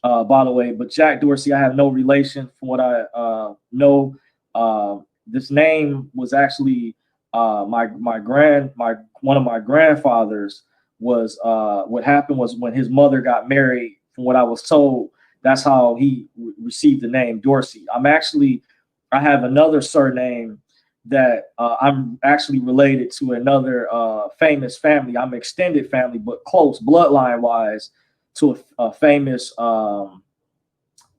by the way. But Jack Dorsey, I have no relation from what I know. This name was actually one of my grandfathers was what happened was when his mother got married, from what I was told, that's how he received the name Dorsey. I have another surname that I'm actually related to another famous family. I'm extended family, but close bloodline wise to a famous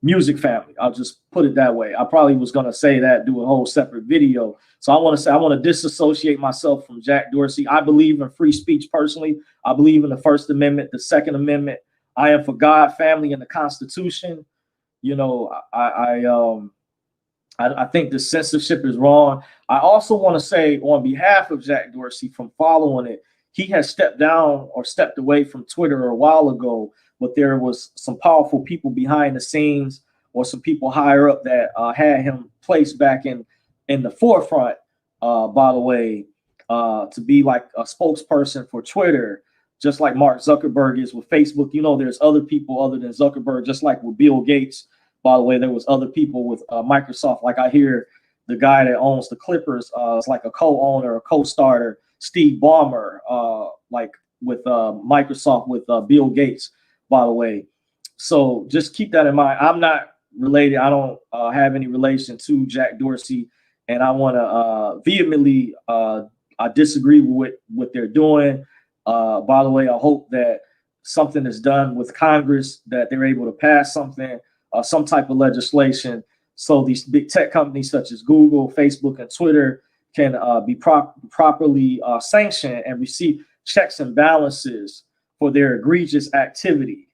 music family. I'll just put it that way. I probably was going to say that, do a whole separate video. So I want to disassociate myself from Jack Dorsey. I believe in free speech personally. I believe in the First Amendment, the Second Amendment. I am for God, family, and the Constitution. I think the censorship is wrong. I also want to say on behalf of Jack Dorsey, from following it, he has stepped down or stepped away from Twitter a while ago, but there was some powerful people behind the scenes or some people higher up that had him placed back in the forefront, by the way, to be like a spokesperson for Twitter, just like Mark Zuckerberg is with Facebook. There's other people other than Zuckerberg, just like with Bill Gates. By the way, there was other people with Microsoft. Like I hear the guy that owns the Clippers is like a co-owner, a co-starter, Steve Ballmer, like with Microsoft with Bill Gates, by the way. So just keep that in mind. I'm not related. I don't have any relation to Jack Dorsey, and I want to vehemently I disagree with what they're doing. By the way, I hope that something is done with Congress, that they're able to pass something, some type of legislation, so these big tech companies such as Google, Facebook, and Twitter can be properly sanctioned and receive checks and balances for their egregious activity,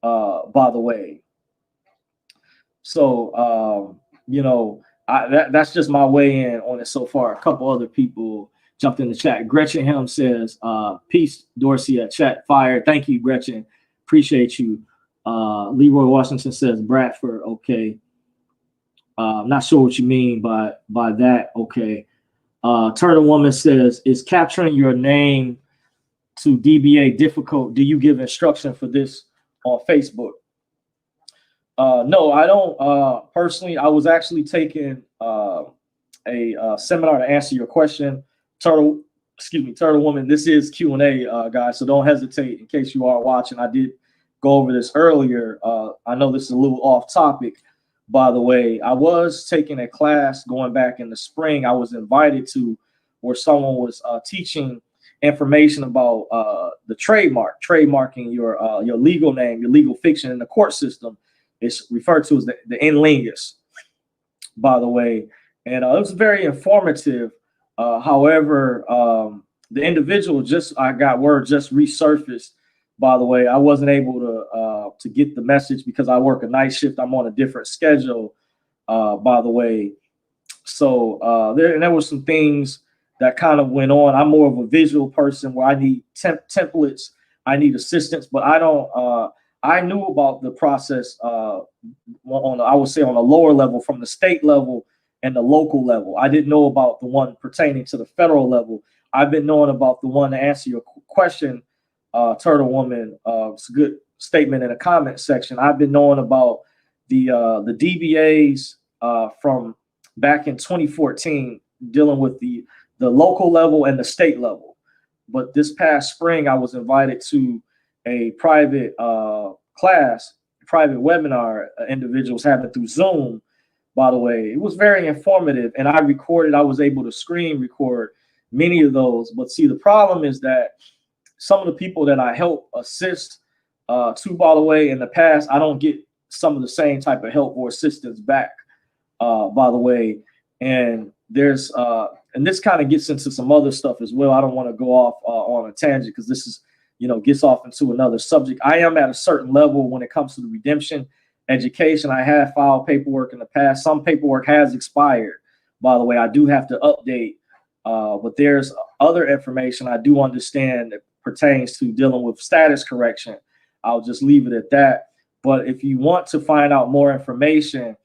by the way. So, you know, that's just my weigh in on it so far. A couple other people jumped in the chat. Gretchen Helm says, peace, Dorsey at chat fire. Thank you, Gretchen. Appreciate you. Leroy Washington says, Bradford, okay. Not sure what you mean by that, okay. Turtle Woman says, is capturing your name to DBA difficult? Do you give instruction for this on Facebook? No, I don't. Personally, I was actually taking a seminar to answer your question. Turtle Woman, this is Q&A, guys, so don't hesitate in case you are watching. I did go over this earlier. I know this is a little off topic, by the way. I was taking a class going back in the spring. I was invited to where someone was teaching information about the trademarking your legal name, your legal fiction in the court system. It's referred to as the in lingus, by the way. And it was very informative. However, the individual I got word just resurfaced, by the way. I wasn't able to get the message because I work a night shift. I'm on a different schedule, by the way. So there were some things that kind of went on. I'm more of a visual person where I need templates, I need assistance, but I don't. I knew about the process I would say on a lower level, from the state level and the local level. I didn't know about the one pertaining to the federal level. I've been knowing about the one to answer your question, Turtle Woman. It's a good statement in the comment section. I've been knowing about the DBAs from back in 2014, dealing with the local level and the state level. But this past spring, I was invited to a private class, private webinar individuals having through Zoom, by the way. It was very informative, and I was able to screen record many of those. But see, the problem is that some of the people that I help assist to, by the way, in the past, I don't get some of the same type of help or assistance back, by the way. And there's and this kind of gets into some other stuff as well. I don't want to go off on a tangent because this is, gets off into another subject. I am at a certain level when it comes to the redemption education. I have filed paperwork in the past. Some paperwork has expired, by the way. I do have to update, but there's other information I do understand that pertains to dealing with status correction. I'll just leave it at that. But if you want to find out more information,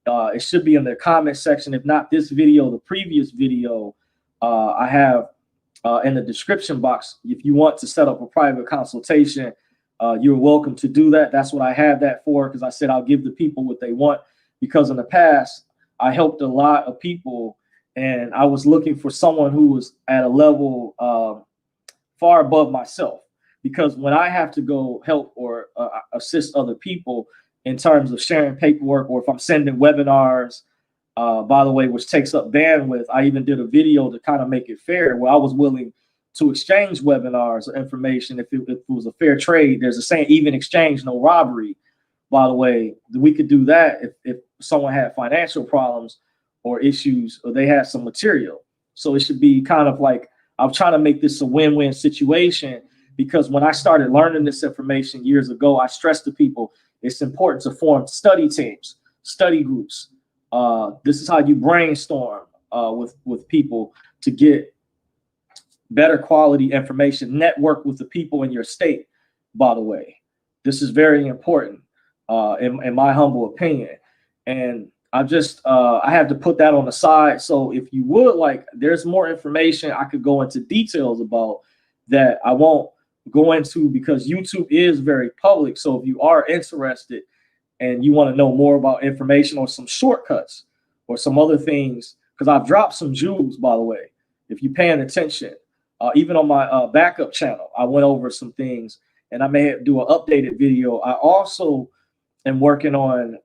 it should be in the comment section. If not this video, the previous video I have in the description box. If you want to set up a private consultation, you're welcome to do that. That's what I have that for, because I said I'll give the people what they want. Because in the past, I helped a lot of people, and I was looking for someone who was at a level far above myself. Because when I have to go help or assist other people in terms of sharing paperwork, or if I'm sending webinars, by the way, which takes up bandwidth, I even did a video to kind of make it fair, where I was willing to exchange webinars or information if it was a fair trade. There's a saying, even exchange, no robbery. By the way, we could do that if someone had financial problems or issues, or they had some material. So it should be kind of like, I'm trying to make this a win-win situation, because when I started learning this information years ago, I stressed to people, it's important to form study teams, study groups. This is how you brainstorm with people to get better quality information. Network with the people in your state, by the way. This is very important, in my humble opinion. And I have to put that on the side. So if you would like, there's more information I could go into details about that I won't go into, because YouTube is very public. So if you are interested and you want to know more about information or some shortcuts or some other things, because I've dropped some jewels, by the way, if you're paying attention, even on my backup channel, I went over some things, and I may do an updated video. I also am working on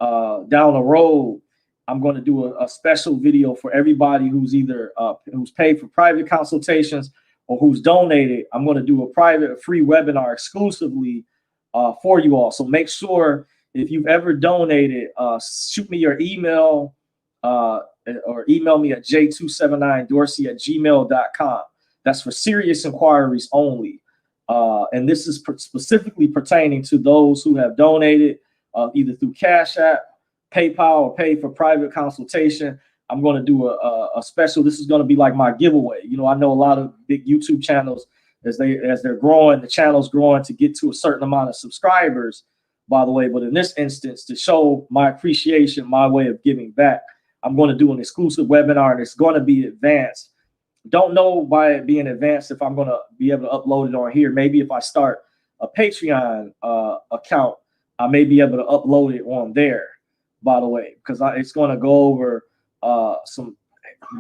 down the road, I'm going to do a special video for everybody who's either who's paid for private consultations or who's donated. I'm going to do a free webinar exclusively for you all. So make sure, if you've ever donated, shoot me your email or email me at j279dorsey@gmail.com. That's for serious inquiries only. And this is specifically pertaining to those who have donated either through Cash App, PayPal or pay for private consultation, I'm going to do a special. This is going to be like my giveaway. You know, I know a lot of big YouTube channels, as they're growing, the channel's growing to get to a certain amount of subscribers, by the way. But in this instance, to show my appreciation, my way of giving back, I'm going to do an exclusive webinar, and it's going to be advanced. Don't know by it being advanced if I'm going to be able to upload it on here. Maybe if I start a Patreon account, I may be able to upload it on there, by the way, because it's going to go over some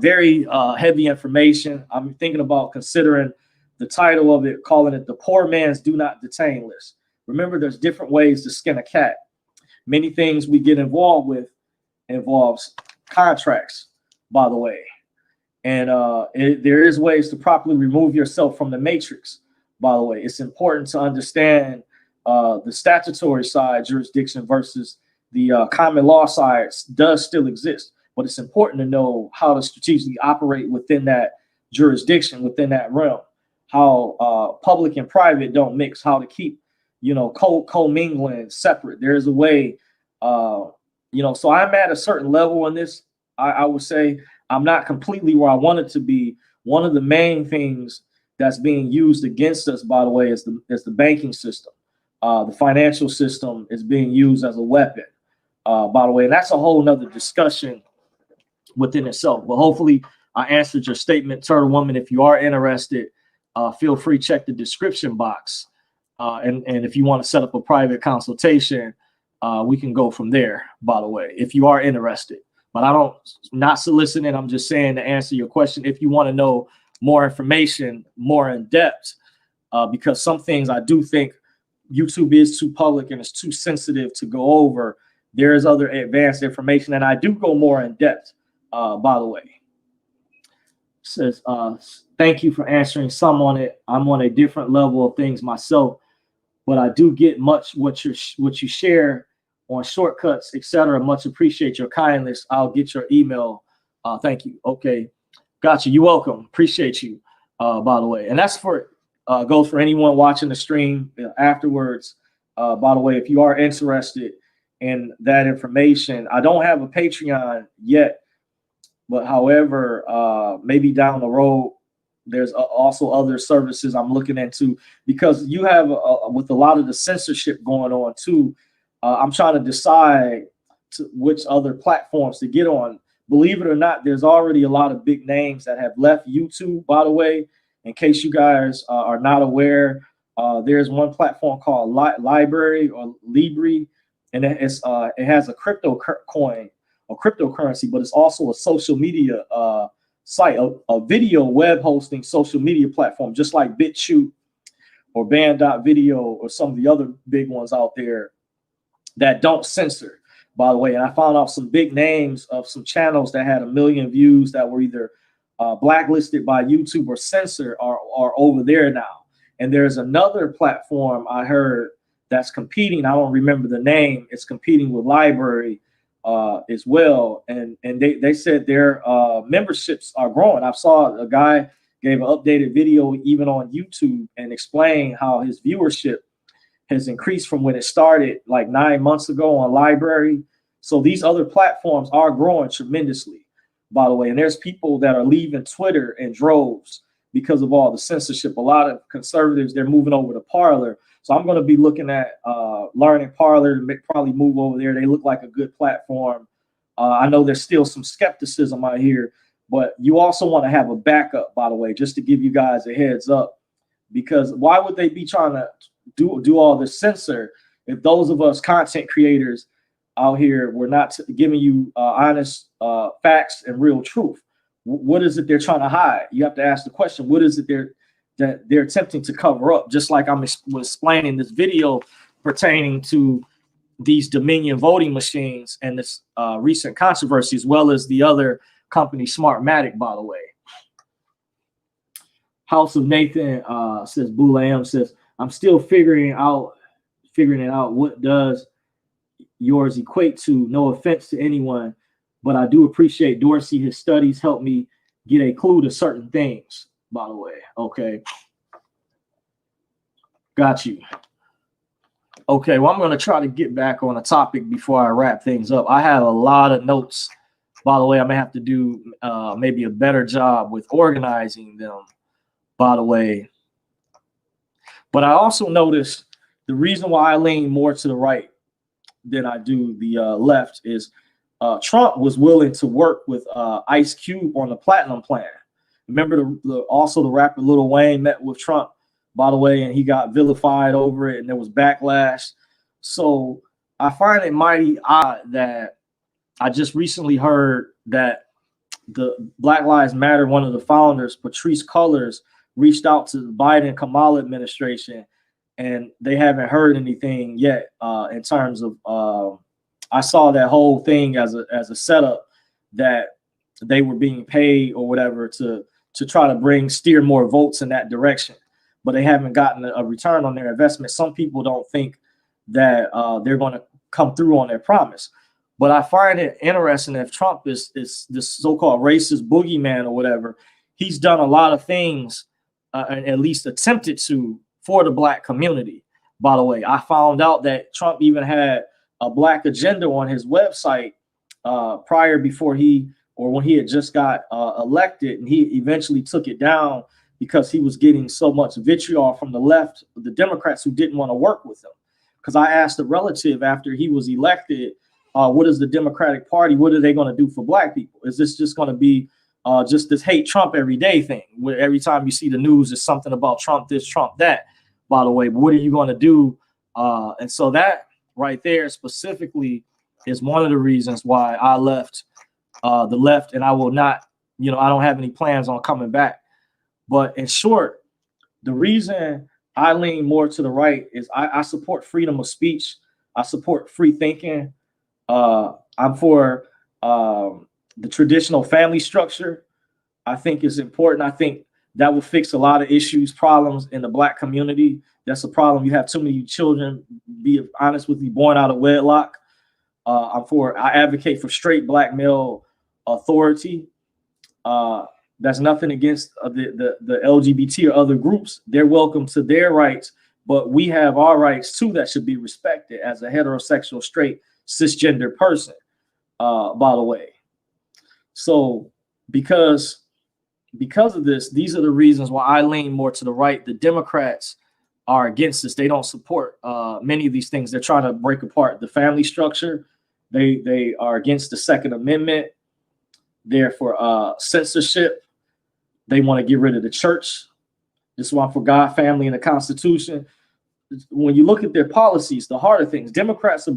very heavy information. I'm thinking about considering the title of it, calling it the Poor Man's Do Not Detain List. Remember, there's different ways to skin a cat. Many things we get involved with involves contracts, by the way. And there is ways to properly remove yourself from the matrix, by the way. It's important to understand the statutory side jurisdiction versus the common law side does still exist. But it's important to know how to strategically operate within that jurisdiction, within that realm, how public and private don't mix, how to keep, you know, co-mingling separate. There's a way, you know, so I'm at a certain level in this. I would say I'm not completely where I wanted to be. One of the main things that's being used against us, by the way, is the banking system. The financial system is being used as a weapon, by the way. And that's a whole nother discussion within itself. But hopefully I answered your statement, Turtle Woman. If you are interested, feel free to check the description box. And if you want to set up a private consultation, we can go from there, by the way, if you are interested. But not soliciting, I'm just saying to answer your question. If you want to know more information, more in depth, because some things I do think YouTube is too public and it's too sensitive to go over. There is other advanced information, and I do go more in depth, by the way. It says, thank you for answering some on it. I'm on a different level of things myself, but I do get much what you share on shortcuts, etc. Much appreciate your kindness. I'll get your email. Thank you. Okay, gotcha. You're welcome. Appreciate you. By the way, and that's for goes for anyone watching the stream afterwards. By the way, if you are interested in that information, I don't have a Patreon yet, but however, maybe down the road, there's also other services I'm looking into, because you have with a lot of the censorship going on too. I'm trying to decide which other platforms to get on. Believe it or not, there's already a lot of big names that have left YouTube, by the way. In case you guys are not aware, there's one platform called Library or Libri, and it has a crypto coin or cryptocurrency, but it's also a social media site, a video web hosting social media platform, just like BitChute or Band.video or some of the other big ones out there that don't censor, by the way. And I found out some big names of some channels that had 1 million views that were either blacklisted by YouTube or censored are over there now. And there's another platform I heard that's competing. I don't remember the name. It's competing with Library as well. And they said their memberships are growing. I saw a guy gave an updated video even on YouTube and explained how his viewership has increased from when it started like 9 months ago on Library. So these other platforms are growing tremendously, by the way. And there's people that are leaving Twitter in droves because of all the censorship. A lot of conservatives, they're moving over to Parler. So I'm going to be looking at learning Parler to probably move over there. They look like a good platform. I know there's still some skepticism out here, but you also want to have a backup, by the way, just to give you guys a heads up, because why would they be trying to do all this censor if those of us content creators out here were not giving you honest facts and real truth? What is it they're trying to hide? You have to ask the question, what is it they're attempting to cover up? Just like I was explaining this video pertaining to these Dominion voting machines and this recent controversy, as well as the other company, Smartmatic, by the way. House of Nathan says, Boolam says, I'm still figuring it out. What does yours equate to? No offense to anyone, but I do appreciate Dorsey. His studies help me get a clue to certain things, by the way. Okay. Got you. Okay, well, I'm going to try to get back on a topic before I wrap things up. I have a lot of notes. By the way, I may have to do maybe a better job with organizing them, by the way. But I also noticed the reason why I lean more to the right than I do the left is Trump was willing to work with Ice Cube on the Platinum Plan. Remember also the rapper Lil Wayne met with Trump, by the way, and he got vilified over it, and there was backlash. So I find it mighty odd that I just recently heard that the Black Lives Matter, one of the founders, Patrisse Cullors, reached out to the Biden-Kamala administration, and they haven't heard anything yet in terms of. I saw that whole thing as a setup that they were being paid or whatever to try to steer more votes in that direction, but they haven't gotten a return on their investment. Some people don't think that they're going to come through on their promise. But I find it interesting if Trump is this so-called racist boogeyman or whatever, he's done a lot of things, at least attempted to, for the Black community. By the way, I found out that Trump even had a Black agenda on his website when he had just got elected, and he eventually took it down because he was getting so much vitriol from the left, the Democrats who didn't want to work with him. Because I asked a relative after he was elected, what is the Democratic Party? What are they going to do for Black people? Is this just going to be just this hate Trump every day thing, where every time you see the news, it's something about Trump this, Trump that, by the way, but what are you going to do? And so that right there specifically is one of the reasons why I left the left, and I will not, I don't have any plans on coming back. But in short, the reason I lean more to the right is I support freedom of speech. I support free thinking. I'm for the traditional family structure. I think is important. I think that will fix a lot of issues, problems in the Black community. That's a problem. You have too many children, be honest with you, born out of wedlock. I advocate for straight Black male authority. That's nothing against the LGBT or other groups. They're welcome to their rights, but we have our rights too that should be respected as a heterosexual, straight, cisgender person, by the way. So because of this, these are the reasons why I lean more to the right. The Democrats are against this. They don't support many of these things. They're trying to break apart the family structure. They are against the Second Amendment. They're for censorship. They want to get rid of the church. This is why I'm for God, family, and the Constitution. When you look at their policies, the harder things, Democrats are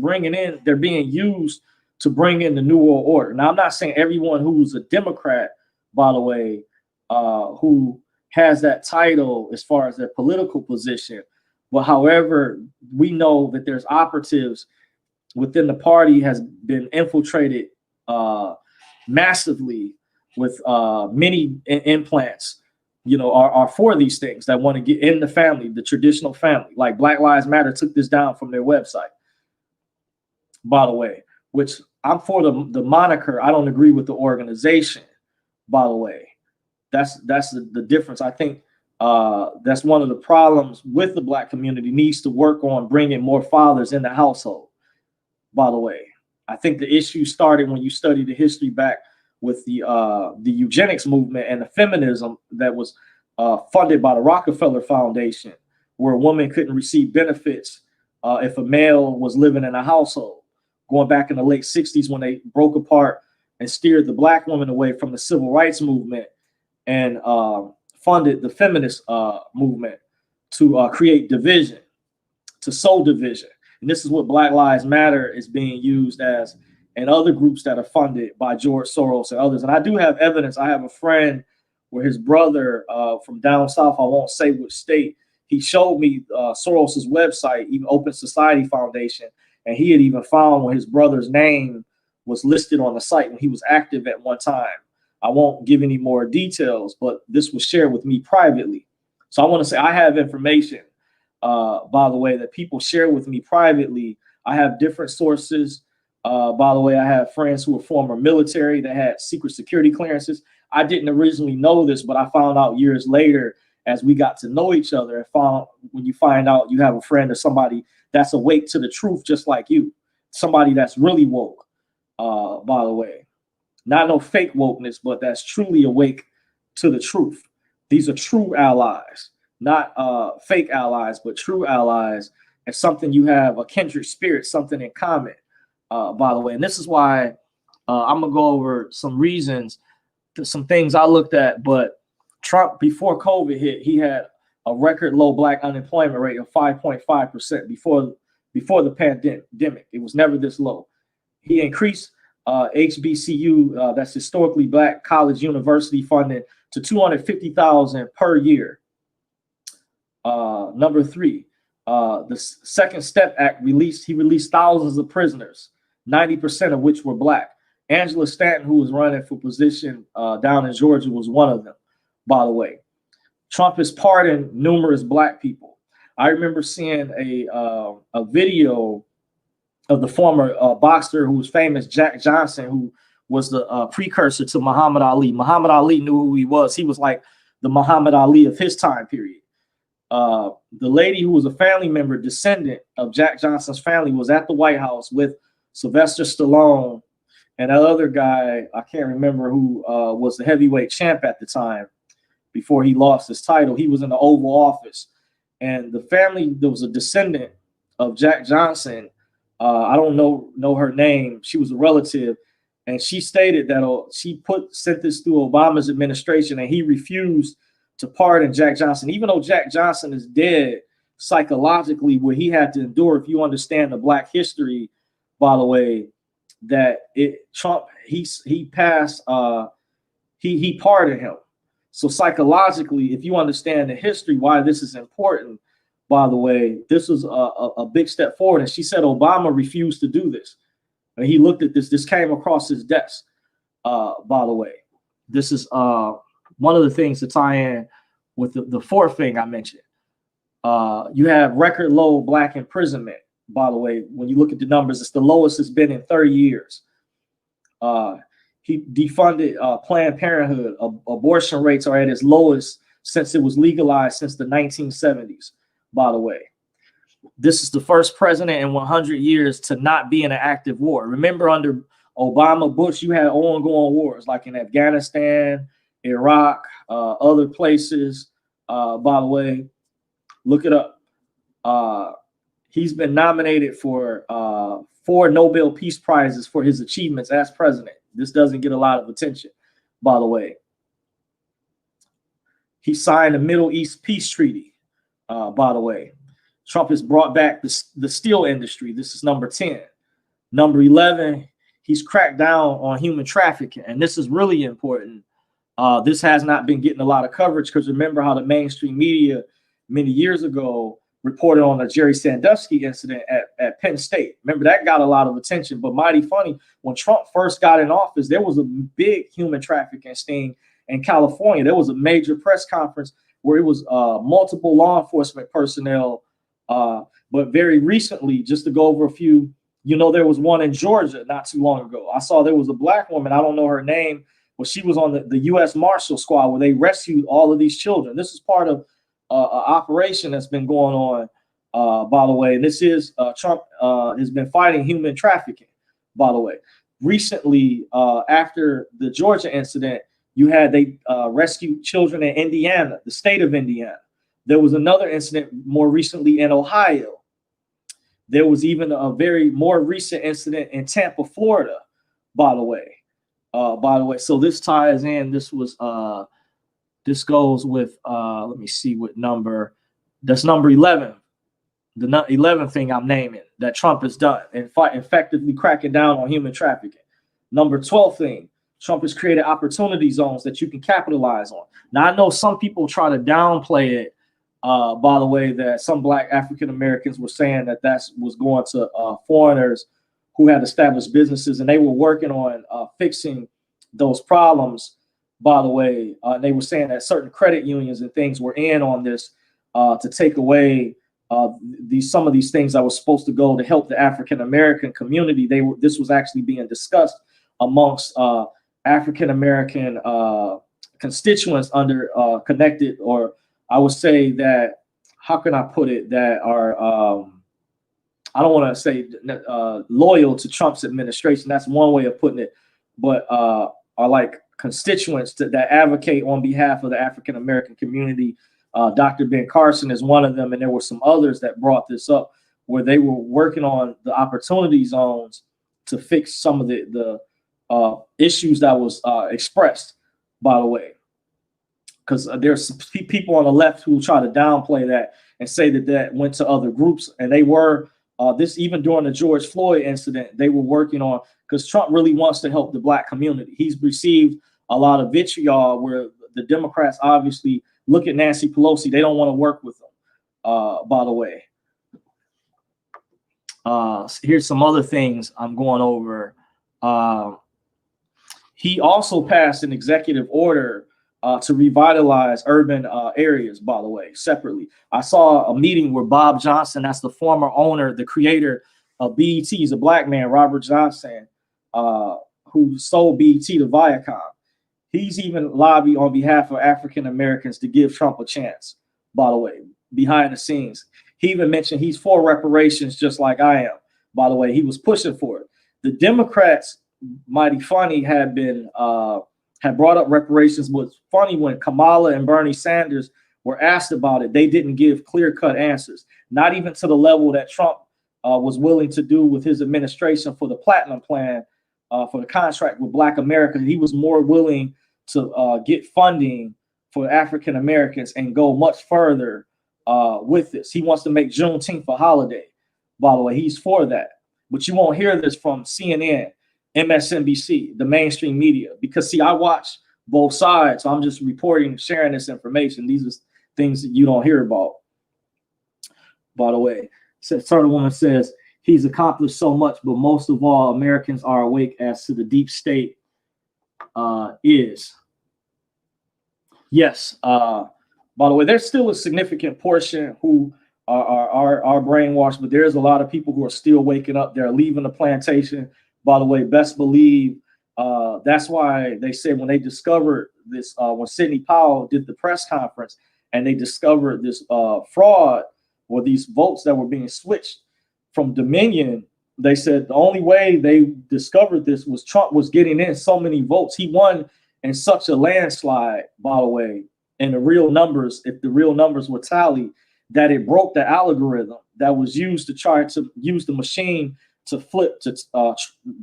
they're being used to bring in the New World Order. Now, I'm not saying everyone who's a Democrat, by the way, who has that title as far as their political position. But however, we know that there's operatives within the party has been infiltrated massively with many implants, are for these things that want to get in the family, the traditional family. Like Black Lives Matter took this down from their website, by the way, which I'm for the moniker. I don't agree with the organization, by the way. That's the difference. I think that's one of the problems with the Black community, needs to work on bringing more fathers in the household, by the way. I think the issue started when you study the history back with the eugenics movement and the feminism that was funded by the Rockefeller Foundation, where a woman couldn't receive benefits if a male was living in a household, going back in the late 60s when they broke apart and steered the Black woman away from the civil rights movement and funded the feminist movement to create division, to sow division. And this is what Black Lives Matter is being used as, and other groups that are funded by George Soros and others. And I do have evidence. I have a friend where his brother from down south, I won't say which state, he showed me Soros's website, even Open Society Foundation, and he had even found when his brother's name was listed on the site when he was active at one time. I won't give any more details, but this was shared with me privately. So I want to say I have information, by the way, that people share with me privately. I have different sources. By the way, I have friends who were former military that had secret security clearances. I didn't originally know this, but I found out years later as we got to know each other, and found when you find out you have a friend or somebody that's awake to the truth, just like you, somebody that's really woke, by the way, not no fake wokeness, but that's truly awake to the truth. These are true allies, not fake allies, but true allies, and something you have a kindred spirit, something in common, by the way. And this is why I'm gonna go over some reasons, some things I looked at. But Trump, before COVID hit, he had a record low black unemployment rate of 5.5% before the pandemic. It was never this low. He increased HBCU, that's historically black college university funding, to $250,000 per year. Number three, the Second Step Act he released thousands of prisoners, 90% of which were black. Angela Stanton, who was running for position down in Georgia, was one of them, by the way. Trump has pardoned numerous black people. I remember seeing a video of the former boxer who was famous, Jack Johnson, who was the precursor to Muhammad Ali. Muhammad Ali knew who he was. He was like the Muhammad Ali of his time period. The lady who was a family member, descendant of Jack Johnson's family, was at the White House with Sylvester Stallone and that other guy, I can't remember who was the heavyweight champ at the time before he lost his title. He was in the Oval Office. And the family, there was a descendant of Jack Johnson. I don't know her name. She was a relative. And she stated that she sent this through Obama's administration, and he refused to pardon Jack Johnson, even though Jack Johnson is dead psychologically, what he had to endure. If you understand the black history, by the way, that Trump, he passed, he pardoned him. So psychologically, if you understand the history, why this is important, by the way, this was a big step forward. And she said Obama refused to do this. And he looked at this. This came across his desk, by the way. This is one of the things to tie in with the fourth thing I mentioned. You have record low black imprisonment, by the way. When you look at the numbers, it's the lowest it's been in 30 years. He defunded Planned Parenthood. Abortion rates are at its lowest since it was legalized since the 1970s, by the way. This is the first president in 100 years to not be in an active war. Remember, under Obama, Bush, you had ongoing wars like in Afghanistan, Iraq, other places. By the way, look it up. He's been nominated for 4 Nobel Peace Prizes for his achievements as president. This doesn't get a lot of attention, by the way. He signed the Middle East Peace Treaty, by the way. Trump has brought back the steel industry. This is number 10. Number 11, he's cracked down on human trafficking. And this is really important. This has not been getting a lot of coverage because remember how the mainstream media many years ago reported on the Jerry Sandusky incident at Penn State. Remember, that got a lot of attention. But mighty funny, when Trump first got in office, there was a big human trafficking sting in California. There was a major press conference where it was multiple law enforcement personnel. But very recently, just to go over a few, there was one in Georgia not too long ago. I saw there was a black woman. I don't know her name, but she was on the U.S. Marshal Squad where they rescued all of these children. This is part of an operation that's been going on, by the way. And this is Trump has been fighting human trafficking, by the way. Recently, after the Georgia incident, they rescued children in Indiana, the state of Indiana. There was another incident more recently in Ohio. There was even a very more recent incident in Tampa, Florida, by the way. So this ties in. This goes with, let me see what number. That's number 11. The 11th thing I'm naming that Trump has done and effectively cracking down on human trafficking. Number 12 thing, Trump has created opportunity zones that you can capitalize on. Now, I know some people try to downplay it, by the way, that some black African Americans were saying that was going to foreigners who had established businesses, and they were working on fixing those problems, by the way. They were saying that certain credit unions and things were in on this to take away some of these things that were supposed to go to help the African American community. This was actually being discussed amongst African American constituents under connected or I would say that, how can I put it, that are, I don't want to say loyal to Trump's administration. That's one way of putting it, but are like constituents that advocate on behalf of the African American community. Dr. Ben Carson is one of them, and there were some others that brought this up, where they were working on the opportunity zones to fix some of the issues that was expressed, by the way. Because there's some people on the left who try to downplay that and say that that went to other groups, and they were, this even during the George Floyd incident, they were working on, because Trump really wants to help the Black community. He's received a lot of vitriol where the Democrats obviously look at Nancy Pelosi, they don't want to work with them, by the way. Here's some other things I'm going over. He also passed an executive order to revitalize urban areas, by the way, separately. I saw a meeting where Bob Johnson, that's the former owner, the creator of BET, he's a Black man, Robert Johnson, who sold BET to Viacom. He's even lobbied on behalf of African Americans to give Trump a chance, by the way, behind the scenes. He even mentioned he's for reparations just like I am, by the way. He was pushing for it. The Democrats, mighty funny, had brought up reparations. Was funny when Kamala and Bernie Sanders were asked about it, they didn't give clear-cut answers, not even to the level that Trump was willing to do with his administration for the Platinum Plan, for the contract with Black America. He was more willing to get funding for African Americans and go much further with this. He wants to make Juneteenth a holiday, by the way. He's for that. But you won't hear this from CNN, MSNBC, the mainstream media, because see, I watch both sides. So I'm just reporting, sharing this information. These are things that you don't hear about, by the way. Certain woman says he's accomplished so much, but most of all, Americans are awake as to the deep state is. Yes. By the way, there's still a significant portion who are brainwashed, but there's a lot of people who are still waking up. They're leaving the plantation. By the way, best believe that's why they said when they discovered this, when Sidney Powell did the press conference and they discovered this fraud or these votes that were being switched from Dominion, they said the only way they discovered this was Trump was getting in so many votes. He won in such a landslide, by the way, and the real numbers, if the real numbers were tallied, that it broke the algorithm that was used to try to use the machine to flip to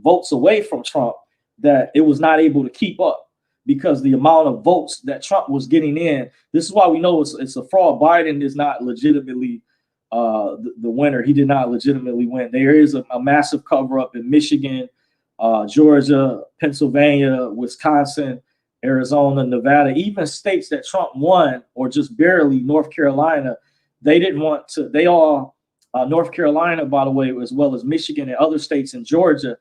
votes away from Trump, that it was not able to keep up because the amount of votes that Trump was getting in. This is why we know it's a fraud. Biden is not legitimately the winner. He did not legitimately win. There is a massive cover up in Michigan, Georgia, Pennsylvania, Wisconsin, Arizona, Nevada, even states that Trump won or just barely, North Carolina. They didn't want to, they all, North Carolina, by the way, as well as Michigan and other states in Georgia,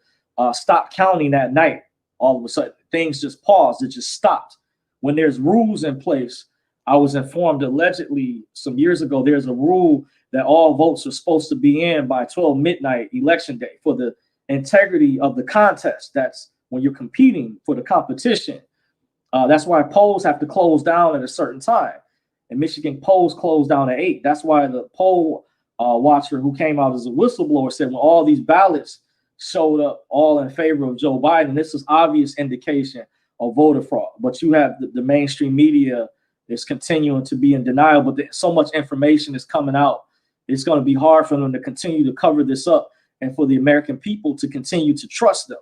stopped counting that night. All of a sudden, things just paused. It just stopped. When there's rules in place, I was informed allegedly some years ago, there's a rule that all votes are supposed to be in by 12 midnight election day for the integrity of the contest. That's when you're competing for the competition. That's why polls have to close down at a certain time. In Michigan, polls closed down at 8. That's why the poll watcher who came out as a whistleblower said when all these ballots showed up all in favor of Joe Biden, this is obvious indication of voter fraud. But you have the mainstream media is continuing to be in denial, but so much information is coming out. It's going to be hard for them to continue to cover this up and for the American people to continue to trust them,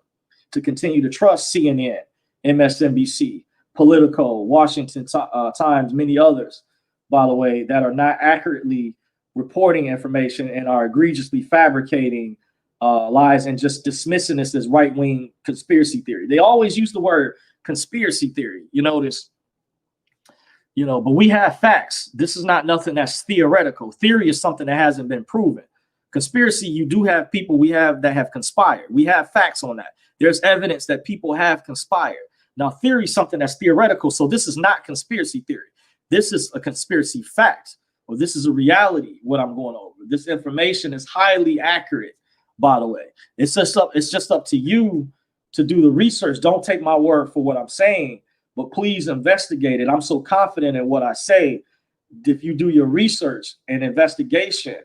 to continue to trust CNN, MSNBC, Politico, Washington Times, many others, by the way, that are not accurately reporting information and are egregiously fabricating lies and just dismissing this as right-wing conspiracy theory. They always use the word conspiracy theory, you notice, but we have facts. This is not nothing that's theoretical. Theory is something that hasn't been proven. Conspiracy, you do have people that have conspired. We have facts on that. There's evidence that people have conspired. Now, theory is something that's theoretical, so this is not conspiracy theory. This is a conspiracy fact, or this is a reality, what I'm going over. This information is highly accurate, by the way. It's just up to you to do the research. Don't take my word for what I'm saying, but please investigate it. I'm so confident in what I say if you do your research and investigation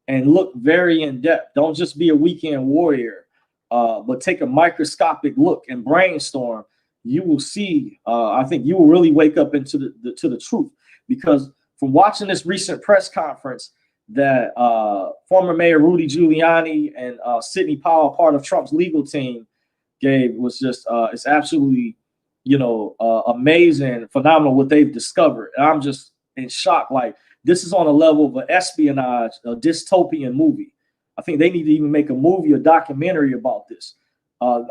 and look very in depth, don't just be a weekend warrior, but take a microscopic look and brainstorm, you will see, I think you will really wake up into the truth. Because from watching this recent press conference that former Mayor Rudy Giuliani and Sidney Powell, part of Trump's legal team, gave, was just, it's absolutely, amazing, phenomenal what they've discovered. And I'm just in shock. Like, this is on a level of an espionage, a dystopian movie. I think they need to even make a movie, a documentary about this.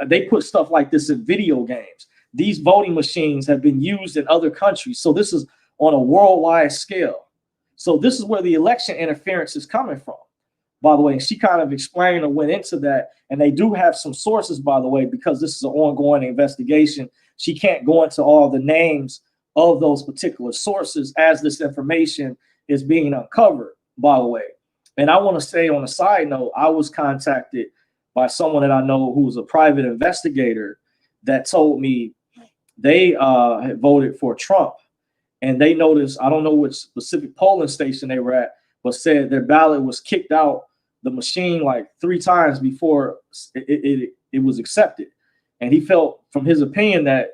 They put stuff like this in video games. These voting machines have been used in other countries. So this is on a worldwide scale. So this is where the election interference is coming from, by the way. And she kind of explained or went into that. And they do have some sources, by the way, because this is an ongoing investigation. She can't go into all the names of those particular sources as this information is being uncovered, by the way. And I want to say on a side note, I was contacted by someone that I know who's a private investigator that told me they had voted for Trump. And they noticed, I don't know which specific polling station they were at, but said their ballot was kicked out the machine like 3 times before it was accepted. And he felt, from his opinion, that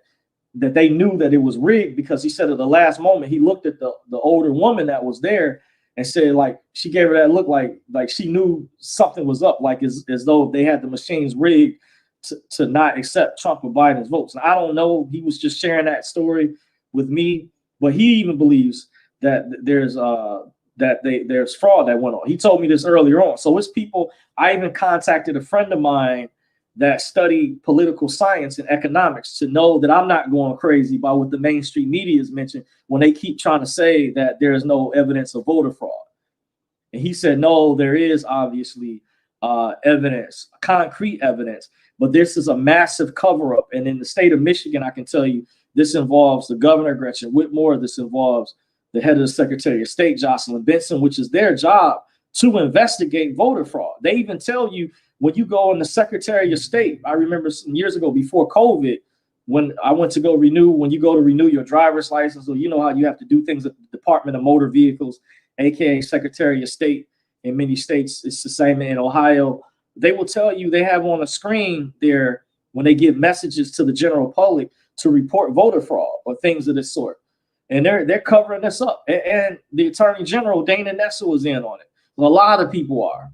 they knew that it was rigged, because he said at the last moment, he looked at the older woman that was there and said, like, she gave her that look like she knew something was up, like as though they had the machines rigged to not accept Trump or Biden's votes. And I don't know, he was just sharing that story with me, but he even believes that there's fraud that went on. He told me this earlier on. So it's people. I even contacted a friend of mine that studied political science and economics to know that I'm not going crazy by what the mainstream media is mentioning when they keep trying to say that there is no evidence of voter fraud. And he said, no, there is obviously evidence, concrete evidence, but this is a massive cover up. And in the state of Michigan, I can tell you, this involves the governor, Gretchen Whitmer. This involves the head of the Secretary of State, Jocelyn Benson, which is their job to investigate voter fraud. They even tell you, when you go in the Secretary of State, I remember some years ago before COVID, when I went to go renew, when you go to renew your driver's license, or you know how you have to do things at the Department of Motor Vehicles, aka Secretary of State. In many states, it's the same. In Ohio, they will tell you, they have on a screen there when they give messages to the general public to report voter fraud or things of this sort. And they're covering this up. And the Attorney General, Dana Nessel, is in on it. A lot of people are.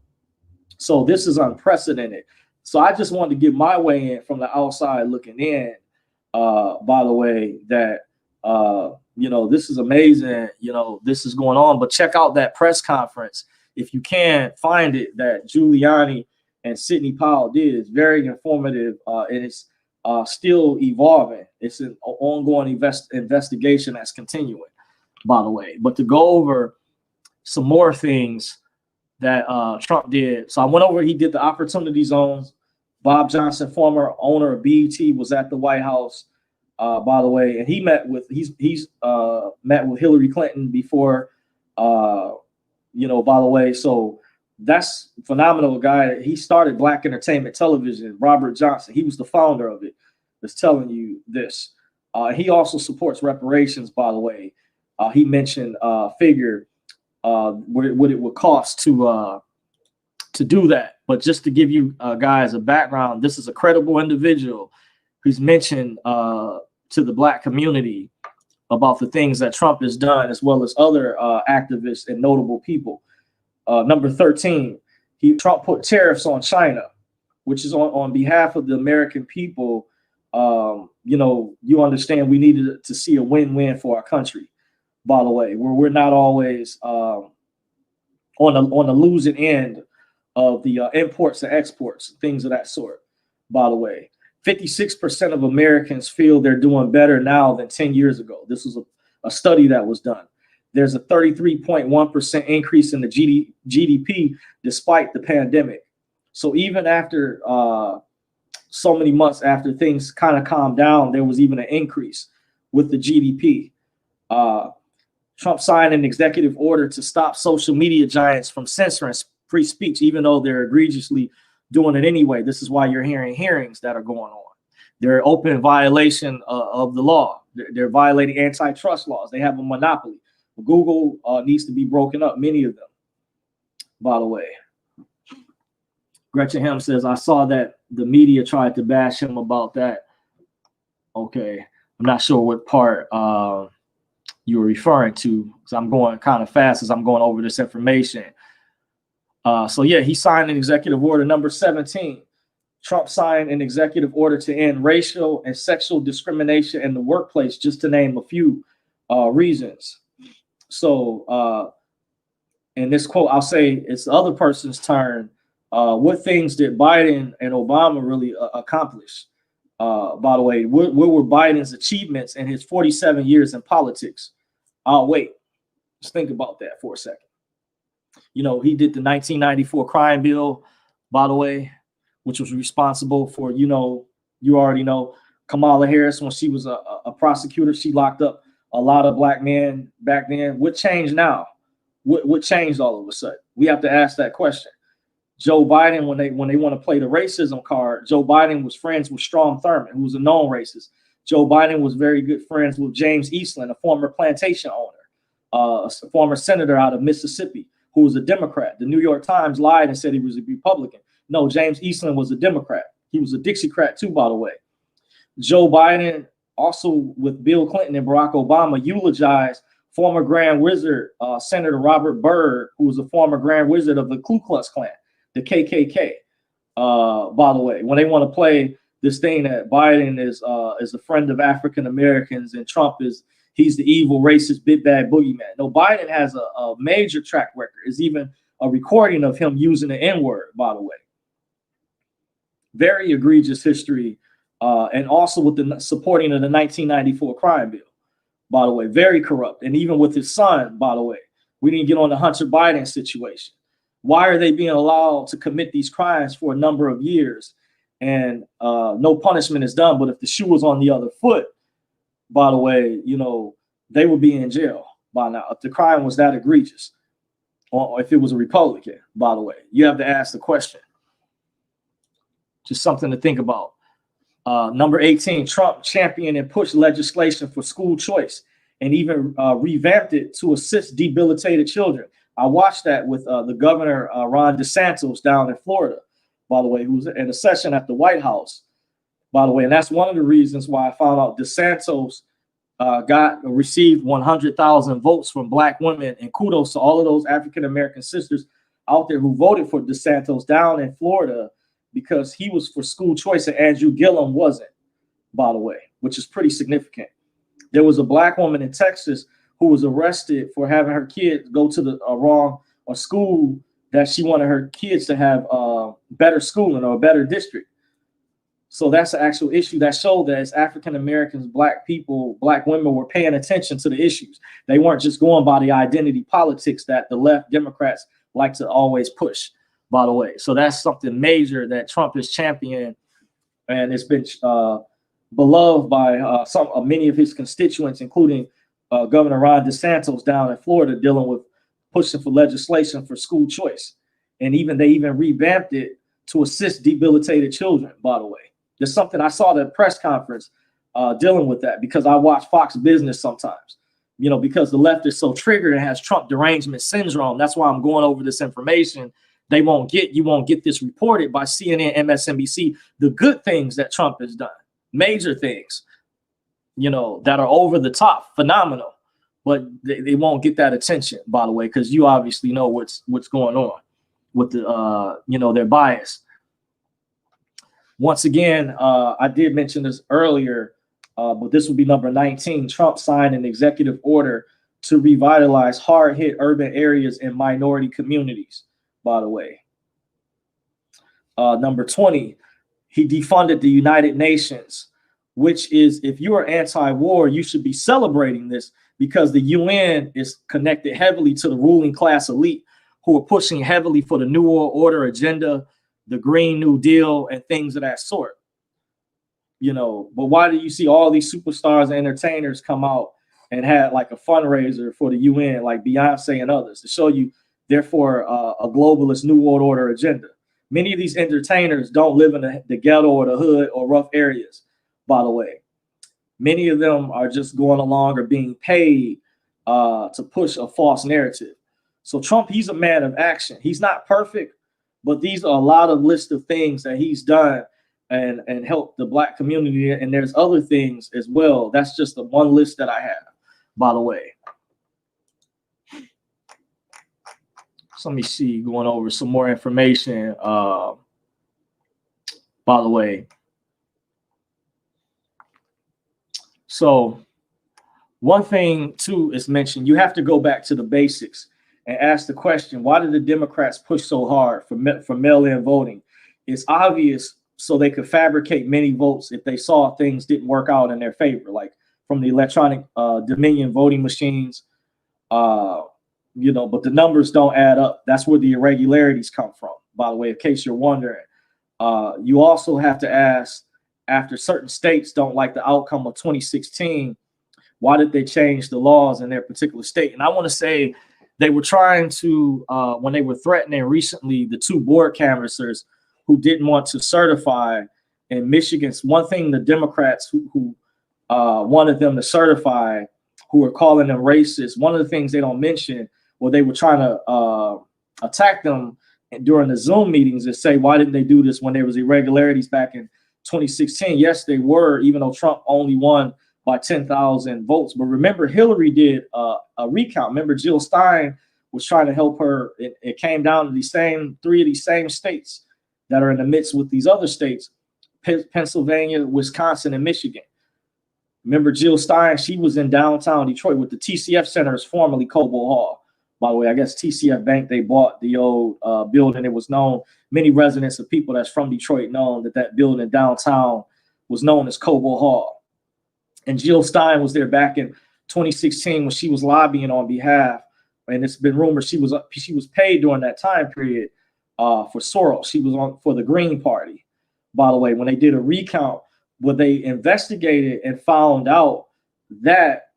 So this is unprecedented. So I just wanted to get my way in from the outside looking in, by the way, that, this is amazing. This is going on. But check out that press conference, if you can find it, that Giuliani and Sidney Powell did. It's very informative, and it's still evolving. It's an ongoing investigation that's continuing, by the way. But to go over some more things that Trump did. So I went over, he did the opportunity zones. Bob Johnson, former owner of BET, was at the White House, by the way, and he met with met with Hillary Clinton before, by the way. So that's a phenomenal guy. He started Black Entertainment Television, Robert Johnson. He was the founder of it. That's telling you this. He also supports reparations, by the way. He mentioned figure what it would cost to do that. But just to give you guys a background, this is a credible individual who's mentioned to the Black community about the things that Trump has done, as well as other activists and notable people. Number 13, Trump put tariffs on China, which is on behalf of the American people. You understand we needed to see a win-win for our country, by the way, where we're not always on the losing end of the imports and exports, things of that sort, by the way. 56% of Americans feel they're doing better now than 10 years ago. This was a study that was done. There's a 33.1% increase in the GDP despite the pandemic. So even after so many months after things kind of calmed down, there was even an increase with the GDP. Trump signed an executive order to stop social media giants from censoring free speech, even though they're egregiously doing it anyway. This is why you're hearing hearings that are going on. They're open violation of the law. They're violating antitrust laws. They have a monopoly. Google needs to be broken up, many of them, by the way. Gretchen Ham says, I saw that the media tried to bash him about that. Okay, I'm not sure what part you were referring to, because I'm going kind of fast as I'm going over this information. So yeah, he signed an executive order number 17. Trump signed an executive order to end racial and sexual discrimination in the workplace, just to name a few reasons. So in this quote, I'll say it's the other person's turn. What things did Biden and Obama really accomplish? By the way, what were Biden's achievements in his 47 years in politics? Wait, let's think about that for a second. You know, he did the 1994 crime bill, by the way, which was responsible for, you know, you already know, Kamala Harris, when she was a prosecutor, she locked up a lot of black men back then. What changed now? What changed all of a sudden? We have to ask that question. Joe Biden, when they want to play the racism card, Joe Biden was friends with Strom Thurmond, who was a known racist. Joe Biden was very good friends with James Eastland, a former plantation owner, a former senator out of Mississippi, who was a Democrat. The New York Times lied and said he was a Republican. No, James Eastland was a Democrat. He was a Dixiecrat too, by the way. Joe Biden, also with Bill Clinton and Barack Obama, eulogized former Grand Wizard, Senator Robert Byrd, who was a former Grand Wizard of the Ku Klux Klan, the KKK. By the way, when they want to play this thing that Biden is a friend of African Americans and Trump he's the evil, racist, big bad boogeyman. No, Biden has a major track record. There's even a recording of him using the N-word, by the way. Very egregious history, and also with the supporting of the 1994 crime bill, by the way. Very corrupt. And even with his son, by the way. We didn't get on the Hunter Biden situation. Why are they being allowed to commit these crimes for a number of years and no punishment is done? But if the shoe was on the other foot, by the way, you know, they would be in jail by now if the crime was that egregious, or if it was a Republican, by the way. You have to ask the question. Just something to think about. Number 18, Trump championed and pushed legislation for school choice and even revamped it to assist debilitated children. I watched that with the governor, Ron DeSantis, down in Florida, by the way, who was in a session at the White House, by the way. And that's one of the reasons why I found out DeSantis received 100,000 votes from black women. And kudos to all of those African-American sisters out there who voted for DeSantis down in Florida, because he was for school choice and Andrew Gillum wasn't, by the way, which is pretty significant. There was a black woman in Texas who was arrested for having her kids go to the wrong school that she wanted her kids to have better schooling or a better district. So that's an actual issue that showed that as African Americans, black people, black women were paying attention to the issues. They weren't just going by the identity politics that the left Democrats like to always push, by the way. So that's something major that Trump is championing, and it's been beloved by many of his constituents, including Governor Ron DeSantis down in Florida, dealing with pushing for legislation for school choice. And they even revamped it to assist debilitated children, by the way. There's something I saw at a press conference dealing with that, because I watch Fox Business sometimes, you know, because the left is so triggered and has Trump derangement syndrome. That's why I'm going over this information. You won't get this reported by CNN, MSNBC, the good things that Trump has done, major things, you know, that are over the top, phenomenal, but they won't get that attention, by the way, because you obviously know what's going on with the, you know, their bias. Once again, I did mention this earlier, but this will be number 19. Trump signed an executive order to revitalize hard-hit urban areas and minority communities, by the way. Number 20, he defunded the United Nations, which is, if you are anti-war, you should be celebrating this, because the UN is connected heavily to the ruling class elite who are pushing heavily for the New World Order agenda, the Green New Deal, and things of that sort. You know, but why do you see all these superstars and entertainers come out and had like a fundraiser for the UN, like Beyonce and others, to show you, therefore, a globalist New World Order agenda? Many of these entertainers don't live in the ghetto or the hood or rough areas, by the way. Many of them are just going along or being paid to push a false narrative. So Trump, he's a man of action. He's not perfect, but these are a lot of list of things that he's done and helped the Black community. And there's other things as well. That's just the one list that I have, by the way. So let me see, going over some more information, by the way. So one thing, too, is mentioned. You have to go back to the basics and ask the question, why did the Democrats push so hard for mail-in voting? It's obvious so they could fabricate many votes if they saw things didn't work out in their favor, like from the electronic Dominion voting machines, you know, but the numbers don't add up. That's where the irregularities come from, by the way, in case you're wondering. You also have to ask, after certain states don't like the outcome of 2016, why did they change the laws in their particular state? And I want to say they were trying to, when they were threatening recently the 2 board canvassers who didn't want to certify in Michigan. One thing the Democrats who wanted them to certify, who were calling them racist, one of the things they don't mention, well, they were trying to attack them during the Zoom meetings and say, why didn't they do this when there was irregularities back in 2016? Yes, they were, even though Trump only won by 10,000 votes. But remember, Hillary did a recount. Remember, Jill Stein was trying to help her. It came down to these same 3 of these same states that are in the midst with these other states, Pennsylvania, Wisconsin, and Michigan. Remember, Jill Stein, she was in downtown Detroit with the TCF Center, is formerly Cobo Hall. By the way, I guess TCF Bank, they bought the old building. It was known, many residents of people that's from Detroit known that building downtown was known as Cobo Hall. And Jill Stein was there back in 2016 when she was lobbying on behalf, and it's been rumored she was paid during that time period for Soros. She was on for the Green Party, by the way, when they did a recount, where they investigated and found out that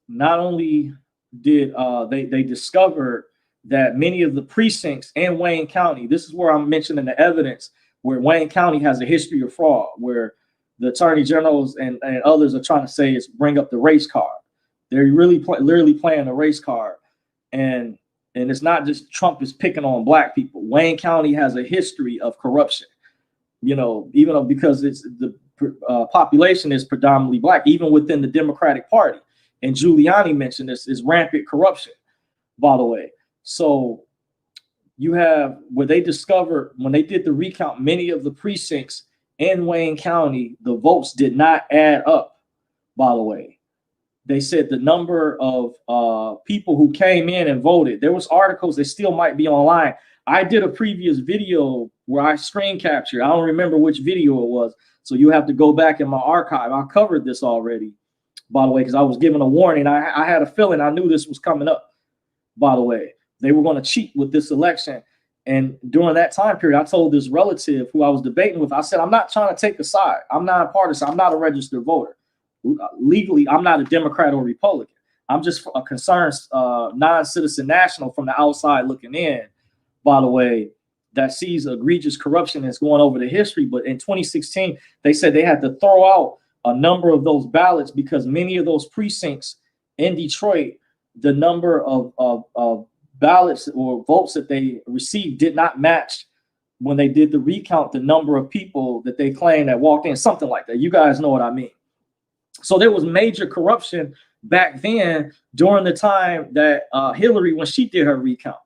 not only did they discovered that many of the precincts in Wayne County, this is where I'm mentioning the evidence, where Wayne County has a history of fraud, where the attorney generals and others are trying to say is bring up the race card. They're really literally playing the race card. And it's not just Trump is picking on Black people. Wayne County has a history of corruption, you know, even though because it's the population is predominantly Black, even within the Democratic Party. And Giuliani mentioned this, is rampant corruption, by the way. So you have where they discovered when they did the recount, many of the precincts in Wayne County, the votes did not add up, by the way. They said the number of people who came in and voted, there was articles that still might be online. I did a previous video where I screen captured. I don't remember which video it was. So you have to go back in my archive. I covered this already, by the way, because I was given a warning. I had a feeling I knew this was coming up, by the way. They were going to cheat with this election. And during that time period, I told this relative who I was debating with, I said, I'm not trying to take a side. I'm not a partisan. I'm not a registered voter. Legally, I'm not a Democrat or Republican. I'm just a concerned non-citizen national from the outside looking in, by the way, that sees egregious corruption that's going over the history. But in 2016, they said they had to throw out a number of those ballots because many of those precincts in Detroit, the number of ballots or votes that they received did not match when they did the recount, the number of people that they claimed that walked in, something like that. You guys know what I mean. So there was major corruption back then during the time that Hillary, when she did her recount.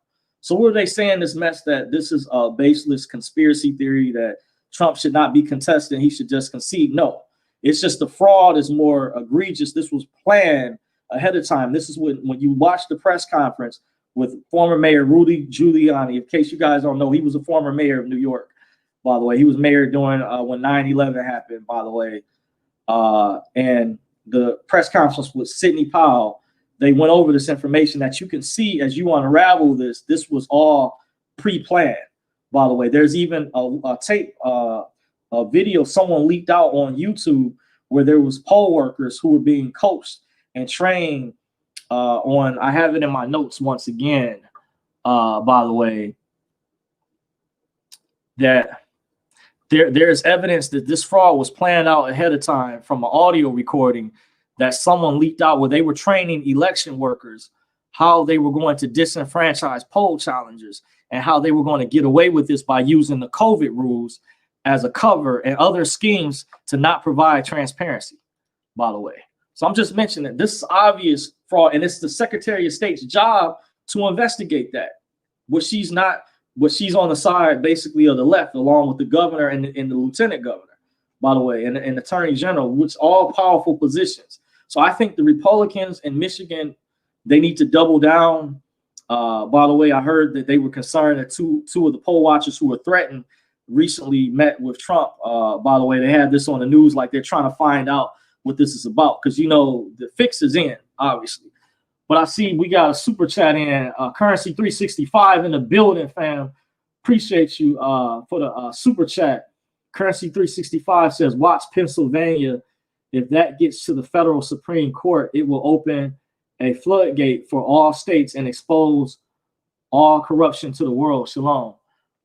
So were they saying this mess that this is a baseless conspiracy theory that Trump should not be contested, he should just concede? No, it's just the fraud is more egregious. This was planned ahead of time. This is when you watch the press conference with former Mayor Rudy Giuliani. In case you guys don't know, he was a former mayor of New York, by the way. He was mayor during when 9/11 happened, by the way. And the press conference with Sidney Powell, they went over this information that you can see as you unravel this. This was all pre-planned, by the way. There's even a tape, a video someone leaked out on YouTube where there was poll workers who were being coached and trained on, I have it in my notes once again, by the way, that there's evidence that this fraud was planned out ahead of time from an audio recording that someone leaked out where they were training election workers how they were going to disenfranchise poll challengers and how they were going to get away with this by using the COVID rules as a cover and other schemes to not provide transparency, by the way. So I'm just mentioning this is obvious fraud, and it's the Secretary of State's job to investigate that. But she's not, but she's on the side basically of the left, along with the governor and the lieutenant governor, by the way, and attorney general, which all powerful positions. So I think the Republicans in Michigan, they need to double down. By the way, I heard that they were concerned that two of the poll watchers who were threatened recently met with Trump. By the way, they had this on the news, like they're trying to find out what this is about, because you know the fix is in, obviously. But I see we got a super chat in, Currency 365 in the building, fam. Appreciate you for the super chat. Currency 365 says, watch Pennsylvania. If that gets to the federal Supreme Court, it will open a floodgate for all states and expose all corruption to the world. Shalom.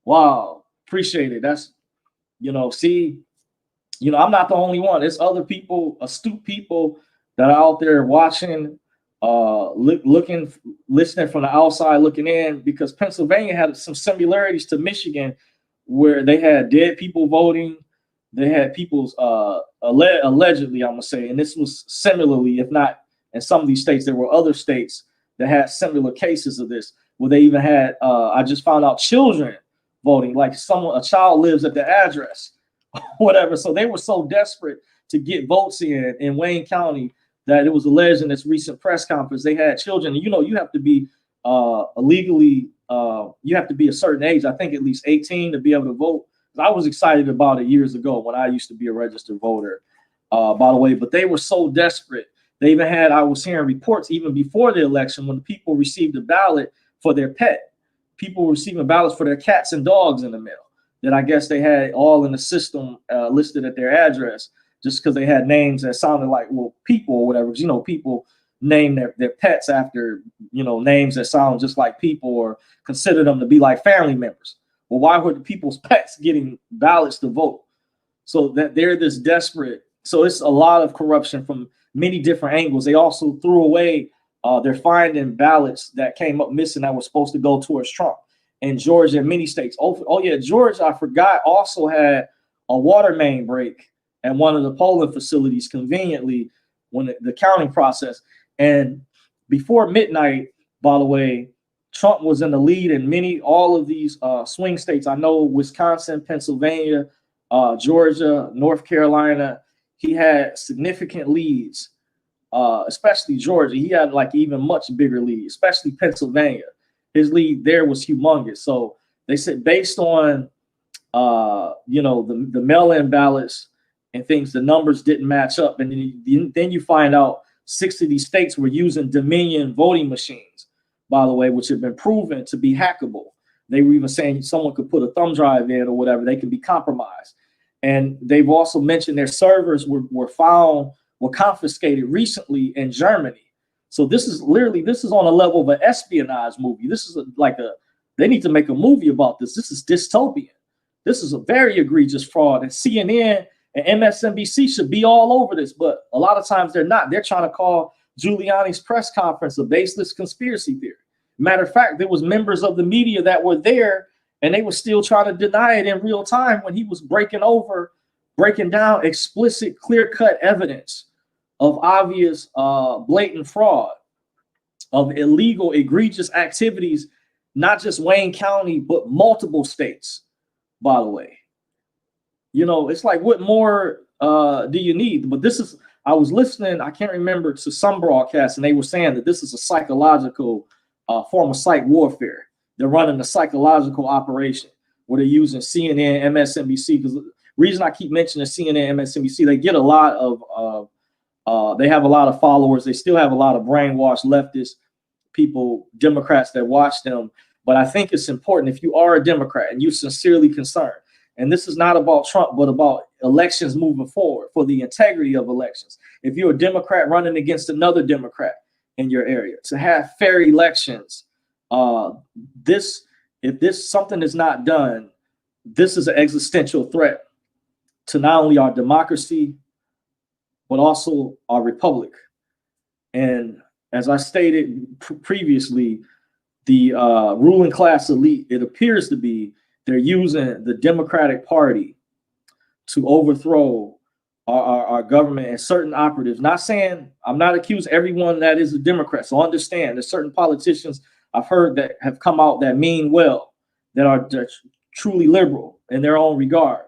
Wow. Appreciate it. That's, you know, see, you know, I'm not the only one. There's other people, astute people that are out there watching, looking, listening from the outside, looking in, because Pennsylvania had some similarities to Michigan, where they had dead people voting. They had people's allegedly, I'm gonna say, and this was similarly, if not in some of these states, there were other states that had similar cases of this, where they even had, I just found out, children voting, like a child lives at the address, whatever. So they were so desperate to get votes in Wayne County that it was alleged in this recent press conference they had children. And, you know, you have to be legally, you have to be a certain age, I think at least 18 to be able to vote. I was excited about it years ago when I used to be a registered voter, by the way, but they were so desperate. They even had, I was hearing reports even before the election, when people received a ballot for their pet, people were receiving ballots for their cats and dogs in the mail, that I guess they had all in the system listed at their address, just because they had names that sounded like, well, people or whatever. Because, you know, people name their pets after, you know, names that sound just like people or consider them to be like family members. Well, why were the people's pets getting ballots to vote? So that they're this desperate. So it's a lot of corruption from many different angles. They also threw away, they're finding ballots that came up missing that were supposed to go towards Trump in Georgia and many states. Oh yeah, Georgia, I forgot, also had a water main break at one of the polling facilities conveniently when the counting process. And before midnight, by the way, Trump was in the lead in all of these swing states. I know Wisconsin, Pennsylvania, Georgia, North Carolina. He had significant leads, especially Georgia. He had like even much bigger lead, especially Pennsylvania. His lead there was humongous. So they said based on, you know, the mail-in ballots and things, the numbers didn't match up. And then you find out 6 of these states were using Dominion voting machines, by the way, which have been proven to be hackable. They were even saying someone could put a thumb drive in or whatever, they could be compromised. And they've also mentioned their servers were confiscated recently in Germany. So this is on a level of an espionage movie. This is they need to make a movie about this. This is dystopian. This is a very egregious fraud. And CNN and MSNBC should be all over this, but a lot of times they're not. They're trying to call Giuliani's press conference a baseless conspiracy theory. Matter of fact, there was members of the media that were there, and they were still trying to deny it in real time when he was breaking down explicit, clear-cut evidence of obvious, blatant fraud, of illegal, egregious activities, not just Wayne County, but multiple states, by the way. You know, it's like, what more do you need? But I was listening, I can't remember, to some broadcast, and they were saying that this is a psychological form of psych warfare. They're running a psychological operation where they're using CNN, MSNBC, because the reason I keep mentioning CNN, MSNBC, they get a lot of, they have a lot of followers. They still have a lot of brainwashed leftist people, Democrats that watch them. But I think it's important, if you are a Democrat and you're sincerely concerned, and this is not about Trump, but about elections moving forward, for the integrity of elections. If you're a Democrat running against another Democrat in your area, to have fair elections, if something is not done, this is an existential threat to not only our democracy, but also our republic. And as I stated previously, the ruling class elite, it appears to be, they're using the Democratic Party to overthrow our government and certain operatives. Not saying, I'm not accusing everyone that is a Democrat. So understand there's certain politicians I've heard that have come out that mean well, that are truly liberal in their own regard,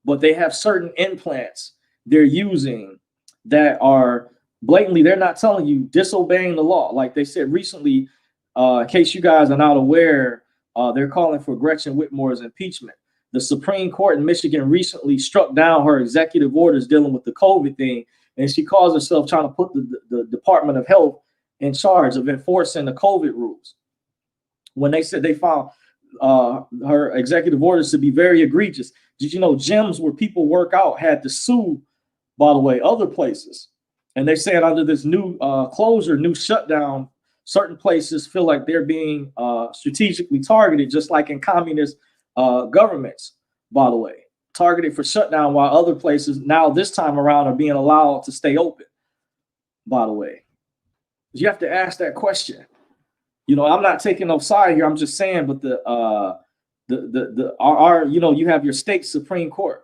but they have certain implants they're using that are blatantly, they're not telling you, disobeying the law. Like they said recently, in case you guys are not aware, they're calling for Gretchen Whitmer's impeachment. The Supreme Court in Michigan recently struck down her executive orders dealing with the COVID thing, and she calls herself trying to put the Department of Health in charge of enforcing the COVID rules, when they said they found her executive orders to be very egregious. Did you know gyms where people work out had to sue, by the way, other places? And they said under this new closure, new shutdown, certain places feel like they're being strategically targeted, just like in communist governments, by the way, targeted for shutdown, while other places now this time around are being allowed to stay open, by the way. You have to ask that question. You know, I'm not taking no side here. I'm just saying, but our you know, you have your state Supreme Court.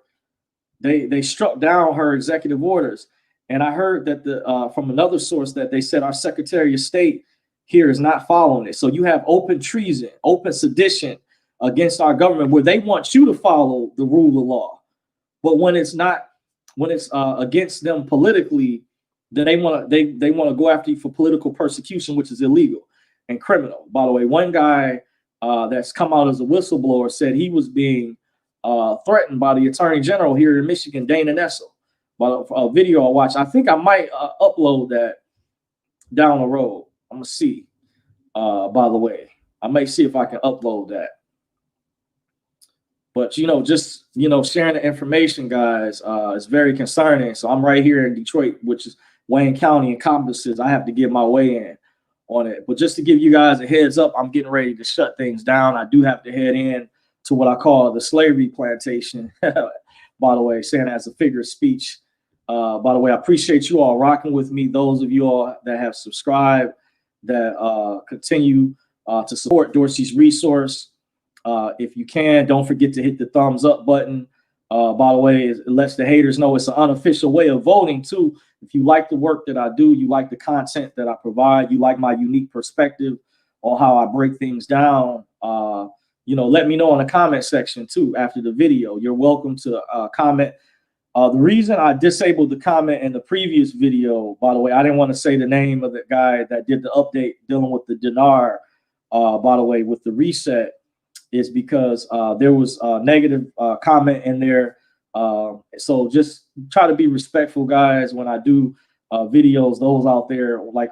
They struck down her executive orders. And I heard that from another source that they said our Secretary of State here is not following it. So you have open treason, open sedition against our government, where they want you to follow the rule of law. But when it's not, when it's against them politically, then they want to go after you for political persecution, which is illegal and criminal. By the way, one guy that's come out as a whistleblower said he was being threatened by the Attorney General here in Michigan, Dana Nessel, by a video I watched. I think I might upload that down the road. I'm gonna see. By the way, I may see if I can upload that. But you know, just sharing the information, guys, is very concerning. So I'm right here in Detroit, which is Wayne County encompasses. I have to give my way in on it. But just to give you guys a heads up, I'm getting ready to shut things down. I do have to head in to what I call the slavery plantation. By the way, saying that as a figure of speech. By the way, I appreciate you all rocking with me. Those of you all that have subscribed, that continue to support Dorsey's Resource. If you can, don't forget to hit the thumbs up button. By the way, it lets the haters know it's an unofficial way of voting too. If you like the work that I do, you like the content that I provide, you like my unique perspective on how I break things down, let me know in the comment section too after the video. You're welcome to comment. The reason I disabled the comment in the previous video, by the way, I didn't want to say the name of the guy that did the update dealing with the dinar, by the way, with the reset, is because there was a negative comment in there. So just try to be respectful, guys, when I do videos, those out there, like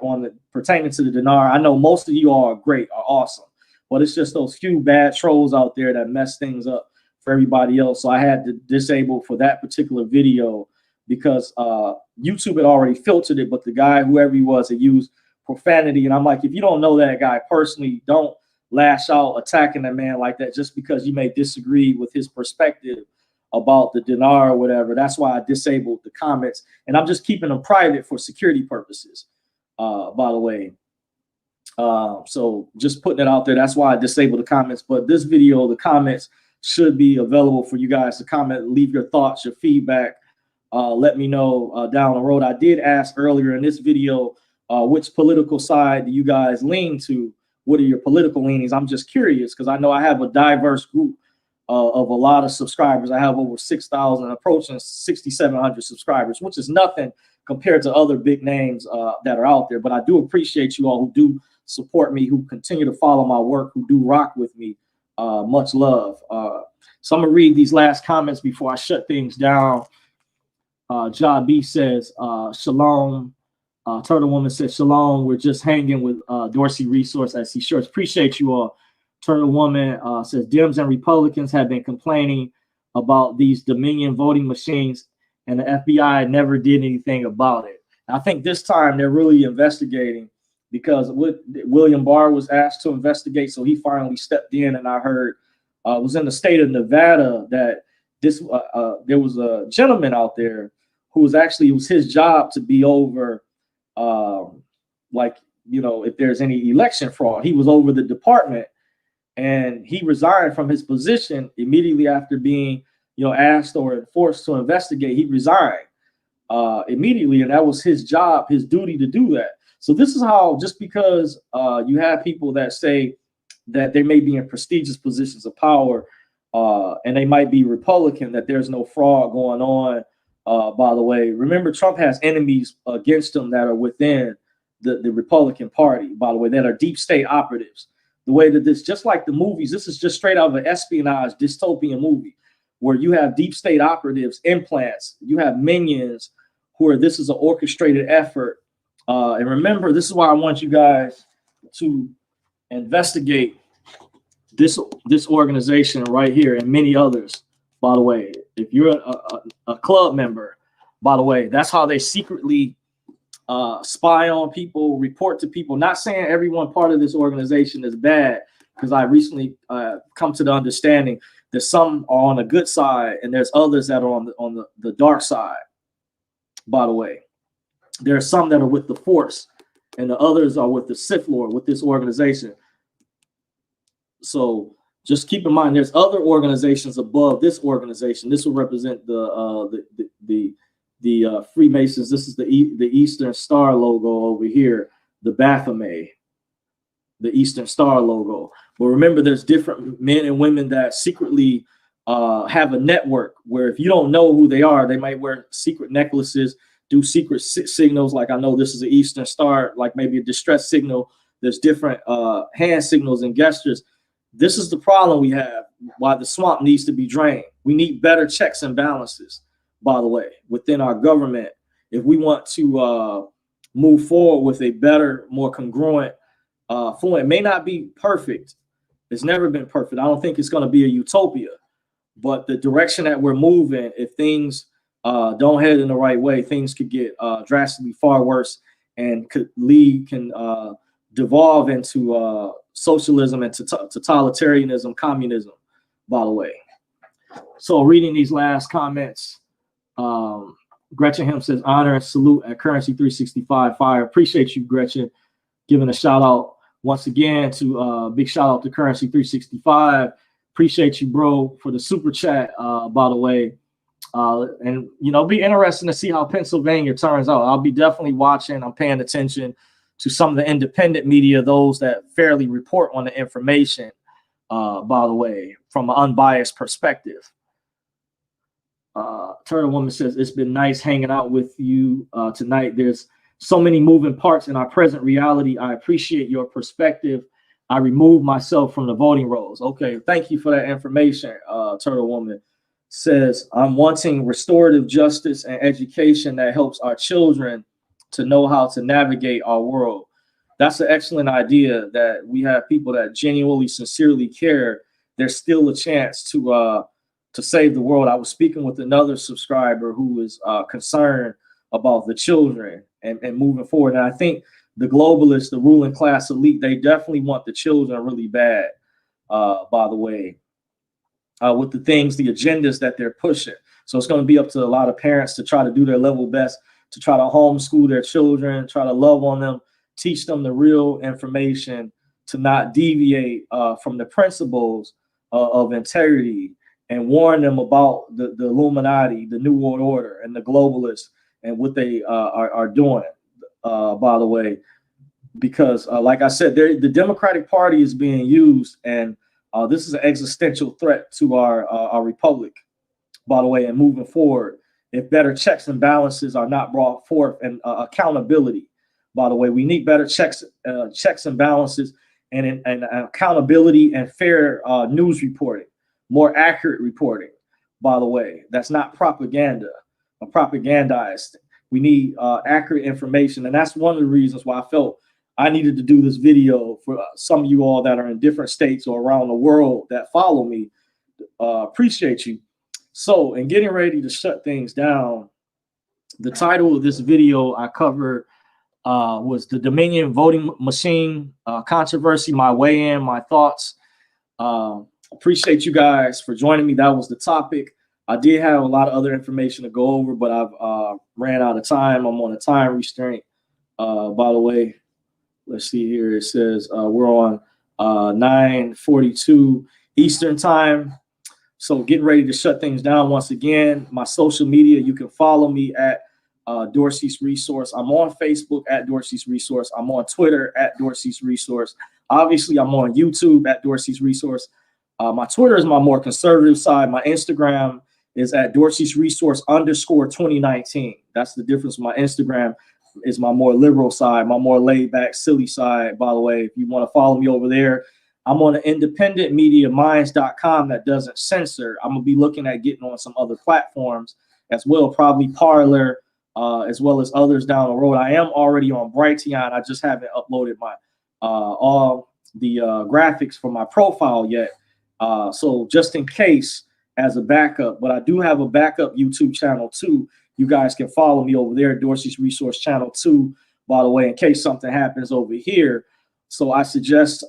pertaining to the dinar. I know most of you all are great, are awesome, but it's just those few bad trolls out there that mess things up for everybody else. So I had to disable for that particular video because YouTube had already filtered it, but the guy, whoever he was, had used profanity. And I'm like, if you don't know that guy personally, don't lash out attacking that man like that just because you may disagree with his perspective about the dinar or whatever. That's why I disabled the comments, and I'm just keeping them private for security purposes, by the way. So just putting it out there. That's why I disabled the comments. But this video, the comments should be available for you guys to comment, leave your thoughts, your feedback. Let me know down the road. I did ask earlier in this video, which political side do you guys lean to? What are your political leanings? I'm just curious because I know I have a diverse group of a lot of subscribers. I have over 6,000, approaching 6,700 subscribers, which is nothing compared to other big names that are out there. But I do appreciate you all who do support me, who continue to follow my work, who do rock with me. Much love. So I'm gonna read these last comments before I shut things down. Ja B says, shalom. Turtle Woman says, shalom. We're just hanging with Dorsey Resource as he shirts. Appreciate you all. Turtle Woman says, Dems and Republicans have been complaining about these Dominion voting machines, and the FBI never did anything about it. I think this time they're really investigating, because William Barr was asked to investigate, so he finally stepped in. And I heard it was in the state of Nevada that there was a gentleman out there who was actually, it was his job to be over, like, you know, if there's any election fraud. He was over the department, and he resigned from his position immediately after being, you know, asked or forced to investigate. He resigned immediately, and that was his job, his duty to do that. So this is how, just because you have people that say that they may be in prestigious positions of power, and they might be Republican, that there's no fraud going on. By the way, remember, Trump has enemies against him that are within the Republican Party, by the way, that are deep state operatives. The way that this, just like the movies, this is just straight out of an espionage dystopian movie, where you have deep state operatives, implants, you have minions, who are, this is an orchestrated effort. And remember, this is why I want you guys to investigate this organization right here and many others. By the way, if you're a club member, by the way, that's how they secretly spy on people, report to people. Not saying everyone part of this organization is bad, because I recently come to the understanding that some are on the good side and there's others that are on the dark side. By the way, there are some that are with the Force, and the others are with the Sith Lord, with this organization. So just keep in mind, there's other organizations above this organization. This will represent the Freemasons. This is the Eastern Star logo over here, the Baphomet, the Eastern Star logo. But remember, there's different men and women that secretly have a network where, if you don't know who they are, they might wear secret necklaces, do secret signals. Like, I know this is an Eastern Star, like maybe a distress signal. There's different hand signals and gestures. This is the problem we have, why the swamp needs to be drained. We need better checks and balances, by the way, within our government, if we want to move forward with a better, more congruent form. It may not be perfect. It's never been perfect. I don't think it's going to be a utopia, but the direction that we're moving, if things don't head in the right way, things could get drastically far worse, and can devolve into socialism and totalitarianism, communism, by the way. So reading these last comments, Gretchen Hemp says, honor and salute at Currency 365 Fire. Appreciate you, Gretchen, giving a shout out once again to big shout out to Currency 365. Appreciate you, bro, for the super chat, by the way. And, you know, be interesting to see how Pennsylvania turns out. I'll be definitely watching. I'm paying attention to some of the independent media, those that fairly report on the information, by the way, from an unbiased perspective. Turtle Woman says, it's been nice hanging out with you tonight. There's so many moving parts in our present reality. I appreciate your perspective. I remove myself from the voting rolls. Okay, thank you for that information. Turtle Woman says, I'm wanting restorative justice and education that helps our children to know how to navigate our world. That's an excellent idea, that we have people that genuinely, sincerely care. There's still a chance to save the world. I was speaking with another subscriber who is concerned about the children and moving forward. And I think the globalists, the ruling class elite, they definitely want the children really bad, by the way, with the things, the agendas that they're pushing. So it's going to be up to a lot of parents to try to do their level best to try to homeschool their children, try to love on them, teach them the real information, to not deviate from the principles of integrity, and warn them about the Illuminati, the New World Order, and the globalists, and what they are doing, by the way. Because like I said, the Democratic Party is being used, and this is an existential threat to our republic, by the way, and moving forward, if better checks and balances are not brought forth, and accountability, by the way, we need better checks and balances, and accountability, and fair news reporting, more accurate reporting, by the way. That's not propaganda or propagandized. We need accurate information, and that's one of the reasons why I felt I needed to do this video for some of you all that are in different states or around the world that follow me. Appreciate you. So, in getting ready to shut things down, the title of this video I covered was the Dominion voting machine controversy, my weigh-in, my thoughts. Appreciate you guys for joining me. That was the topic. I did have a lot of other information to go over, but I've ran out of time. I'm on a time restraint. By the way, let's see here. It says we're on 9:42 Eastern time. So getting ready to shut things down once again. My social media, you can follow me at Dorsey's Resource. I'm on Facebook at Dorsey's Resource. I'm on Twitter at Dorsey's Resource. Obviously, I'm on YouTube at Dorsey's Resource. My Twitter is my more conservative side. My Instagram is at Dorsey's Resource _2019. That's the difference. My Instagram is my more liberal side, my more laid back, silly side. By the way, if you want to follow me over there, I'm on an independent media, minds.com, that doesn't censor. I'm going to be looking at getting on some other platforms as well, probably Parler, as well as others down the road. I am already on Brighteon. I just haven't uploaded my all the graphics for my profile yet. So just in case, as a backup, but I do have a backup YouTube channel too. You guys can follow me over there, Dorsey's Resource Channel 2, by the way, in case something happens over here. So I suggest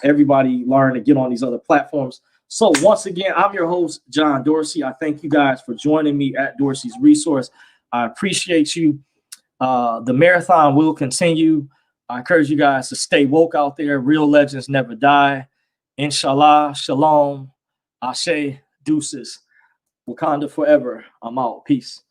everybody learn to get on these other platforms. So once again, I'm your host, John Dorsey. I thank you guys for joining me at Dorsey's Resource. I appreciate you. The marathon will continue. I encourage you guys to stay woke out there. Real legends never die. Inshallah, shalom, ashe, deuces. Wakanda forever. I'm out. Peace.